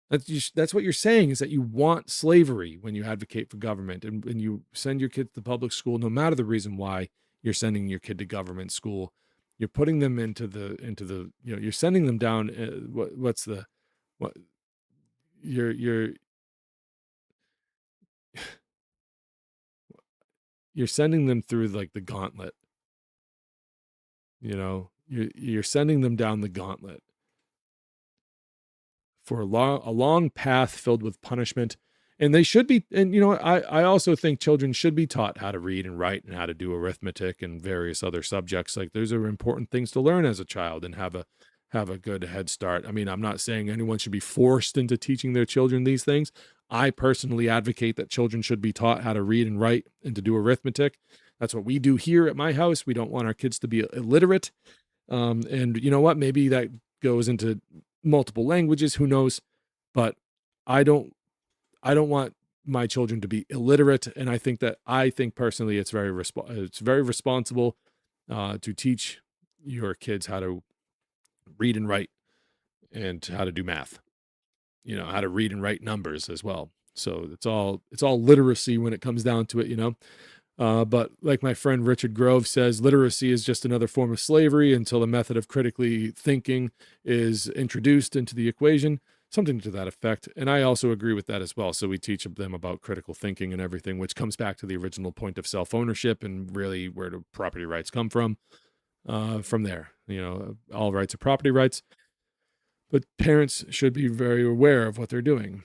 That's what you're saying, is that you want slavery when you advocate for government, and when you send your kids to public school, no matter the reason why you're sending your kid to government school. You're putting them into the you're sending them down. You're you're sending them through, like, the gauntlet. You're sending them down the gauntlet for a long path filled with punishment. And they should be, and I also think children should be taught how to read and write and how to do arithmetic and various other subjects. Like, those are important things to learn as a child and have a good head start. I mean, I'm not saying anyone should be forced into teaching their children these things. I personally advocate that children should be taught how to read and write and to do arithmetic. That's what we do here at my house. We don't want our kids to be illiterate. And you know what? Maybe that goes into multiple languages. Who knows? But I don't want my children to be illiterate. And I think personally, it's very responsible to teach your kids how to read and write, and how to do math, how to read and write numbers as well. So it's all literacy when it comes down to it, but like my friend Richard Grove says, literacy is just another form of slavery until a method of critically thinking is introduced into the equation, something to that effect. And I also agree with that as well. So we teach them about critical thinking and everything, which comes back to the original point of self-ownership and really where do property rights come from there. All rights are property rights, but parents should be very aware of what they're doing.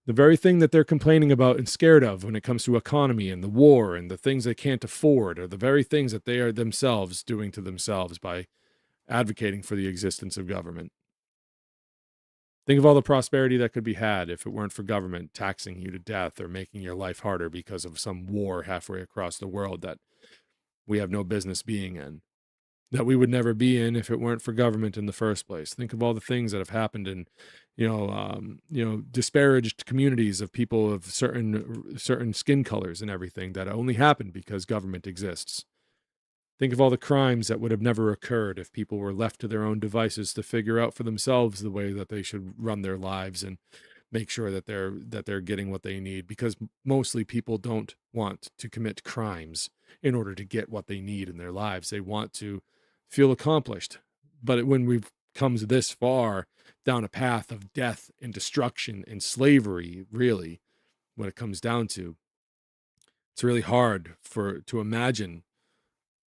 The very thing that they're complaining about and scared of when it comes to economy and the war and the things they can't afford are the very things that they are themselves doing to themselves by advocating for the existence of government. Think of all the prosperity that could be had if it weren't for government taxing you to death or making your life harder because of some war halfway across the world that we have no business being in, that we would never be in if it weren't for government in the first place. Think of all the things that have happened in, disparaged communities of people of certain skin colors and everything that only happened because government exists. Think of all the crimes that would have never occurred if people were left to their own devices to figure out for themselves the way that they should run their lives and make sure that they're getting what they need, because mostly people don't want to commit crimes in order to get what they need in their lives. They want to feel accomplished. But when we've come this far down a path of death and destruction and slavery, really, when it comes down to, it's really hard to imagine,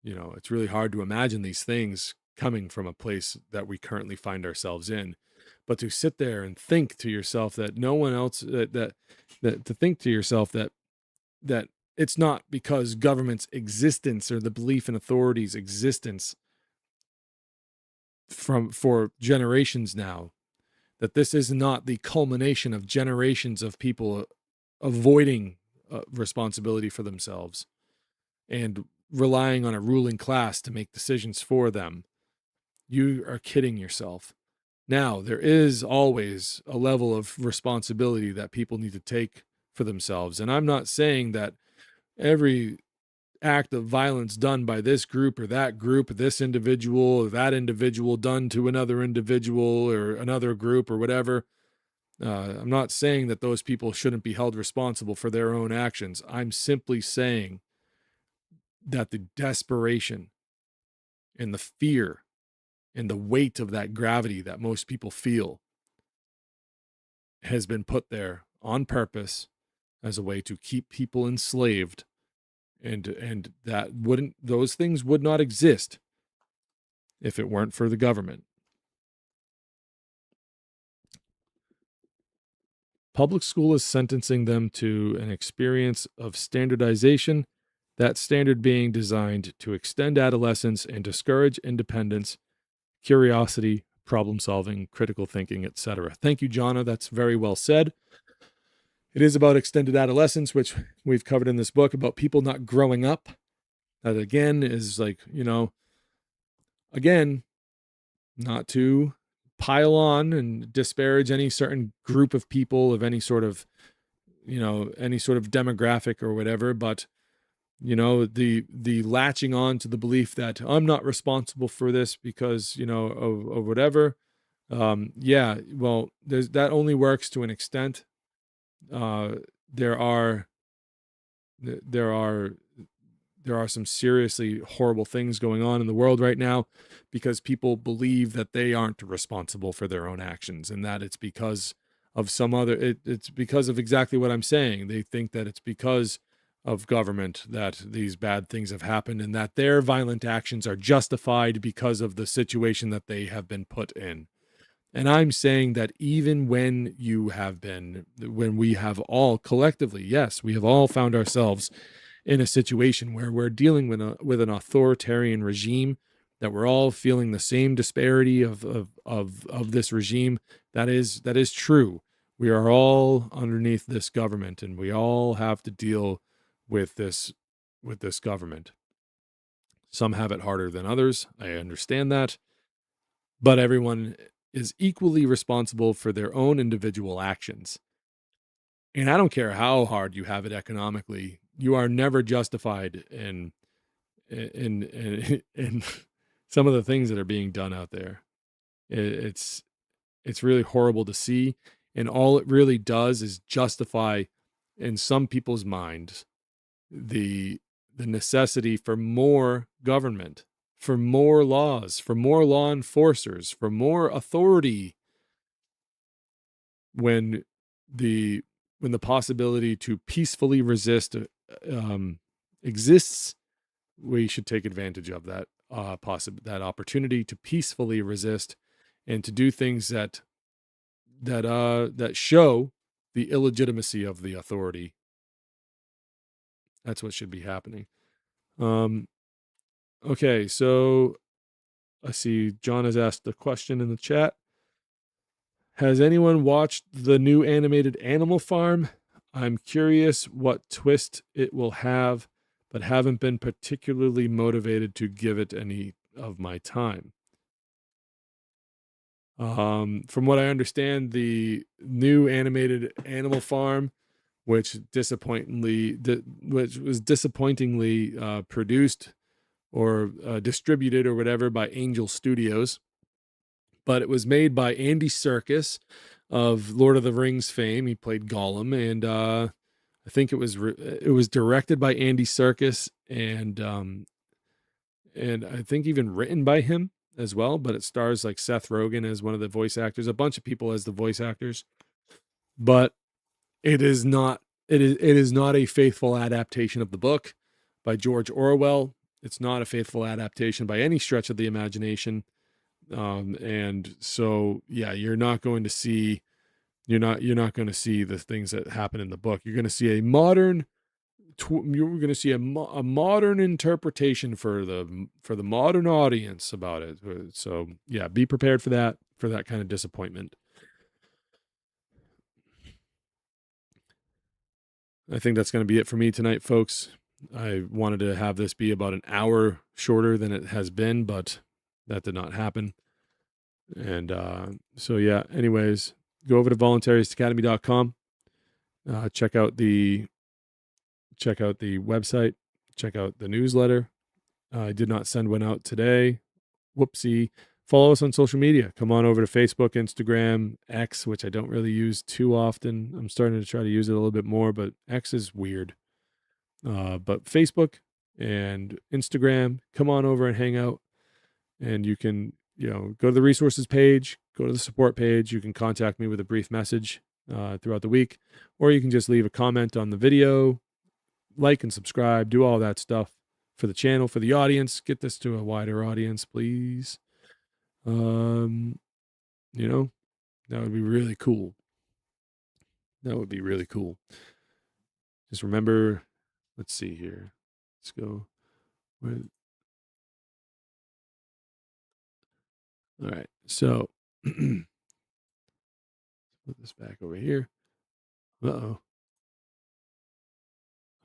it's really hard to imagine these things coming from a place that we currently find ourselves in. But to sit there and think to yourself that no one else, that to think to yourself that it's not because government's existence or the belief in authority's existence for generations now, that this is not the culmination of generations of people avoiding responsibility for themselves and relying on a ruling class to make decisions for them. You are kidding yourself. Now, there is always a level of responsibility that people need to take for themselves. And I'm not saying that every act of violence done by this group or that group, this individual or that individual done to another individual or another group or whatever, I'm not saying that those people shouldn't be held responsible for their own actions. I'm simply saying that the desperation and the fear and the weight of that gravity that most people feel has been put there on purpose as a way to keep people enslaved, and those things would not exist if it weren't for the government. Public school is sentencing them to an experience of standardization, that standard being designed to extend adolescence and discourage independence, curiosity, problem solving, critical thinking, etc. Thank you, Jonna. That's very well said. It is about extended adolescence, which we've covered in this book, about people not growing up. That again is like, again, not to pile on and disparage any certain group of people of any sort of, any sort of demographic or whatever, but the latching on to the belief that I'm not responsible for this because, of whatever. Yeah, well, that only works to an extent. There are some seriously horrible things going on in the world right now because people believe that they aren't responsible for their own actions and that it's because of it's because of exactly what I'm saying. They think that it's because of government that these bad things have happened and that their violent actions are justified because of the situation that they have been put in. And I'm saying that even when we have all collectively, yes, we have all found ourselves in a situation where we're dealing with an authoritarian regime, that we're all feeling the same disparity of this regime. That is true. We are all underneath this government, and we all have to deal with this government. Some have it harder than others. I understand that, but everyone is equally responsible for their own individual actions. And I don't care how hard you have it economically, you are never justified in some of the things that are being done out there. It's really horrible to see, and all it really does is justify in some people's minds the necessity for more government, for more laws, for more law enforcers, for more authority, when the possibility to peacefully resist exists. We should take advantage of that that opportunity to peacefully resist and to do things that show the illegitimacy of the authority. That's what should be happening. Okay, so I see John has asked a question in the chat. Has anyone watched the new animated Animal Farm? I'm curious what twist it will have, but haven't been particularly motivated to give it any of my time. From what I understand, the new animated Animal Farm, which was disappointingly produced or distributed or whatever by Angel Studios, but it was made by Andy Serkis of Lord of the Rings fame. He played Gollum, and I think it was directed by Andy Serkis, and and I think even written by him as well, but it stars like Seth Rogen as one of the voice actors, a bunch of people as the voice actors, but it is not a faithful adaptation of the book by George Orwell. It's not a faithful adaptation by any stretch of the imagination. And so, yeah, you're not going to see the things that happen in the book. You're going to see a modern interpretation for the modern audience about it. So yeah, be prepared for that kind of disappointment. I think that's going to be it for me tonight, folks. I wanted to have this be about an hour shorter than it has been, but that did not happen. And so yeah, anyways, go over to voluntaryistacademy.com. Check out the website, check out the newsletter. I did not send one out today. Whoopsie. Follow us on social media. Come on over to Facebook, Instagram, X, which I don't really use too often. I'm starting to try to use it a little bit more, but X is weird. But Facebook and Instagram, come on over and hang out. And you can, go to the resources page, go to the support page. You can contact me with a brief message throughout the week, or you can just leave a comment on the video, like and subscribe, do all that stuff for the channel, for the audience. Get this to a wider audience, please. That would be really cool. Just remember, let's see here. Let's go. All right. So put this back over here. Uh-oh.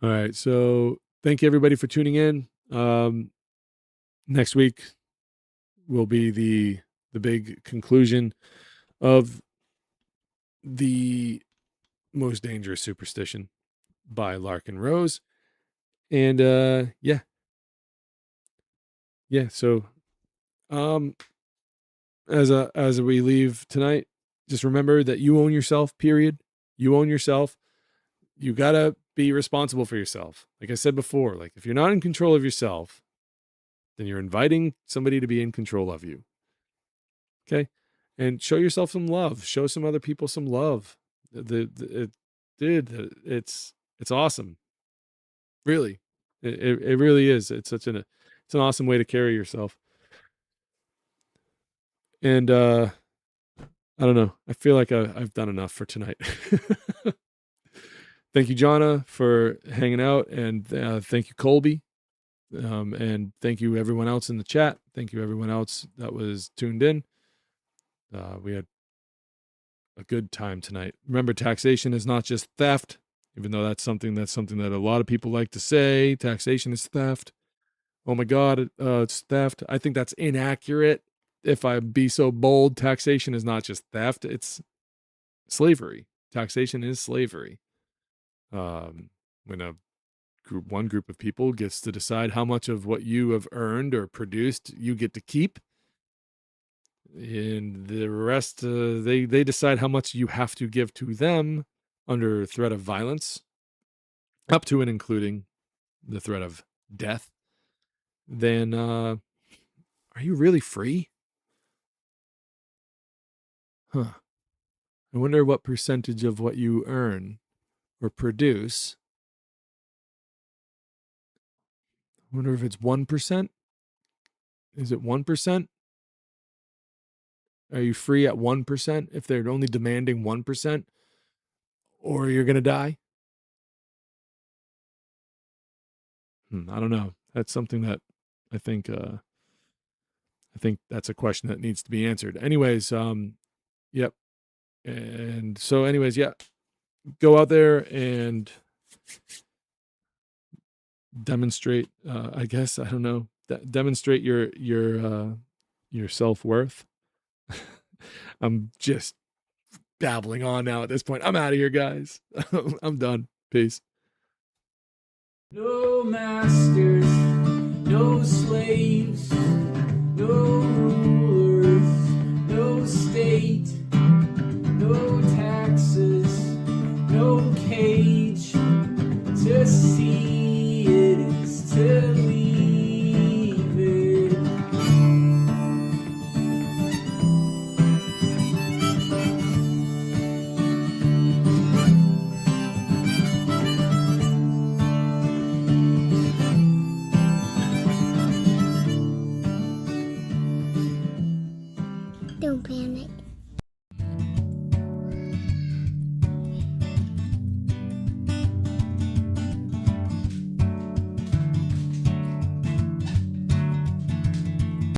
All right. So thank you everybody for tuning in. Next week will be the big conclusion of the Most Dangerous Superstition by Larken Rose. And yeah. So as we leave tonight, just remember that you own yourself, period. You own yourself. You gotta be responsible for yourself. Like I said before, like if you're not in control of yourself, then you're inviting somebody to be in control of you. Okay? And show yourself some love. Show some other people some love. It's awesome. Really. It really is. It's an awesome way to carry yourself. And I don't know. I feel like I've done enough for tonight. Thank you, Jonna, for hanging out, and thank you, Colby, and thank you everyone else in the chat. Thank you everyone else that was tuned in. We had a good time tonight. Remember, taxation is not just theft, even though that's something that a lot of people like to say. Taxation is theft. Oh my God, it's theft. I think that's inaccurate. If I be so bold, taxation is not just theft, it's slavery. Taxation is slavery. When one group of people gets to decide how much of what you have earned or produced you get to keep, and the rest, they decide how much you have to give to them under threat of violence, up to and including the threat of death, then are you really free? Huh. I wonder what percentage of what you earn or produce. I wonder if it's 1%. Is it 1%? Are you free at 1% if they're only demanding 1%? Or you're going to die? I don't know. That's something that I think that's a question that needs to be answered. Anyways, yep. And so anyways, yeah, go out there and demonstrate, I guess, I don't know, demonstrate your self-worth. I'm just babbling on now at this point. I'm out of here, guys. I'm done. Peace. No masters, no slaves.